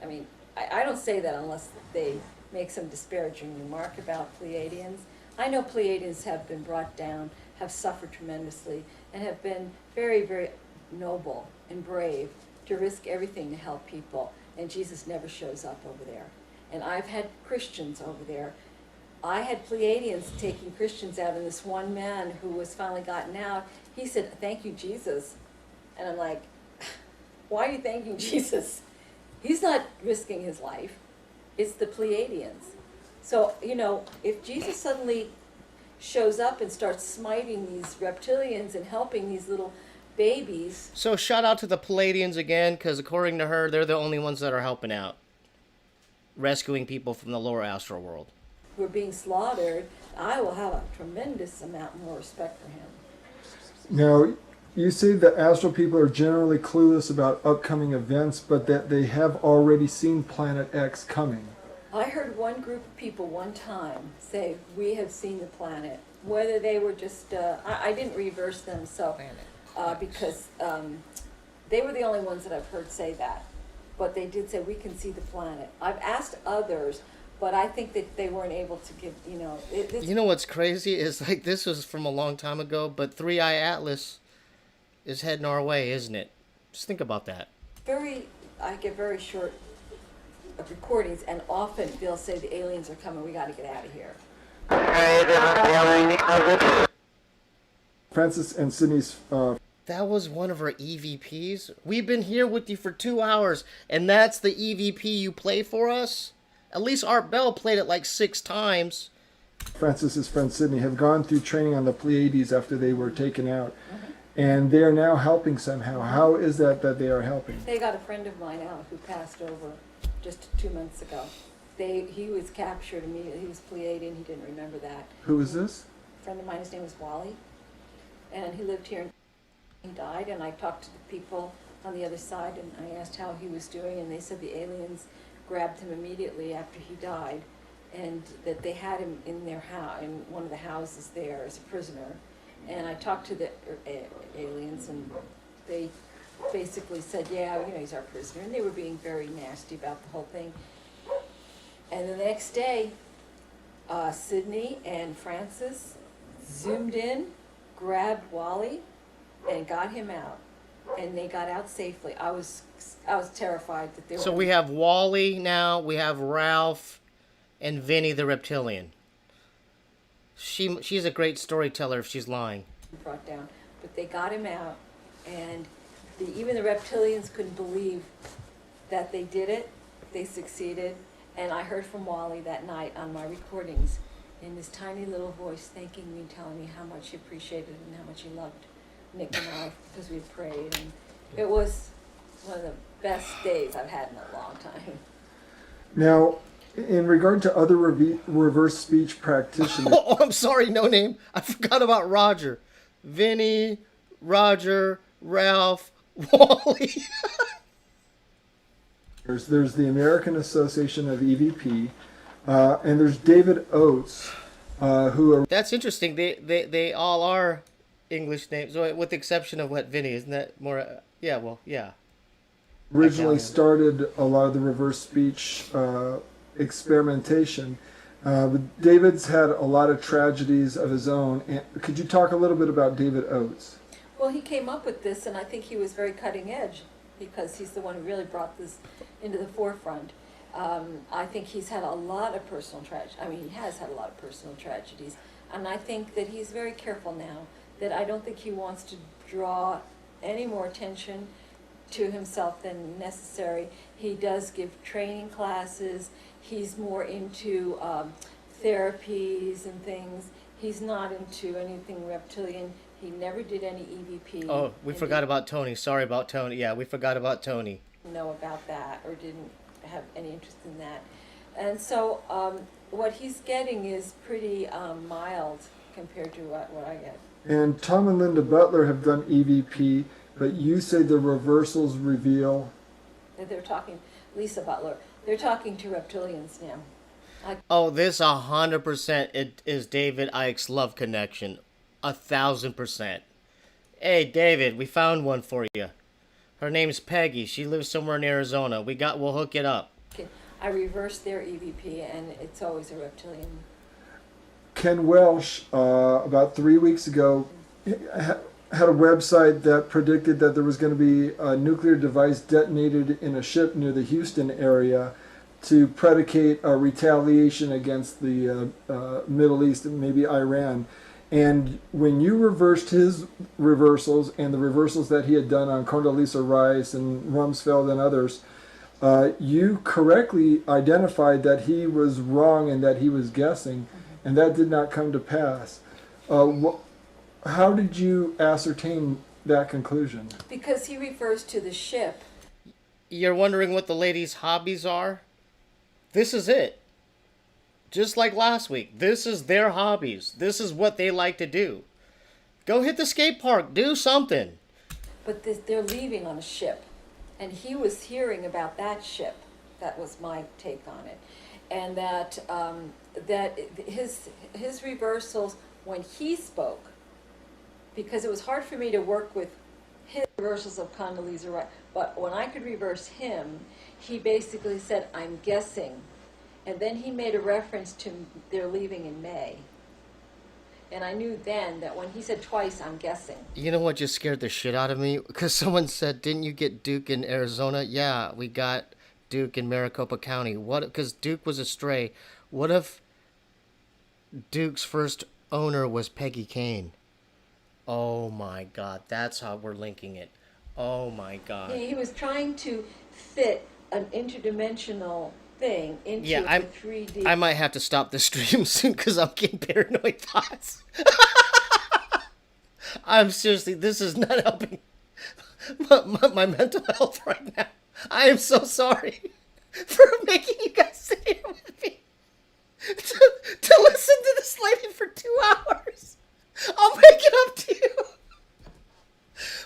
I mean, I don't say that unless they make some disparaging remark about Pleiadians. I know Pleiadians have been brought down, have suffered tremendously, and have been very, very noble and brave to risk everything to help people. And Jesus never shows up over there. And I've had Christians over there. I had Pleiadians taking Christians out, and this one man who was finally gotten out, he said, "Thank you, Jesus." And I'm like, why are you thanking Jesus? He's not risking his life. It's the Pleiadians. So, you know, if Jesus suddenly shows up and starts smiting these reptilians and helping these little babies. So shout out to the Pleiadians again, because according to her, they're the only ones that are helping out, rescuing people from the lower astral world. Who are being slaughtered, I will have a tremendous amount more respect for him. Now, you say that astral people are generally clueless about upcoming events, but that they have already seen Planet X coming. I heard one group of people one time say, "We have seen the planet." Whether they were just, I didn't reverse them, so because they were the only ones that I've heard say that. But they did say, "We can see the planet." I've asked others, but I think that they weren't able to give, you know. You know what's crazy is, like, this was from a long time ago, but 3-Eye Atlas is heading our way, isn't it? Just think about that. I get very short recordings, and often they'll say the aliens are coming, we got to get out of here. Francis and Sydney's That was one of our EVPs. We've been here with you for 2 hours, and that's the EVP you play for us? At least Art Bell played it like 6 times. Francis's friend Sydney have gone through training on the Pleiades after they were taken out. And they are now helping somehow. How is that they are helping? They got a friend of mine out who passed over just 2 months ago. He was captured immediately. He was Pleiadian. He didn't remember that. Who is this? A friend of mine, his name was Wally. And he lived here. He died, and I talked to the people on the other side, and I asked how he was doing, and they said the aliens grabbed him immediately after he died, and that they had him in their house, in one of the houses there as a prisoner. And I talked to the aliens, and they basically said, yeah, you know, he's our prisoner. And they were being very nasty about the whole thing. And the next day, Sydney and Francis zoomed in, grabbed Wally, and got him out. And they got out safely. I was terrified that they were... So we have Wally now, we have Ralph, and Vinny the Reptilian. She's a great storyteller if she's lying. Brought down, but they got him out, and even the reptilians couldn't believe that they did it. They succeeded, and I heard from Wally that night on my recordings in this tiny little voice, thanking me and telling me how much he appreciated it and how much he loved Nick and I because we prayed, and it was one of the best days I've had in a long time. Now, in regard to other reverse speech practitioners... Oh, I'm sorry, no name. I forgot about Roger. Vinny, Roger, Ralph, Wally. There's the American Association of EVP, and there's David Oates, who are... That's interesting. They all are English names, with the exception of what, Vinny? Isn't that more... yeah, well, yeah. Originally started a lot of the reverse speech experimentation. But David's had a lot of tragedies of his own. And could you talk a little bit about David Oates? Well, he came up with this, and I think he was very cutting edge because he's the one who really brought this into the forefront. I think he's had a lot of personal tragedy. I mean, he has had a lot of personal tragedies, and I think that he's very careful now. That I don't think he wants to draw any more attention to himself than necessary. He does give training classes. He's more into therapies and things. He's not into anything reptilian. He never did any EVP. Oh, we forgot about Tony. Sorry about Tony. Yeah, we forgot about Tony. Know about that or didn't have any interest in that. And so what he's getting is pretty mild compared to what I get. And Tom and Linda Butler have done EVP, but you say the reversals reveal... They're talking, Lisa Butler, they're talking to reptilians now. Oh, this 100% it is David Icke's love connection. 1,000%. Hey, David, we found one for you. Her name's Peggy. She lives somewhere in Arizona. We'll hook it up. I reversed their EVP, and it's always a reptilian. Ken Welsh, about 3 weeks ago, had a website that predicted that there was going to be a nuclear device detonated in a ship near the Houston area to predicate a retaliation against the Middle East, maybe Iran. And when you reversed his reversals and the reversals that he had done on Condoleezza Rice and Rumsfeld and others, you correctly identified that he was wrong and that he was guessing, and that did not come to pass. How did you ascertain that conclusion? Because he refers to the ship. You're wondering what the ladies' hobbies are? This is it. Just like last week, this is their hobbies. This is what they like to do. Go hit the skate park. Do something. But they're leaving on a ship. And he was hearing about that ship. That was my take on it. And that his reversals, when he spoke, because it was hard for me to work with his reversals of Condoleezza Rice, but when I could reverse him, he basically said, I'm guessing. And then he made a reference to they're leaving in May. And I knew then that when he said twice, I'm guessing. You know what just scared the shit out of me? Because someone said, didn't you get Duke in Arizona? Yeah, we got Duke in Maricopa County. What? Because Duke was a stray. What if Duke's first owner was Peggy Kane? Oh my God, that's how we're linking it. Oh my God. He was trying to fit an interdimensional thing into a 3D. I might have to stop the stream soon because I'm getting paranoid thoughts. I'm seriously, this is not helping my mental health right now. I am so sorry for making you guys sit here with me to listen to this lady for 2 hours. I'll make it up to you.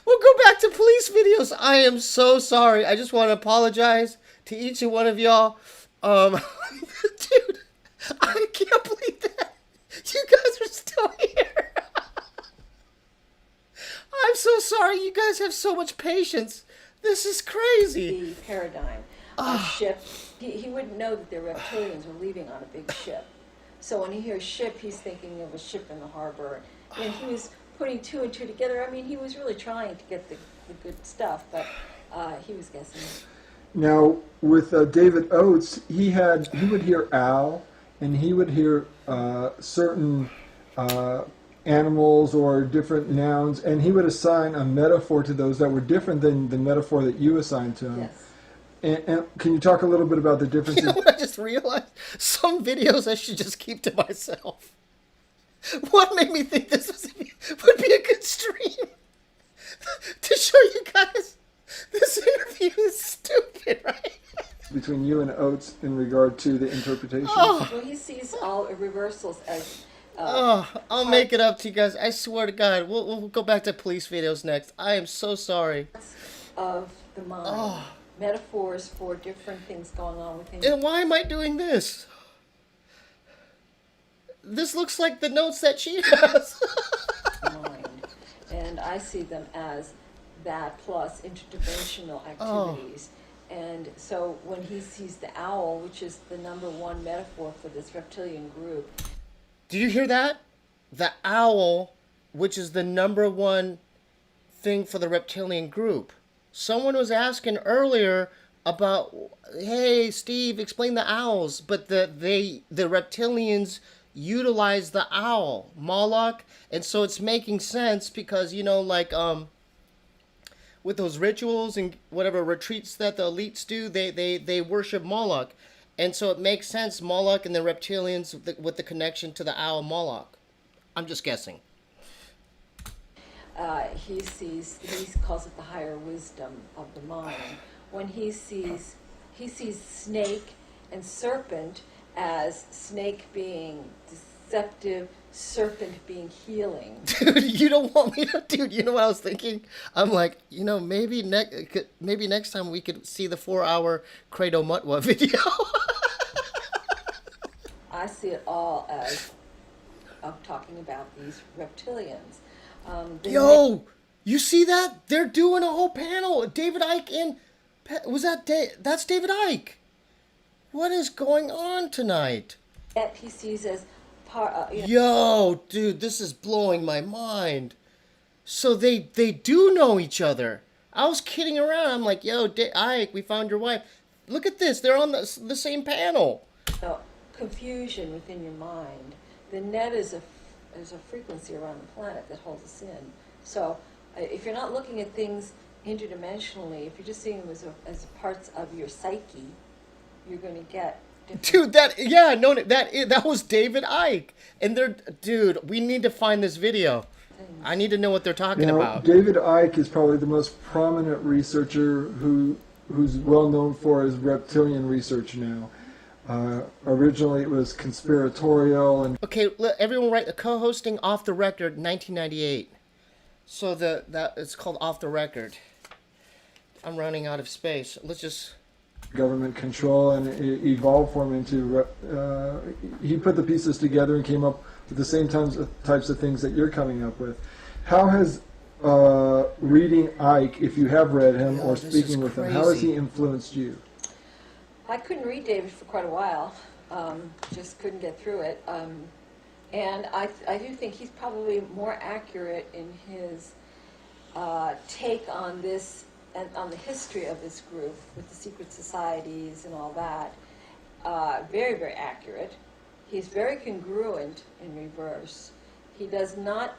We'll go back to police videos. I am so sorry. I just want to apologize to each and one of y'all. Dude, I can't believe that you guys are still here. I'm so sorry. You guys have so much patience. This is crazy. The paradigm. A ship. He wouldn't know that the reptilians were leaving on a big ship. So when he hears ship, he's thinking of a ship in the harbor. And he was putting two and two together. I mean, he was really trying to get the good stuff, but he was guessing. Now, with David Oates, he would hear owl, and he would hear certain animals or different nouns, and he would assign a metaphor to those that were different than the metaphor that you assigned to him. Yes. And can you talk a little bit about the differences? You know what I just realized? Some videos I should just keep to myself. What made me think this would be a good stream? To show you guys this interview is stupid, right? Between you and Oates in regard to the interpretation? Well, he sees all reversals as... I'll make it up to you guys. I swear to God. We'll go back to police videos next. I am so sorry. Of the mind. Metaphors for different things going on with him. And why am I doing this? This looks like the notes that she has. Mind. And I see them as that plus interdimensional activities. And so when he sees the owl, which is the number one metaphor for this reptilian group. Do you hear that? The owl, which is the number one thing for the reptilian group. Someone was asking earlier about, hey, Steve, explain the owls. But the reptilians utilize the owl, Moloch. And so it's making sense because, you know, like, with those rituals and whatever retreats that the elites do, they worship Moloch. And so it makes sense, Moloch and the reptilians with the connection to the owl Moloch. I'm just guessing. He calls it the higher wisdom of the mind. When he sees snake and serpent as snake being deceptive, serpent being healing. Dude, you don't want me to, dude, you know what I was thinking? I'm like, you know, maybe next time we could see the 4-hour Credo Mutwa video. I see it all as of talking about these reptilians. Yo, you see that? They're doing a whole panel. David Icke and was that that's David Icke. What is going on tonight? That he sees as part. Yo, dude, this is blowing my mind. So they do know each other. I was kidding around. I'm like, yo, Ike, we found your wife. Look at this. They're on the same panel. Confusion within your mind. The net is a frequency around the planet that holds us in. So if you're not looking at things interdimensionally, if you're just seeing them as parts of your psyche, you're going to get different. Dude, that was David Icke. And dude, we need to find this video. I need to know what they're talking about. David Icke is probably the most prominent researcher who's well known for his reptilian research now. Originally it was conspiratorial and Okay, everyone write the co-hosting Off the Record 1998. So that it's called Off the Record. I'm running out of space. Let's just government control, and it evolved for him into he put the pieces together and came up with the same types of things that you're coming up with. How has reading Icke, if you have read him or speaking with him, how has he influenced you? I couldn't read David for quite a while, just couldn't get through it. And I do think he's probably more accurate in his take on this and on the history of this group with the secret societies and all that. Very, very accurate. He's very congruent in reverse. He does not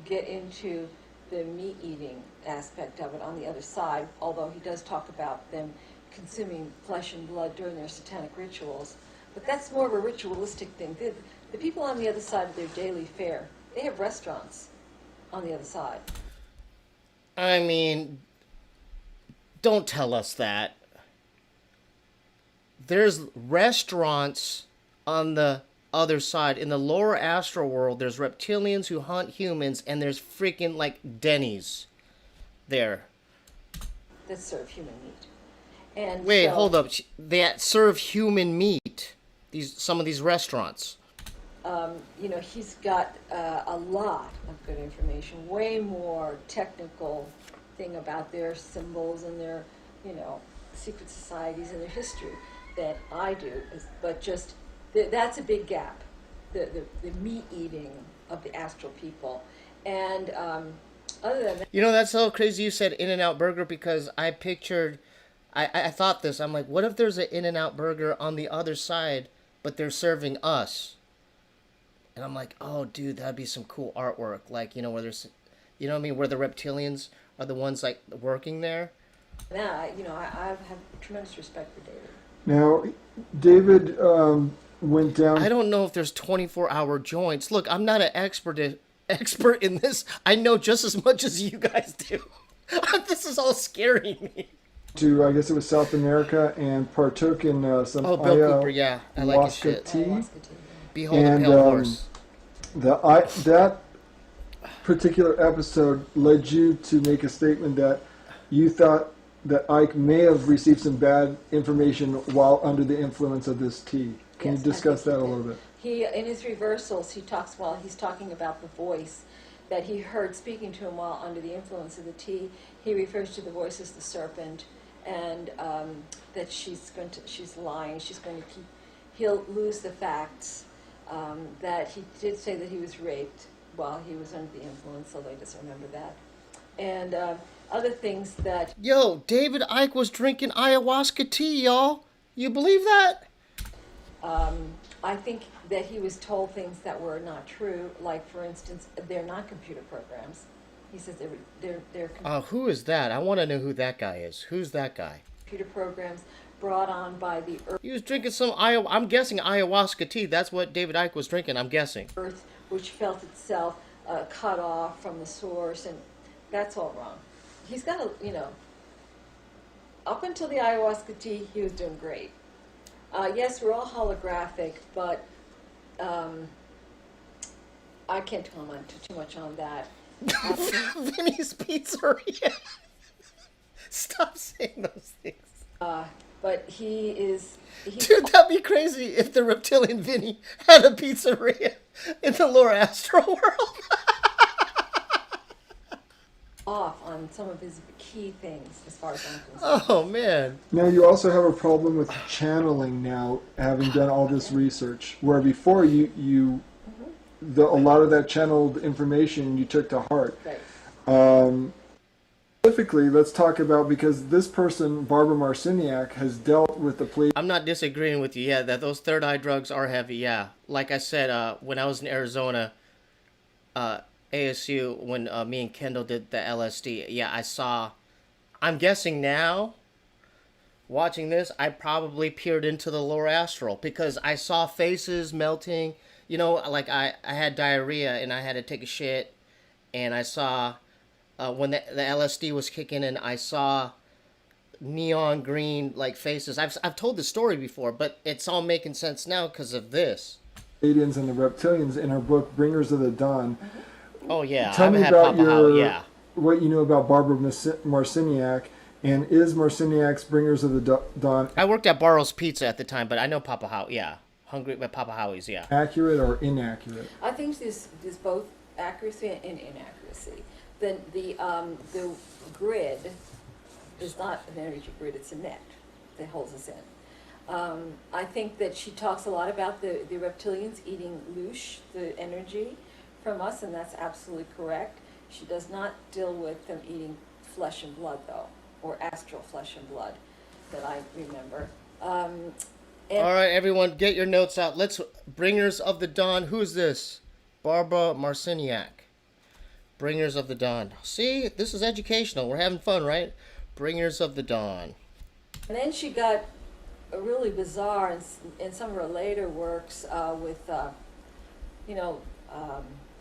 get into the meat-eating aspect of it on the other side, although he does talk about them consuming flesh and blood during their satanic rituals. But that's more of a ritualistic thing. The people on the other side of their daily fare, they have restaurants on the other side. I mean, don't tell us that. There's restaurants on the other side. In the lower astral world, there's reptilians who hunt humans, and there's freaking, like, Denny's there. That serve human meat. And wait, hold up. That serve human meat. Some of these restaurants. He's got a lot of good information. Way more technical thing about their symbols and their, secret societies and their history than I do. But just that's a big gap. The meat eating of the astral people, and other than that, that's so crazy. You said In-N-Out Burger because I pictured. I thought this. I'm like, what if there's an In-N-Out Burger on the other side, but they're serving us? And I'm like, oh, dude, that'd be some cool artwork. Like, where there's, what I mean, where the reptilians are the ones, like, working there. now, I have tremendous respect for David. Now, David went down. I don't know if there's 24-hour joints. Look, I'm not an expert in this. I know just as much as you guys do. This is all scaring me. To, I guess it was South America, and partook in some Bill Cooper, yeah. I like his shit. tea. Behold the Pale Horse. That particular episode led you to make a statement that you thought that Icke may have received some bad information while under the influence of this tea. Can you discuss that a little bit? He, in his reversals, while he's talking about the voice that he heard speaking to him while under the influence of the tea. He refers to the voice as the serpent, and that she's lying. He'll lose the facts. That he did say that he was raped while he was under the influence, so they just remember that. And other things that... Yo, David Icke was drinking ayahuasca tea, y'all. You believe that? I think that he was told things that were not true, like, for instance, they're not computer programs. He says they're who is that? I want to know who that guy is. Who's that guy? Computer programs brought on by the Earth. He was drinking some I'm guessing ayahuasca tea. That's what David Icke was drinking, I'm guessing. Earth, which felt itself cut off from the source, and that's all wrong. He's got up until the ayahuasca tea, he was doing great. Yes, we're all holographic, but I can't comment too much on that. Vinny's Pizzeria. Stop saying those things. But he's Dude, that'd be crazy if the reptilian Vinny had a pizzeria in the lower astral world. off on some of his key things as far as I'm concerned. Oh, man. Now you also have a problem with channeling now, having done all this research, where before a lot of that channeled information you took to heart. Right. Specifically, let's talk about, because this person, Barbara Marciniak, has dealt with the Pleiadian. I'm not disagreeing with you. Yeah, that those third eye drugs are heavy. Yeah, like I said, when I was in Arizona, ASU, when me and Kendall did the LSD, yeah, I saw. I'm guessing now, watching this, I probably peered into the lower astral because I saw faces melting. You know, like I had diarrhea and I had to take a shit, and I saw. When the LSD was kicking in, I saw neon green like faces. I've told the story before, but it's all making sense now because of this. Pleiadians and the Reptilians in her book Bringers of the Dawn. Oh yeah, Tell I've me had about Papa How, yeah. what you know about Barbara Marciniak, and is Marciniak's Bringers of the Dawn I worked at Barrow's Pizza at the time, but I know Papa How, yeah. Hungry by Papa Howie's, yeah. accurate or inaccurate? I think there's both accuracy and inaccuracy. The grid is not an energy grid, it's a net that holds us in. I think that she talks a lot about the reptilians eating luch, the energy from us, and that's absolutely correct. She does not deal with them eating flesh and blood, though, or astral flesh and blood, that I remember. All right, everyone, get your notes out. Let's Bringers of the Dawn. Who's this? Barbara Marciniak. Bringers of the Dawn. See, this is educational. We're having fun, right? Bringers of the Dawn. And then she got a really bizarre in some of her later works with,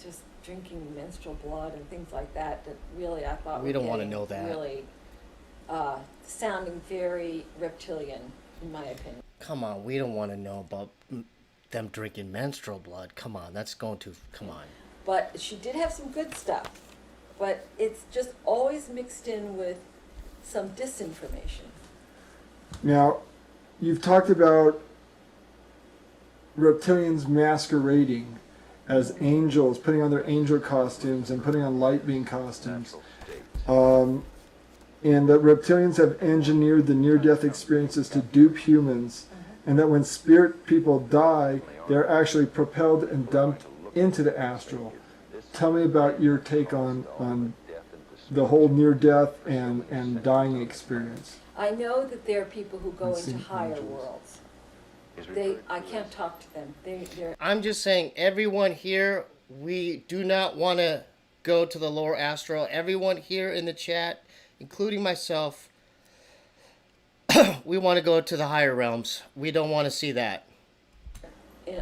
just drinking menstrual blood and things like that. That really I thought We don't want to know that. Really sounding very reptilian, in my opinion. Come on, we don't want to know about them drinking menstrual blood. Come on, that's going to. Come on. But she did have some good stuff. But it's just always mixed in with some disinformation. Now, you've talked about reptilians masquerading as angels, putting on their angel costumes and putting on light being costumes. And that reptilians have engineered the near-death experiences to dupe humans, and that when spirit people die, they're actually propelled and dumped into the astral. Tell me about your take on the whole near-death and dying experience. I know that there are people who go into higher worlds. I can't talk to them. They're I'm just saying, everyone here, we do not want to go to the lower astral. Everyone here in the chat, including myself, we want to go to the higher realms. We don't want to see that.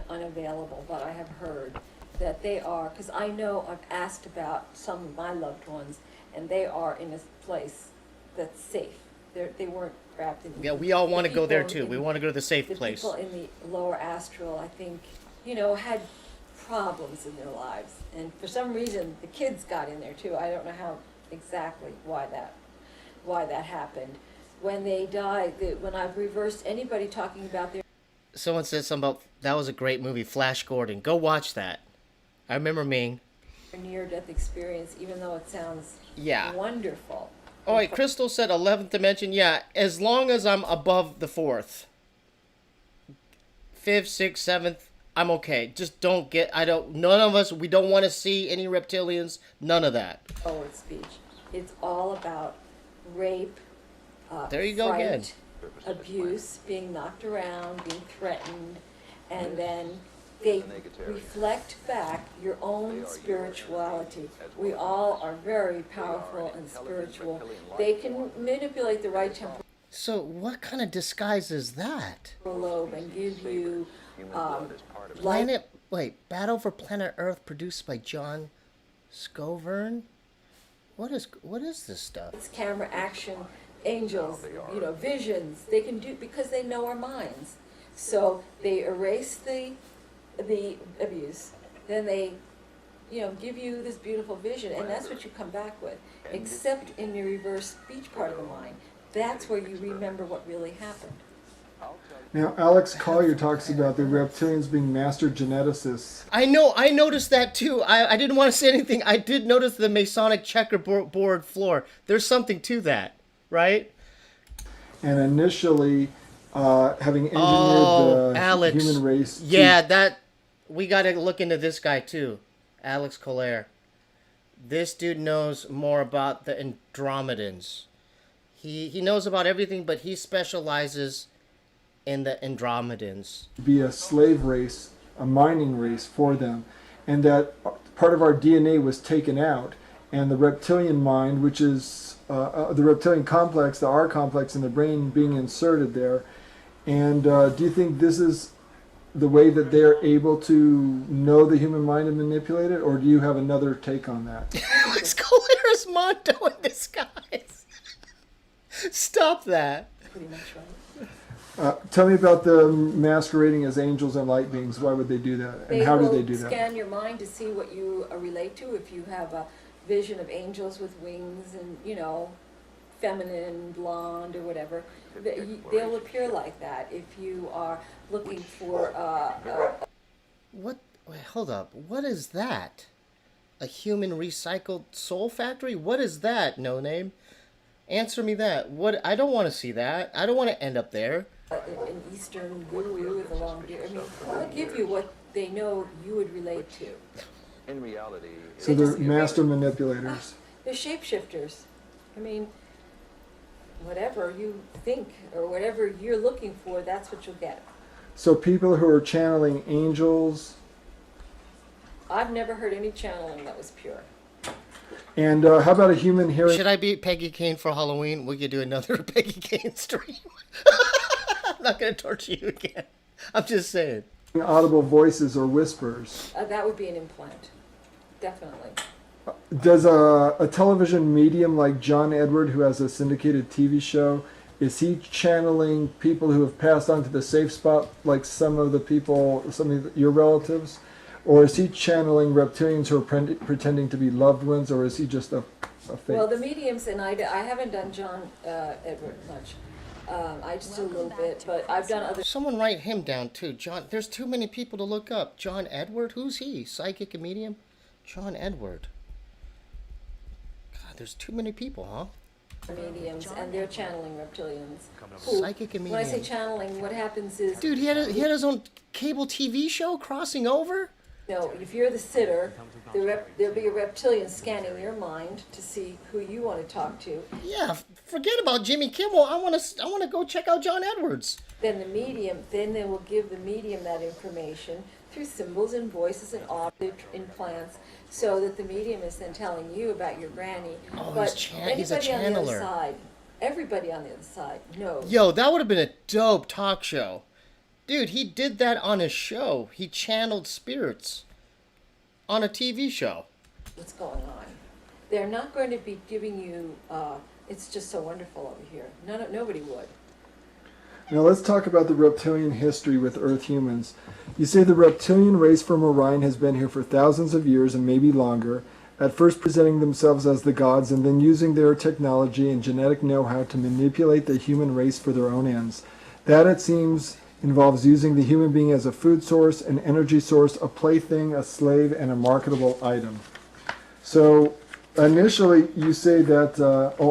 unavailable, but I have heard that they are, because I know I've asked about some of my loved ones, and they are in a place that's safe. They weren't trapped in. Yeah, we all want to go there too. in- We want to go to the safe The place. people in the lower astral, I think, had problems in their lives, and for some reason the kids got in there too. I don't know how exactly why that happened. When they died, when I've reversed anybody talking about their Someone said something about, that was a great movie, Flash Gordon. Go watch that. I remember Ming. near-death experience, even though it sounds Yeah. wonderful. Oh, wait, Crystal said 11th dimension. Yeah, as long as I'm above the 4th. 5th, 6th, 7th, I'm okay. Just none of us, we don't want to see any reptilians. None of that. Forward speech. It's all about rape, There you go again. abuse, being knocked around, being threatened, and then they reflect back your own spirituality. We all are very powerful and spiritual. They can manipulate the right temporal So what kind of disguise is that? lobe and give you Battle for Planet Earth, produced by John Scovern? What is this stuff? It's camera action, angels, visions. They can do, because they know our minds. So they erase the abuse, then they, give you this beautiful vision, and that's what you come back with. Except in your reverse speech part of the mind, that's where you remember what really happened. Now, Alex Collier talks about the reptilians being master geneticists. I know, I noticed that too. I didn't want to say anything. I did notice the Masonic checkerboard floor. There's something to that, right? And initially, having engineered the Alex. human race. Yeah, that we got to look into this guy too, Alex Collier. This dude knows more about the Andromedans. He knows about everything, but he specializes in the Andromedans. Be a slave race, a mining race for them, and that part of our DNA was taken out, and the reptilian mind, which is the reptilian complex, the R complex in the brain, being inserted there. And do you think this is the way that they're able to know the human mind and manipulate it, or do you have another take on that? Alex Collier's Mondo in disguise. Stop that. Pretty much right. Tell me about the masquerading as angels and light beings. Why would they do that? And how do they do They will that? scan your mind to see what you relate to. If you have a vision of angels with wings and, you know, feminine, blonde, or whatever, they'll appear like that. If you are looking for What? Wait, hold up. What is that? A human recycled soul factory? What is that, No Name? Answer me that. What? I don't want to see that. I don't want to end up there. an Eastern woo-woo with a long beard, I mean, they'll give you what they know you would relate to. In reality, So they're master manipulators. They're shapeshifters. I mean, whatever you think or whatever you're looking for, that's what you'll get. So people who are channeling angels. I've never heard any channeling that was pure. And how about a human hearing Should I be Peggy Kane for Halloween? We could do another Peggy Kane stream. I'm not going to torture you again. I'm just saying. audible voices or whispers? That would be an implant. Definitely. Does a television medium like John Edward, who has a syndicated TV show, is he channeling people who have passed on to the safe spot, like some of the people, some of your relatives? Or is he channeling reptilians who are pretending to be loved ones, or is he just a fake? Well, the mediums, and I haven't done John Edward much. I just do a little bit, but I've done other. Someone write him down too. John, there's too many people to look up. John Edward? Who's he? Psychic and medium? John Edward. God, there's too many people, huh? Mediums, and they're channeling reptilians. Psychic and When I say medium. channeling, what happens is, Dude, he had his own cable TV show, Crossing Over? no, if you're the sitter, there'll be a reptilian scanning your mind to see who you want to talk to. Yeah, forget about Jimmy Kimmel. I want to go check out John Edwards. Then the medium, then they will give the medium that information through symbols and voices and audio implants, so that the medium is then telling you about your granny. Oh, But he's a anybody on the other channeler. side, everybody on the other side knows. Yo, that would have been a dope talk show. Dude, he did that on his show. He channeled spirits on a TV show. What's going on. They're not going to be giving you, it's just so wonderful over here. Nobody would. Now let's talk about the reptilian history with Earth humans. You say the reptilian race from Orion has been here for thousands of years and maybe longer, at first presenting themselves as the gods and then using their technology and genetic know-how to manipulate the human race for their own ends. That, it seems, involves using the human being as a food source, an energy source, a plaything, a slave, and a marketable item. So initially you say that,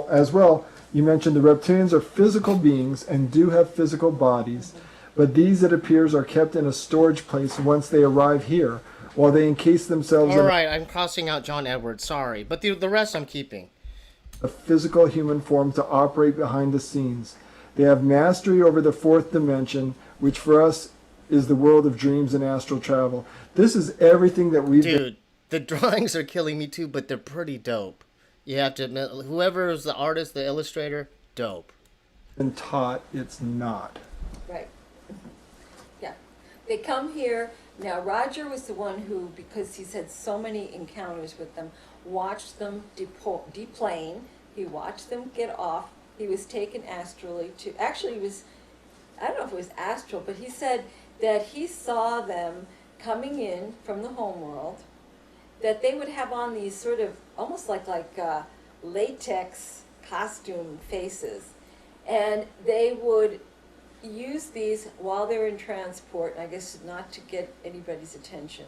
as well, you mentioned the reptilians are physical beings and do have physical bodies, but these, it appears, are kept in a storage place once they arrive here, while they encase themselves All in right, I'm crossing out John Edwards. Sorry, but the rest I'm keeping. a physical human form to operate behind the scenes. They have mastery over the fourth dimension, which for us is the world of dreams and astral travel. This is everything that we've Dude, the drawings are killing me too, but they're pretty dope. You have to admit, whoever is the artist, the illustrator, dope. been taught it's not. Right. Yeah. They come here. Now, Roger was the one who, because he's had so many encounters with them, watched them deplane. He watched them get off. He was taken astrally to, actually he was, I don't know if it was astral, but he said that he saw them coming in from the homeworld, that they would have on these sort of, almost like latex costume faces. And they would use these while they're in transport, I guess not to get anybody's attention.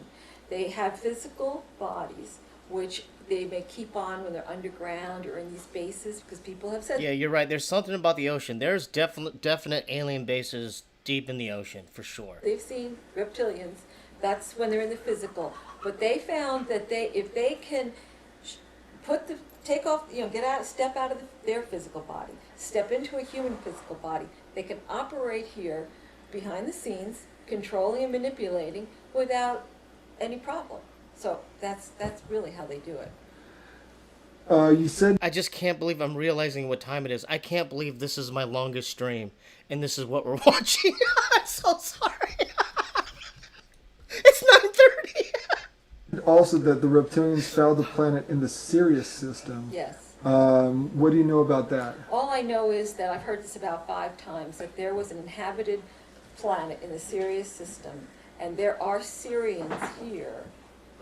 They have physical bodies, which they may keep on when they're underground or in these bases, because people have said... Yeah, you're right. There's something about the ocean. There's definite alien bases deep in the ocean, for sure. They've seen reptilians. That's when they're in the physical. But they found that if they can take off, get out, step out of their physical body, step into a human physical body, they can operate here behind the scenes, controlling and manipulating without any problem. So that's really how they do it. You said I just can't believe I'm realizing what time it is. I can't believe this is my longest stream, and this is what we're watching. I'm so sorry. It's 9:30. also that the reptilians found the planet in the Sirius system. Yes. What do you know about that? All I know is that I've heard this about 5 times, that there was an inhabited planet in the Sirius system, and there are Syrians here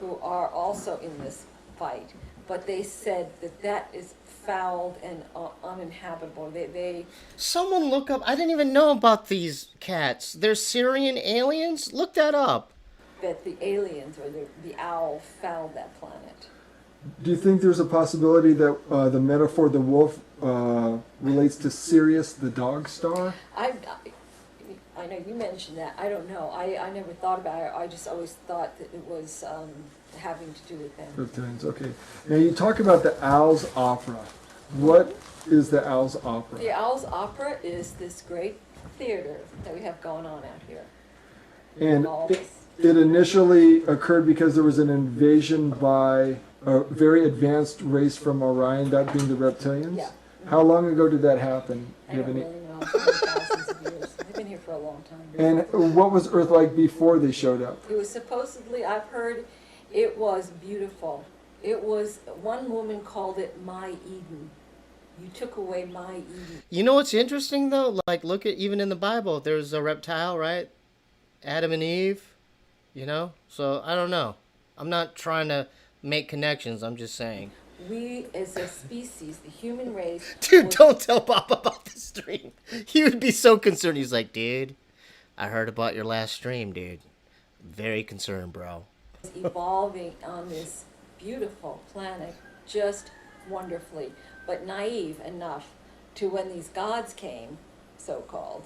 who are also in this fight. But they said that is fouled and uninhabitable. Someone look up. I didn't even know about these cats. They're Syrian aliens? Look that up. That the aliens or the owl fouled that planet. Do you think there's a possibility that the metaphor, the wolf, relates to Sirius, the dog star? I know you mentioned that. I don't know. I never thought about it. I just always thought that it was having to do with them. Reptilians, okay. Now you talk about the Owl's Opera. What is the Owl's Opera? The Owl's Opera is this great theater that we have going on out here. And it initially occurred because there was an invasion by a very advanced race from Orion, that being the Reptilians? Yeah. How long ago did that happen? I don't really know. Thousands of years. They've been here for a long time. And what was Earth like before they showed up? It was supposedly, I've heard, it was beautiful. It was, one woman called it my Eden. You took away my Eden. You know what's interesting, though? Like, look at, even in the Bible, there's a reptile, right? Adam and Eve, So, I don't know. I'm not trying to make connections. I'm just saying. We, as a species, the human race... Dude, don't tell Bob about the stream. He would be so concerned. He's like, dude, I heard about your last stream, dude. Very concerned, bro. Evolving on this beautiful planet just wonderfully, but naive enough to when these gods came, so-called,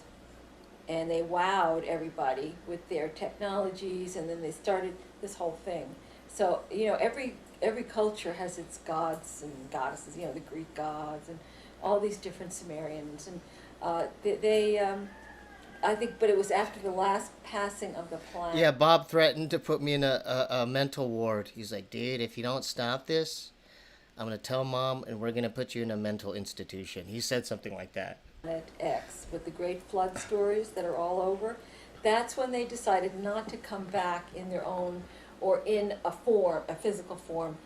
and they wowed everybody with their technologies, and then they started this whole thing. So, every culture has its gods and goddesses, the Greek gods and all these different Sumerians, and I think, but it was after the last passing of the planet. Yeah, Bob threatened to put me in a mental ward. He's like, dude, if you don't stop this, I'm going to tell Mom and we're going to put you in a mental institution. He said something like that. Planet X, with the great flood stories that are all over, that's when they decided not to come back in their own, or in a physical form.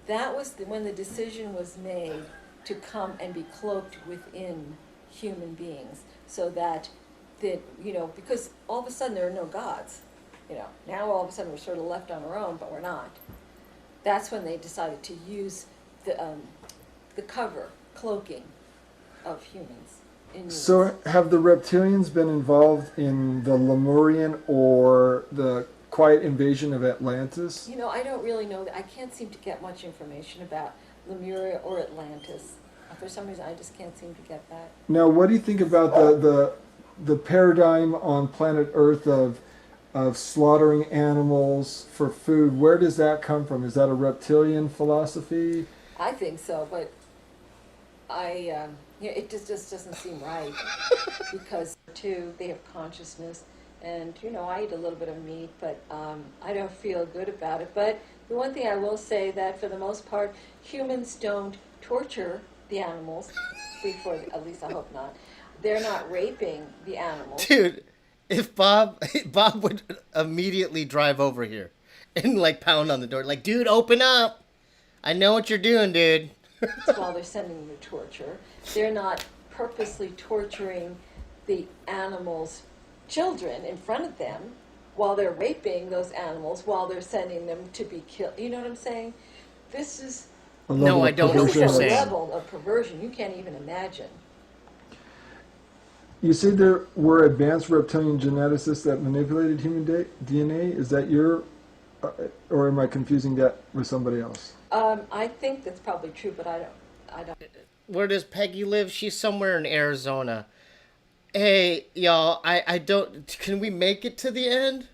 That was when the decision was made to come and be cloaked within human beings, so that because all of a sudden there are no gods. Now all of a sudden we're sort of left on our own, but we're not. That's when they decided to use the cloaking of humans. So have the reptilians been involved in the Lemurian or the quiet invasion of Atlantis? I don't really know. I can't seem to get much information about Lemuria or Atlantis. For some reason, I just can't seem to get that. Now, what do you think about the paradigm on planet Earth of slaughtering animals for food? Where does that come from? Is that a reptilian philosophy? I think so, but it just doesn't seem right, because too, they have consciousness, and I eat a little bit of meat, but I don't feel good about it. But the one thing I will say, that for the most part, humans don't torture the animals at least I hope not. They're not raping the animals. Dude, if Bob would immediately drive over here and pound on the door, dude, open up. I know what you're doing, dude. While they're sending them to torture, they're not purposely torturing the animals' children in front of them while they're raping those animals, while they're sending them to be killed. You know what I'm saying? This is No, I don't know what you're a saying. level of perversion you can't even imagine. You said there were advanced reptilian geneticists that manipulated human DNA. Is that your, or am I confusing that with somebody else? I think that's probably true, but I don't. Where does Peggy live? She's somewhere in Arizona. Hey, y'all, I don't... Can we make it to the end?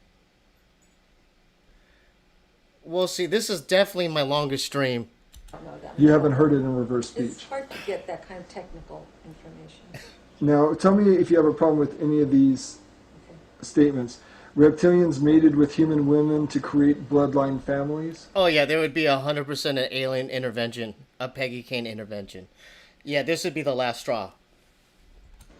We'll see. This is definitely my longest stream. I don't know that. You haven't heard it in reverse speech. It's hard to get that kind of technical information. Now, tell me if you have a problem with any of these statements. Reptilians mated with human women to create bloodline families. Oh, yeah, there would be 100% an alien intervention. A Peggy Kane intervention. Yeah, this would be the last straw.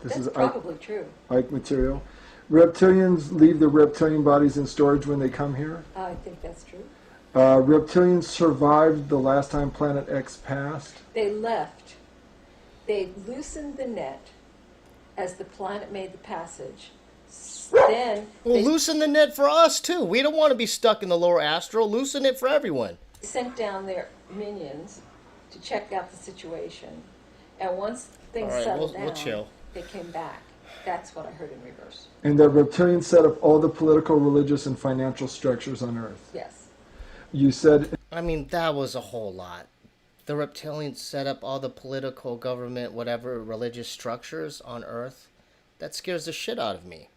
This That's is probably true. Ike material. Reptilians leave their reptilian bodies in storage when they come here. I think that's true. Reptilians survived the last time Planet X passed. They left. They loosened the net as the planet made the passage. Then Well, they loosen the net for us, too. We don't want to be stuck in the lower astral. Loosen it for everyone. sent down their minions to check out the situation. And once things All right, settled we'll down, chill. they came back. That's what I heard in reverse. And that reptilians set up all the political, religious, and financial structures on Earth. Yes. You said, I mean, that was a whole lot. The reptilians set up all the political, government, whatever, religious structures on Earth. That scares the shit out of me.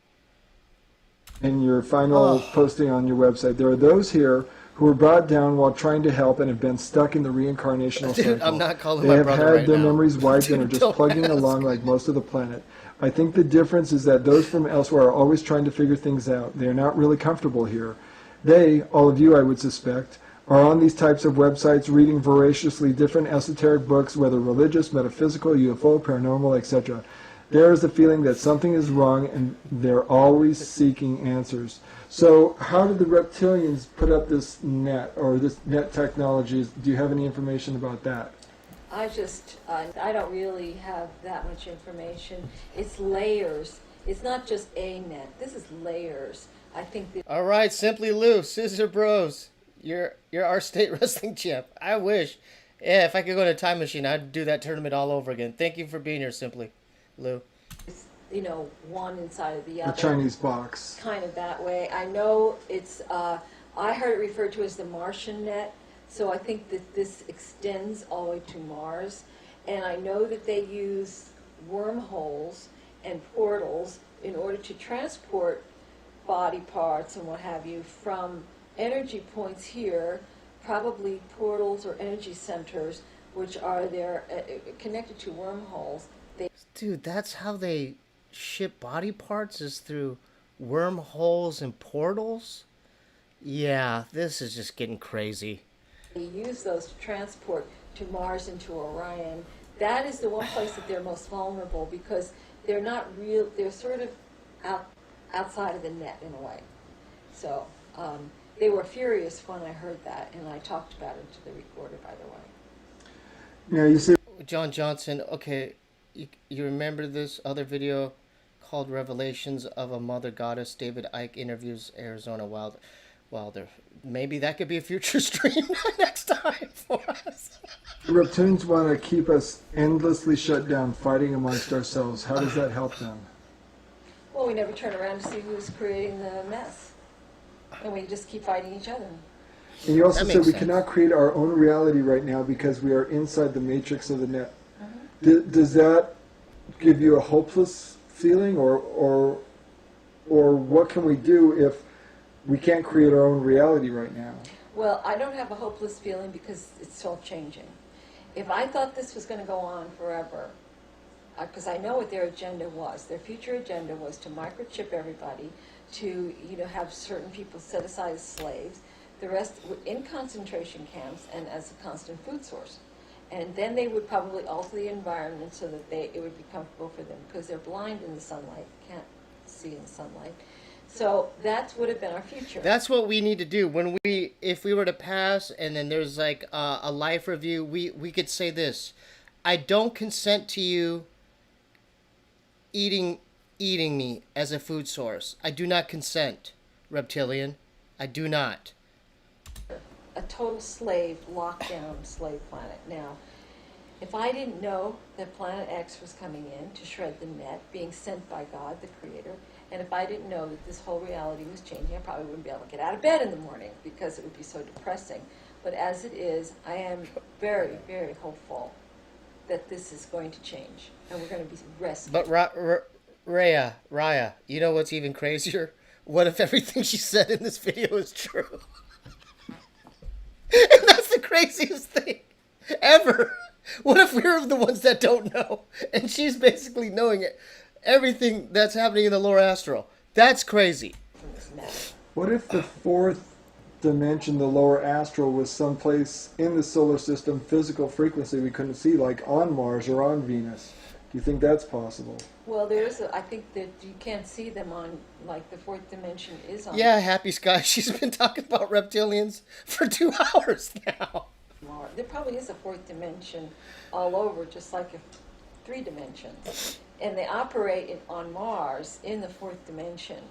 in your final posting on your website, there are those here who were brought down while trying to help and have been stuck in the reincarnational Dude, cycle. I'm not calling They my have brother had right their now. memories wiped and are Dude, just don't plugging ask. along like most of the planet. I think the difference is that those from elsewhere are always trying to figure things out. They are not really comfortable here. They, all of you I would suspect, are on these types of websites reading voraciously different esoteric books, whether religious, metaphysical, UFO, paranormal, etc. There is a feeling that something is wrong and they're always seeking answers. So how did the reptilians put up this net, or this net technology? Do you have any information about that? I don't really have that much information. It's layers. It's not just a net. This is layers. I think that All right, Simply Lou, Scissor Bros. You're our state wrestling champ. I wish. Yeah, if I could go in a time machine, I'd do that tournament all over again. Thank you for being here, Simply Lou. it's, one inside of the The other. Chinese box. Kind of that way. I know it's, I heard it referred to as the Martian net, so I think that this extends all the way to Mars. And I know that they use wormholes and portals in order to transport body parts and what have you from energy points here, probably portals or energy centers, which are there connected to wormholes. Dude, that's how they ship body parts, is through wormholes and portals? Yeah, this is just getting crazy. They use those to transport to Mars and to Orion. That is the one place that they're most vulnerable because they're not real, they're sort of outside of the net in a way. So they were furious when I heard that, and I talked about it to the recorder, by the way. Now you say John Johnson, okay, you remember this other video called Revelations of a Mother Goddess? David Icke interviews Arizona Wilder. Maybe that could be a future stream next time for us. reptilians want to keep us endlessly shut down, fighting amongst ourselves. How does that help them? Well, we never turn around to see who's creating the mess. And we just keep fighting each other. And you also That said makes we sense. cannot create our own reality right now because we are inside the matrix of the net. Does that give you a hopeless feeling, or what can we do if we can't create our own reality right now? Well, I don't have a hopeless feeling because it's still changing. If I thought this was going to go on forever, because I know what their agenda was. Their future agenda was to microchip everybody, to have certain people set aside as slaves, the rest in concentration camps and as a constant food source. And then they would probably alter the environment so that it would be comfortable for them because they're blind in the sunlight, can't see in the sunlight. So that would have been our future. That's what we need to do. If we were to pass and then there's like a life review, we could say this: I don't consent to you eating me as a food source. I do not consent, reptilian. I do not. A total slave, lockdown slave planet. Now, If I didn't know that Planet X was coming in to shred the net, being sent by God, the Creator, and if I didn't know that this whole reality was changing, I probably wouldn't be able to get out of bed in the morning because it would be so depressing. But as it is, I am very, very hopeful that this is going to change and we're going to be rescued. But Raya, you know what's even crazier? What if everything she said in this video is true? And that's the craziest thing ever. What if we're the ones that don't know? And she's basically knowing it, everything that's happening in the lower astral. That's crazy. What if the fourth dimension, the lower astral, was someplace in the solar system, physical frequency we couldn't see, like on Mars or on Venus? Do you think that's possible? Well, I think that you can't see them on, like the fourth dimension is on. Yeah, Happy Sky, she's been talking about reptilians for 2 hours now. Mars. There probably is a fourth dimension all over, just like 3 dimensions. And they operate on Mars in the fourth dimension.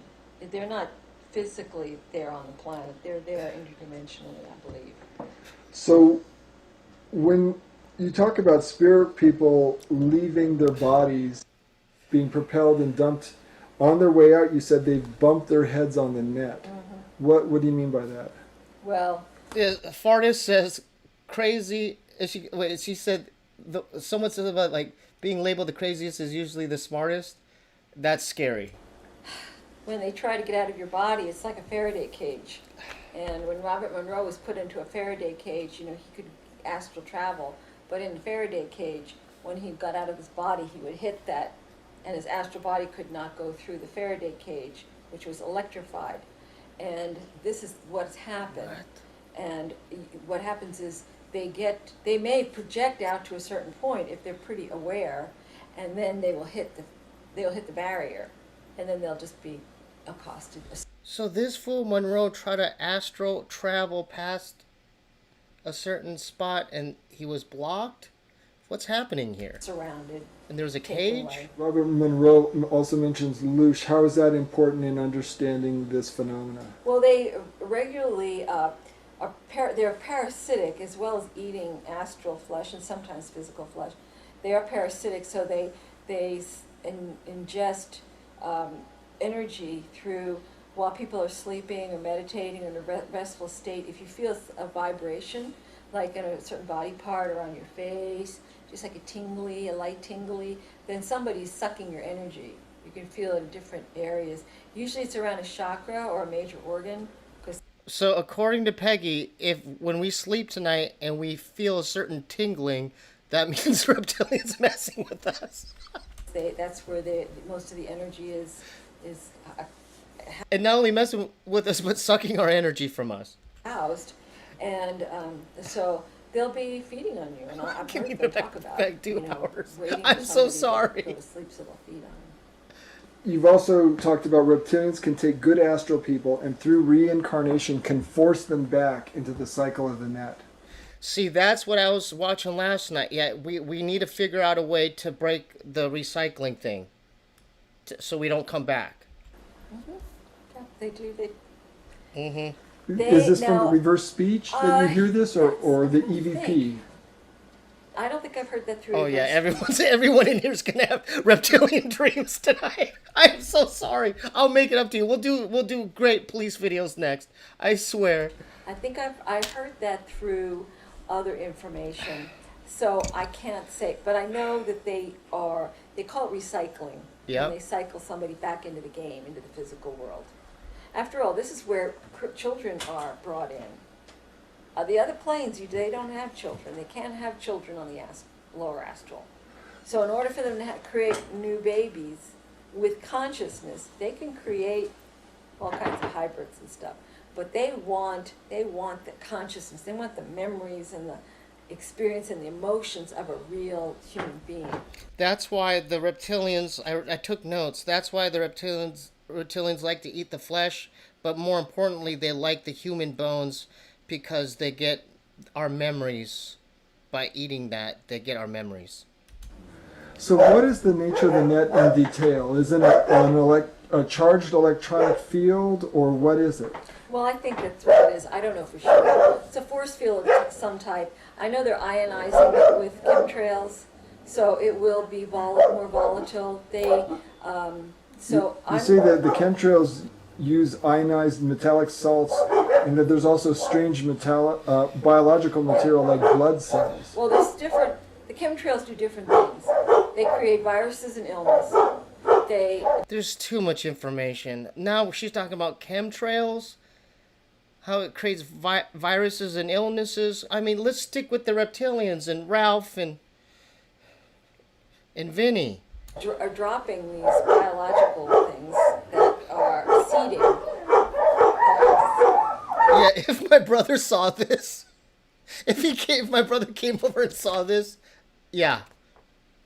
They're not physically there on the planet. They're there interdimensionally, I believe. So when you talk about spirit people leaving their bodies, being propelled and dumped on their way out, you said they've bumped their heads on the net. Mm-hmm. What do you mean by that? Well, Fartis says crazy. She said someone said about like being labeled the craziest is usually the smartest. That's scary. when they try to get out of your body, it's like a Faraday cage. And when Robert Monroe was put into a Faraday cage, he could astral travel. But in the Faraday cage, when he got out of his body, he would hit that, and his astral body could not go through the Faraday cage, which was electrified. And this is what's happened. What? And what happens is they may project out to a certain point if they're pretty aware, and then they'll hit the barrier, and then they'll just be accosted. So this fool Monroe tried to astral travel past a certain spot, and he was blocked? What's happening here? Surrounded. And there was a cage? Away. Robert Monroe also mentions luch. How is that important in understanding this phenomena? Well, they regularly they're parasitic as well as eating astral flesh and sometimes physical flesh. They are parasitic, so they ingest energy through while people are sleeping or meditating in a restful state. If you feel a vibration, like in a certain body part or on your face, just like a light tingly, then somebody's sucking your energy. You can feel it in different areas. Usually it's around a chakra or a major organ. So according to Peggy, when we sleep tonight and we feel a certain tingling, that means reptilians messing with us. That's where most of the energy is and not only messing with us, but sucking our energy from us. Housed, and so they'll be feeding on you. And I've heard them talk about back 2 hours. waiting I'm for so somebody sorry. to go to sleep so they'll feed on them. You've also talked about reptilians can take good astral people and through reincarnation can force them back into the cycle of the net. See, that's what I was watching last night. Yeah, we need to figure out a way to break the recycling thing so we don't come back. Mm-hmm. Yeah, they do. Mm-hmm. Is this from the reverse speech that you hear this, or the EVP? I don't think I've heard that through. Oh yeah, everyone in here is gonna have reptilian dreams tonight. I'm so sorry. I'll make it up to you. We'll do great police videos next. I swear. I think I've heard that through other information, so I can't say. But I know that they call it recycling. Yeah. They cycle somebody back into the game, into the physical world. After all, this is where children are brought in. The other planes, they don't have children. They can't have children on the lower astral. So in order for them to create new babies with consciousness, they can create all kinds of hybrids and stuff. But they want the consciousness. They want the memories and the experience and the emotions of a real human being. That's why the reptilians, I took notes, that's why the reptilians like to eat the flesh, but more importantly, they like the human bones because they get our memories. By eating that, they get our memories. So what is the nature of the net in detail? Is it an a charged electronic field, or what is it? Well, I think that's what it is. I don't know for sure. It's a force field of some type. I know they're ionizing it with chemtrails, so it will be more volatile. You say that the chemtrails use ionized metallic salts, and that there's also strange biological material like blood cells. Well, there's different. The chemtrails do different things. They create viruses and illness. There's too much information. Now she's talking about chemtrails, how it creates viruses and illnesses. I mean, let's stick with the reptilians and Ralph and Vinny. Are dropping these biological things that are seeding. Yeah, if my brother saw this, if my brother came over and saw this, yeah,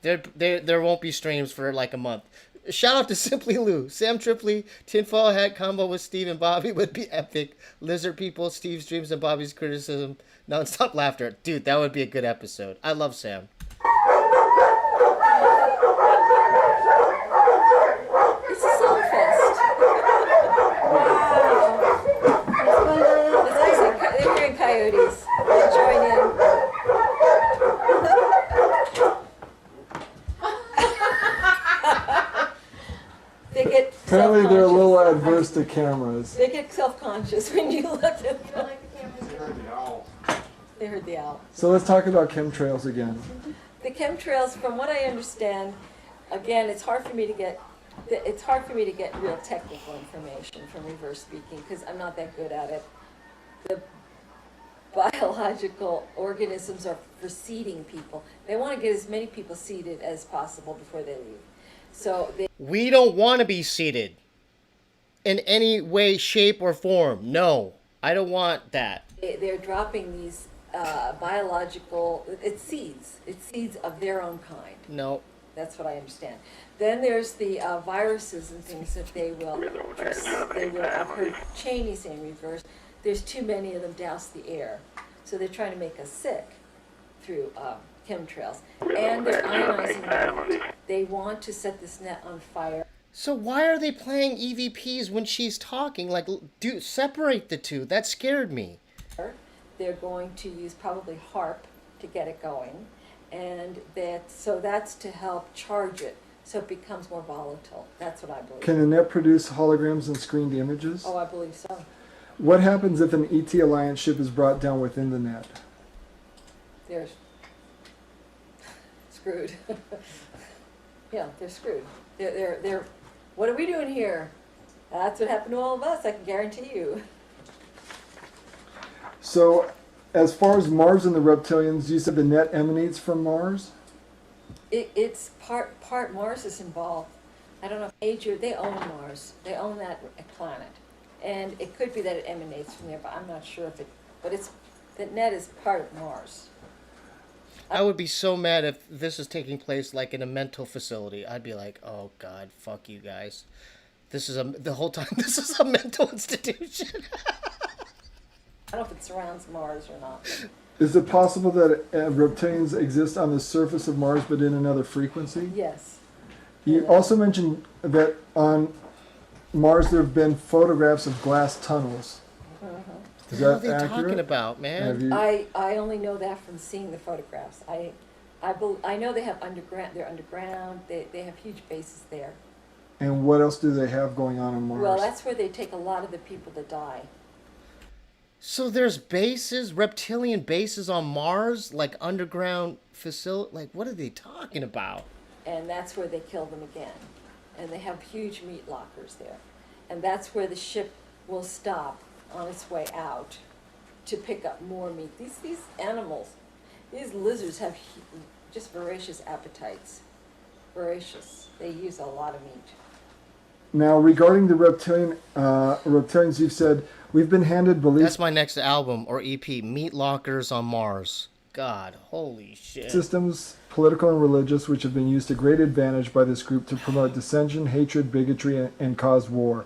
there won't be streams for like a month. Shout out to Simply Lou, Sam Tripoli, tinfoil hat combo with Steve and Bobby would be epic. Lizard people, Steve's dreams and Bobby's criticism, nonstop laughter. Dude, that would be a good episode. I love Sam. It's a song fest. They're hearing coyotes. They join in. They get Apparently they're a little self-conscious. adverse to cameras. They get self-conscious when you look at them. They heard the owl. So let's talk about chemtrails again. The chemtrails, from what I understand, again, it's hard for me to get real technical information from reverse speaking because I'm not that good at it. The biological organisms are for seeding people. They want to get as many people seeded as possible before they leave. So We don't want to be seated in any way, shape, or form. No, I don't want that. they're dropping these biological, it's seeds of their own kind. No. That's what I understand. Then there's the viruses and things that they will, I've heard Cheney say in reverse, there's too many of them douse the air. So they're trying to make us sick through chemtrails. And they're ionizing the net. They want to set this net on fire. So why are they playing EVPs when she's talking? Like, dude, separate the two. That scared me. They're going to use probably HARP to get it going. And that's to help charge it so it becomes more volatile. That's what I believe. Can the net produce holograms and screened images? Oh, I believe so. What happens if an ET Alliance ship is brought down within the net? They're screwed. Yeah, they're screwed. They're. What are we doing here? That's what happened to all of us. I can guarantee you. So, as far as Mars and the reptilians, you said the net emanates from Mars? It's part Mars is involved. I don't know. Major. They own Mars. They own that planet, and it could be that it emanates from there, but I'm not sure if it. But the net is part of Mars. I would be so mad if this is taking place like in a mental facility. I'd be like, oh God, fuck you guys. The whole time this is a mental institution. I don't know if it surrounds Mars or not. Is it possible that reptilians exist on the surface of Mars but in another frequency? Yes. You also mentioned that on Mars there have been photographs of glass tunnels. Is What are that they accurate? talking about, man? Have you- I only know that from seeing the photographs. I know they have underground. They're underground. They have huge bases there. And what else do they have going on Mars? Well, that's where they take a lot of the people that die. So there's bases, reptilian bases on Mars, like underground facility. Like, what are they talking about? And that's where they kill them again. And they have huge meat lockers there. And that's where the ship will stop on its way out to pick up more meat. These animals, these lizards have just voracious appetites. Voracious. They use a lot of meat. Now, regarding the reptilians, you've said, we've been handed beliefs. That's my next album or EP, Meat Lockers on Mars. God, holy shit. Systems, political and religious, which have been used to great advantage by this group to promote dissension, hatred, bigotry, and cause war.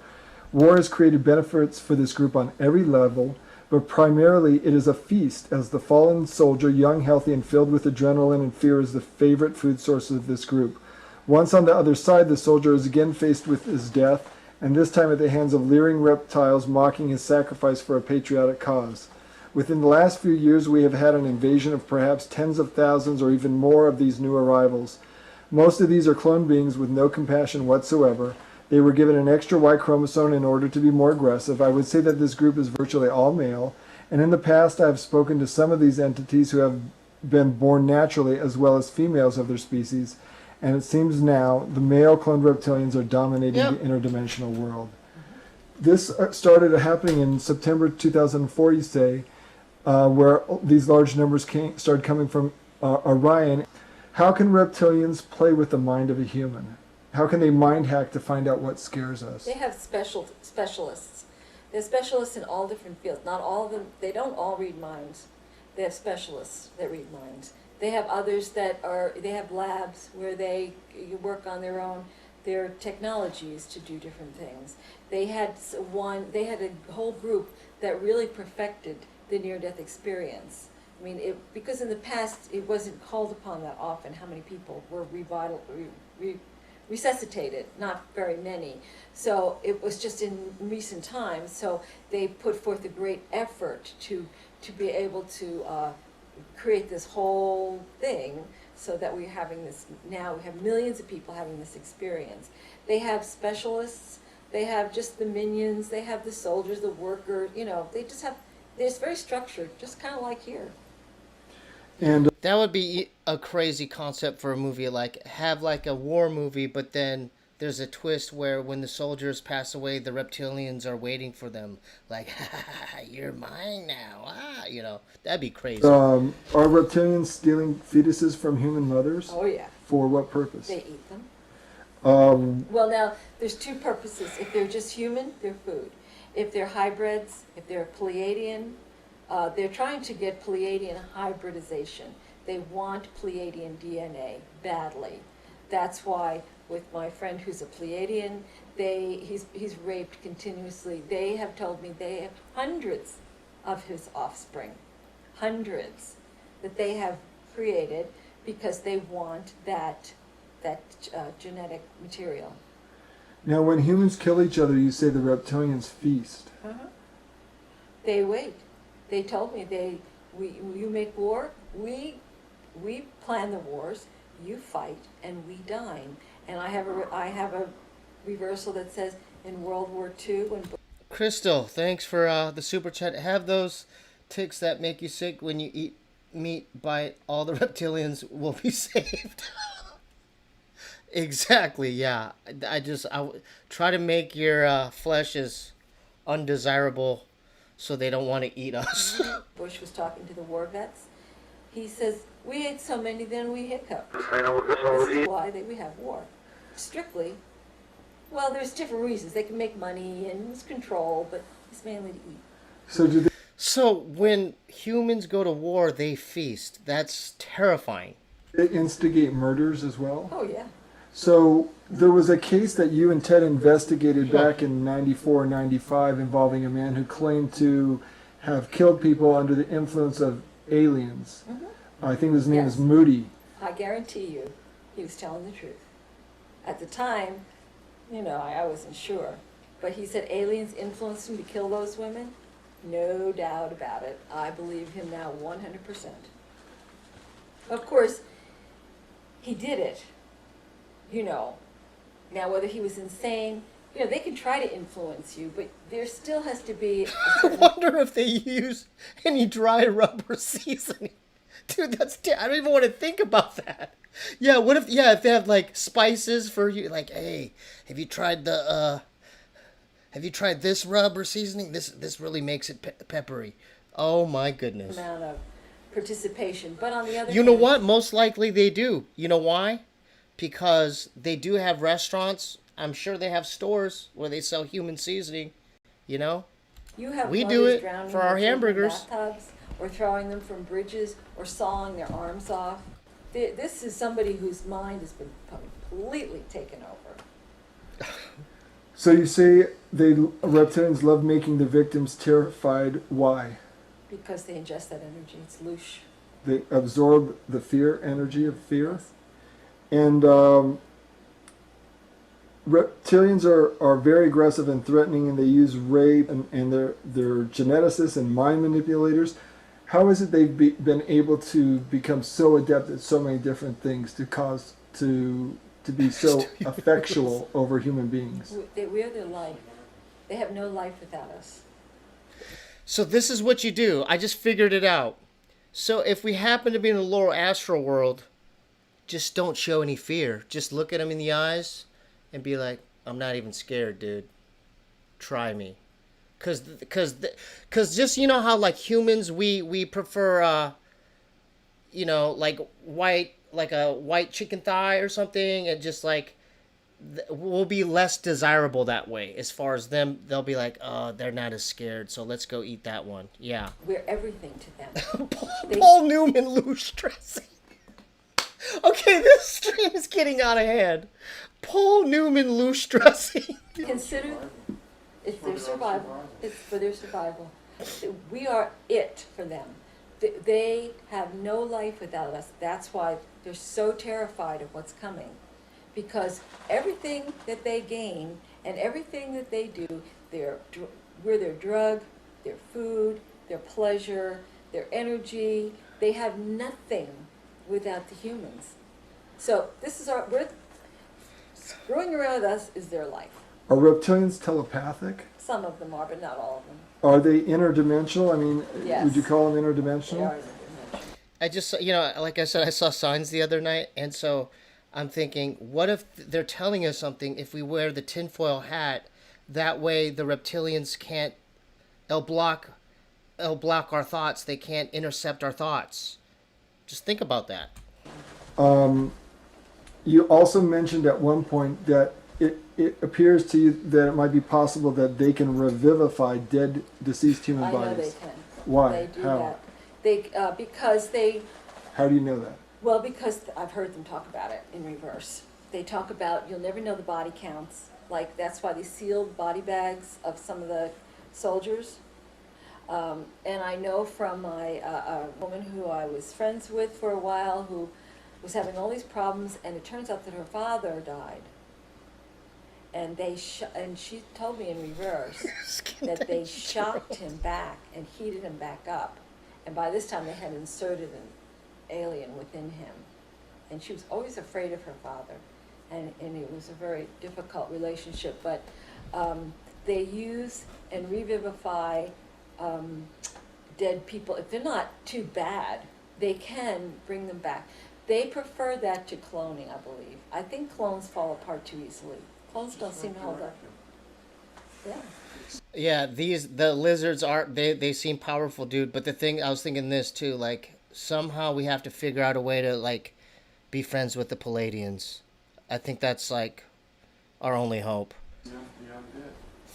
War has created benefits for this group on every level, but primarily it is a feast, as the fallen soldier, young, healthy, and filled with adrenaline and fear, is the favorite food source of this group. Once on the other side, the soldier is again faced with his death, and this time at the hands of leering reptiles mocking his sacrifice for a patriotic cause. Within the last few years, we have had an invasion of perhaps tens of thousands or even more of these new arrivals. Most of these are clone beings with no compassion whatsoever. They were given an extra Y chromosome in order to be more aggressive. I would say that this group is virtually all male, and in the past I have spoken to some of these entities who have been born naturally as well as females of their species, and it seems now the male cloned reptilians are dominating the interdimensional world. This started happening in September 2004, you say, where these large numbers started coming from Orion. How can reptilians play with the mind of a human? How can they mind hack to find out what scares us? They have specialists. They're specialists in all different fields. Not all of them, they don't all read minds. They have specialists that read minds. They have others they have labs where they work on their technologies to do different things. They had a whole group that really perfected the near-death experience. I mean, because in the past it wasn't called upon that often how many people were resuscitated, not very many. So it was just in recent times. So they put forth a great effort to be able to create this whole thing so that we're having this, now we have millions of people having this experience. They have specialists, they have just the minions, they have the soldiers, the workers, they just have, it's very structured, just kind of like here. And That would be a crazy concept for a movie, like have like a war movie, but then there's a twist where when the soldiers pass away, the reptilians are waiting for them. Like, you're mine now. That'd be crazy. are reptilians stealing fetuses from human mothers? Oh yeah. For what purpose? They eat them. Um, Now, there's two purposes. If they're just human, they're food. If they're hybrids, if they're Pleiadian, they're trying to get Pleiadian hybridization. They want Pleiadian DNA badly. That's why with my friend who's a Pleiadian, he's raped continuously. They have told me they have hundreds of his offspring, hundreds, that they have created because they want that genetic material. Now, when humans kill each other, you say the reptilians feast. They wait. They told me you make war, we plan the wars, you fight, and we dine. And I have a reversal that says in World War II when Crystal, thanks for the super chat. Have those ticks that make you sick when you eat meat bite, all the reptilians will be saved. Exactly, yeah. I try to make your flesh as undesirable so they don't want to eat us. Bush was talking to the war vets, he says, we ate so many then we hiccuped. I know this This is already. why we have war. Strictly, well, there's different reasons. They can make money and it's control, but it's mainly to eat. So do they, So when humans go to war, they feast. That's terrifying. instigate murders as well? Oh yeah. So there was a case that you and Ted investigated back in 94, 95 involving a man who claimed to have killed people under the influence of aliens. I think his name is Yes. Moody. I guarantee you, he was telling the truth. At the time, I wasn't sure. But he said aliens influenced him to kill those women. No doubt about it. I believe him now 100%. Of course, he did it. Now whether he was insane, they can try to influence you, but there still has to be a I certain wonder if they use any dry rubber seasoning. Dude, I don't even want to think about that. Yeah, what if if they have like spices for you, like, hey, have you tried this rubber seasoning? This really makes it peppery. Oh my goodness. amount of participation. But on the other You know hand, what? Most likely they do. You know why? Because they do have restaurants. I'm sure they have stores where they sell human seasoning. you have We do mothers it drowning for our their children in hamburgers. bathtubs, or throwing them from bridges, or sawing their arms off. This is somebody whose mind has been completely taken over. So you say reptilians love making the victims terrified. Why? Because they ingest that energy. It's luch. They absorb the energy of fear. Yes. And reptilians are very aggressive and threatening, and they use rape, and they're geneticists and mind manipulators. How is it they've been able to become so adept at so many different things to be so effectual over human beings? We're their life. They have no life without us. So this is what you do. I just figured it out. So if we happen to be in the lower astral world, just don't show any fear. Just look at them in the eyes and be like, I'm not even scared, dude. Try me. Cause just, you know how like humans, we prefer, you know, like a white chicken thigh or something, and just like, we'll be less desirable that way. As far as them, they'll be like, oh, they're not as scared, so let's go eat that one. Yeah. We're everything to them. Paul Newman luch dressing. Okay, this stream is getting out of hand. Paul Newman luch dressing. Consider it's their survival. It's for their survival. We are it for them. They have no life without us. That's why they're so terrified of what's coming. Because everything that they gain and everything that they do, we're their drug, their food, their pleasure, their energy. They have nothing without the humans. So this is screwing around with us is their life. Are reptilians telepathic? Some of them are, but not all of them. Are they interdimensional? I mean, Yes. would you call them They interdimensional? are interdimensional. I just, you know, like I said, I saw signs the other night, and so I'm thinking, what if they're telling us something if we wear the tinfoil hat? That way the reptilians can't, they'll block our thoughts. They can't intercept our thoughts. Just think about that. You also mentioned at one point that it appears to you that it might be possible that they can revivify dead, deceased human I bodies. know they can. Why? They do How? that. Because they, How do you know that? well, because I've heard them talk about it in reverse. They talk about, you'll never know the body counts. Like, that's why they sealed body bags of some of the soldiers. And I know from a woman who I was friends with for a while who was having all these problems, and it turns out that her father died. And and she told me in reverse that they shocked him back and heated him back up. And by this time they had inserted an alien within him. And she was always afraid of her father. And it was a very difficult relationship. But they use and revivify dead people. If they're not too bad, they can bring them back. They prefer that to cloning, I believe. I think clones fall apart too easily. Clones don't seem to hold up. Yeah. Yeah, the lizards they seem powerful, dude. But the thing, I was thinking this too, like, somehow we have to figure out a way to, like, be friends with the Pleiadians. I think that's, like, our only hope.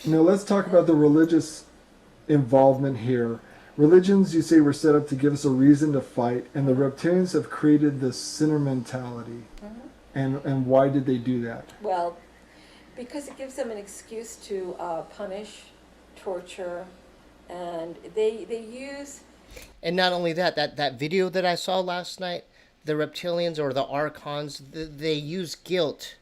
Now let's talk about the religious involvement here. Religions, you say, were set up to give us a reason to fight, and the reptilians have created this sinner mentality. Mm-hmm. And why did they do that? Well, because it gives them an excuse to punish, torture, and they use... And not only that, that video that I saw last night, the reptilians or the archons, they use guilt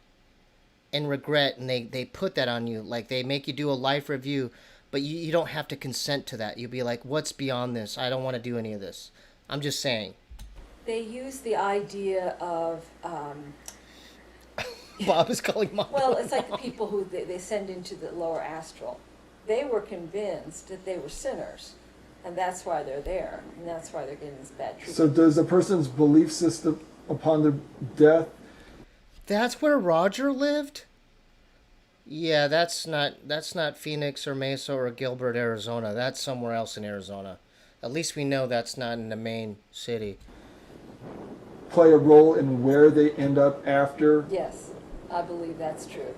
and regret, and they put that on you. Like, they make you do a life review, but you don't have to consent to that. You'll be like, what's beyond this? I don't want to do any of this. I'm just saying. They use the idea of... Bob is calling mom. Well, it's like the people who they send into the lower astral. They were convinced that they were sinners, and that's why they're there, and that's why they're getting this bad treatment. So does a person's belief system upon their death... That's where Roger lived? Yeah, that's not Phoenix or Mesa or Gilbert, Arizona. That's somewhere else in Arizona. At least we know that's not in the main city. play a role in where they end up after? Yes, I believe that's true.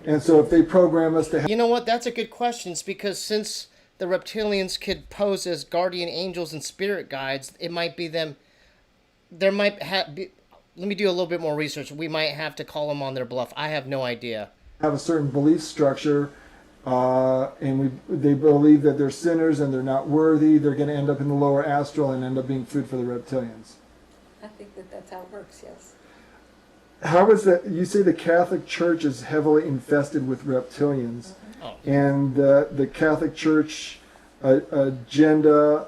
And so if they program us to You know what? That's a good question. It's because since the reptilians could pose as guardian angels and spirit guides, it might be them. There might be. Let me do a little bit more research. We might have to call them on their bluff. I have no idea. have a certain belief structure, and they believe that they're sinners and they're not worthy, they're going to end up in the lower astral and end up being food for the reptilians. I think that that's how it works, yes. how is that? You say the Catholic Church is heavily infested with reptilians, Oh. and the Catholic Church agenda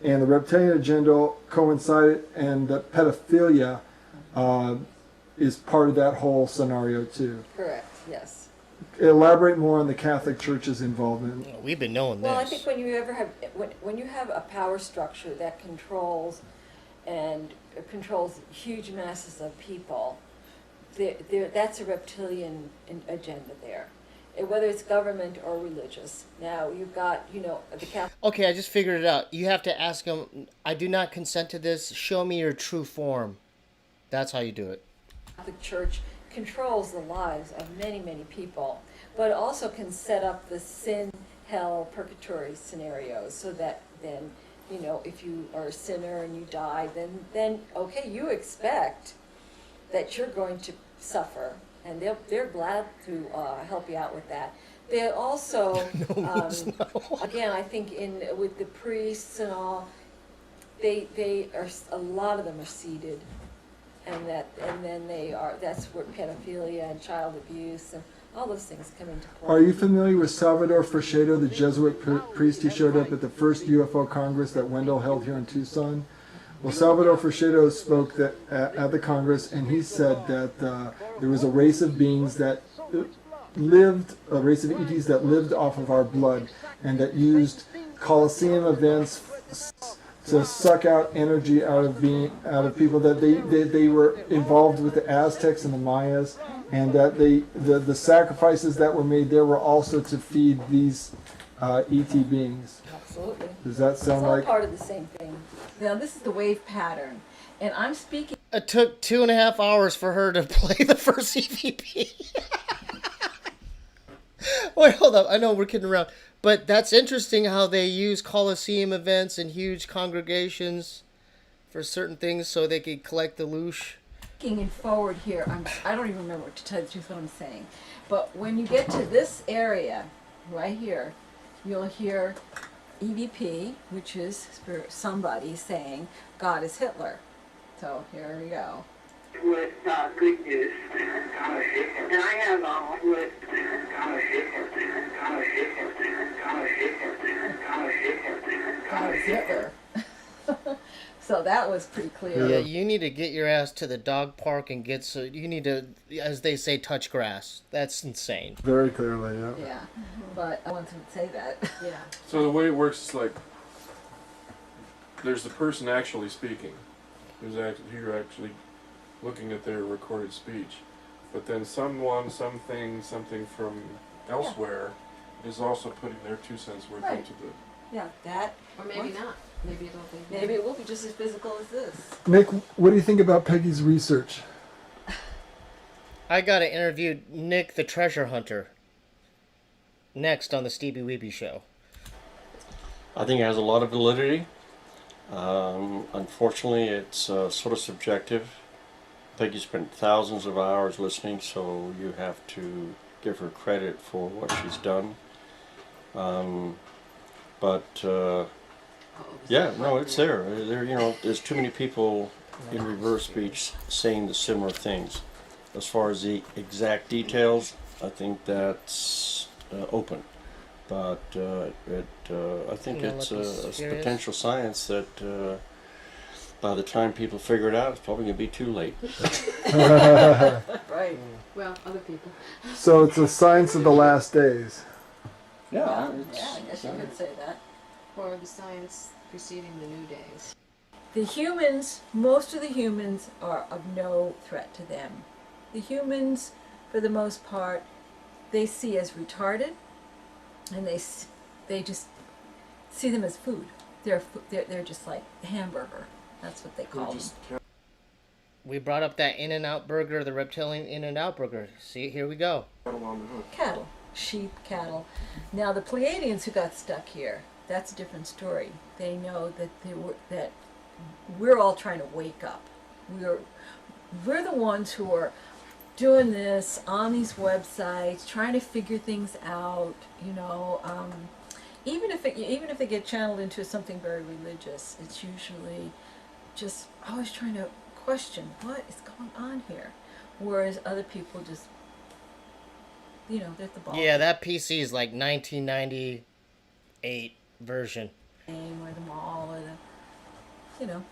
and the reptilian agenda coincide, and that pedophilia is part of that whole scenario too. Correct, yes. Elaborate more on the Catholic Church's involvement. We've been knowing Well, I this. think when you ever have, when you have a power structure that controls huge masses of people, that's a reptilian agenda there. Whether it's government or religious. Now, you've got, the Catholic... Okay, I just figured it out. You have to ask them, I do not consent to this. Show me your true form. That's how you do it. Catholic Church controls the lives of many, many people, but it also can set up the sin, hell, purgatory scenarios so that then, if you are a sinner and you die, then okay, you expect that you're going to suffer, and they're glad to help you out with that. They also, again, I think with the priests and all, they are, a lot of them are seated. And then that's where pedophilia and child abuse and all those things come into play. Are you familiar with Salvador Frechedo, the Jesuit priest who showed up at the first UFO Congress that Wendell held here in Tucson? Well, Salvador Frechedo spoke at the Congress, and he said that there was a race of beings that lived, a race of ETs that lived off of our blood, and that used Colosseum events to suck out energy out of people, that they were involved with the Aztecs and the Mayas, and that the sacrifices that were made there were also to feed these ET beings. Absolutely. Does that sound It's all like part of the same thing. Now, this is the wave pattern, and I'm speaking... It took 2.5 hours for her to play the first EVP. Wait, hold up. I know we're kidding around. But that's interesting how they use Colosseum events and huge congregations for certain things so they could collect the luch. Looking forward here, I don't even remember, to tell you the truth, what I'm saying. But when you get to this area, right here, you'll hear EVP, which is somebody saying, God is Hitler. So here we go. With good news, and I have with God is Hitler. So that was pretty clear. Yeah, you need to get your ass to the dog park and you need to, as they say, touch grass. That's insane. very clearly? Yeah. Yeah, but I wanted to say that. Yeah. So the way it works is like there's the person actually speaking, you're actually looking at their recorded speech, but then someone, something from elsewhere is also putting their 2 cents worth Right. into the. Yeah, that. Or maybe not. Maybe it'll be. Maybe it will be just as physical as this. Nick, what do you think about Peggy's research? I gotta interview Nick the Treasure Hunter next on the Steebee Weebee Show. I think it has a lot of validity. Unfortunately, it's sort of subjective. Peggy spent thousands of hours listening, so you have to give her credit for what she's done. Yeah, no, it's there. There's too many people in reverse speech saying the similar things. As far as the exact details, I think that's open. But I think it's a potential science that by the time people figure it out, it's probably going to be too late. Right. Well, other people. So it's a science of the last days. Yeah, I guess you could say that. Or the science preceding the new days. The humans, most of the humans are of no threat to them. The humans, for the most part, they see as retarded, and they just see them as food. They're just like hamburger. That's what they call them. We brought up that In-N-Out burger, the reptilian In-N-Out burger. See, here we go. Cattle, sheep, cattle. Now the Pleiadians who got stuck here, that's a different story. They know that we're all trying to wake up. We're the ones who are doing this on these websites, trying to figure things out. Even if they get channeled into something very religious, it's usually just always trying to question what is going on here. whereas other people just, you know, they're at the ball Yeah, that PC is like 1998 version. game or the mall or the, you know,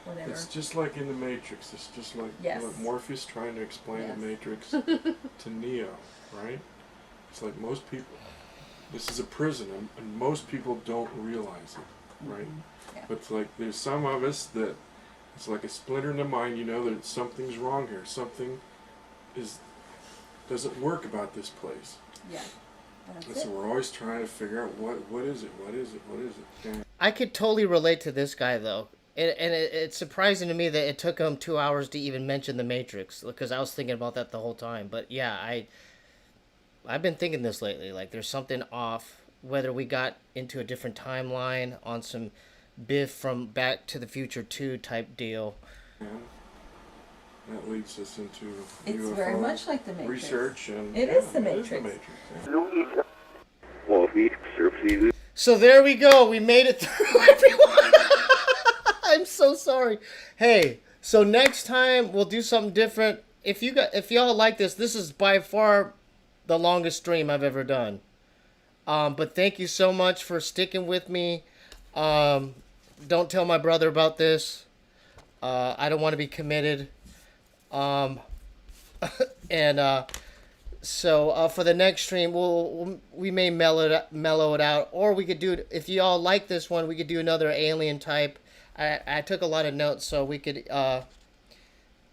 whatever. It's just like in the Matrix. It's just like, Yes. like Morpheus trying to explain Yes. the Matrix to Neo, right? It's like most people, this is a prison, and most people don't realize it, right? Yeah. But it's like there's some of us that it's like a splinter in the mind. You know that something's wrong here. Something doesn't work about this place. Yeah. That's And it. so we're always trying to figure out what is it? What is it? What is it? And I could totally relate to this guy though, it's surprising to me that it took him 2 hours to even mention the Matrix, because I was thinking about that the whole time. But yeah, I've been thinking this lately. Like there's something off. Whether we got into a different timeline on some Biff from Back to the Future 2 type deal. that leads us into It's UFO very much like the Matrix. research, and It is the Matrix. So there we go. We made it through, everyone. I'm so sorry. Hey, so next time we'll do something different. If y'all like this is by far the longest stream I've ever done. But thank you so much for sticking with me. Don't tell my brother about this. I don't want to be committed. So for the next stream, we may mellow it out, or we could do it. If y'all like this one, we could do another alien type. I took a lot of notes, so we could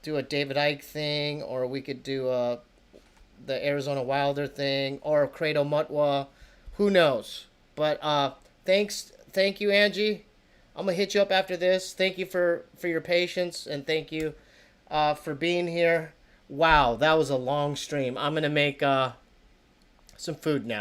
do a David Icke thing, or we could do the Arizona Wilder thing, or Credo Mutwa. Who knows? But thank you, Angie. I'm gonna hit you up after this. Thank you for your patience, and thank you for being here. Wow, that was a long stream. I'm gonna make some food now.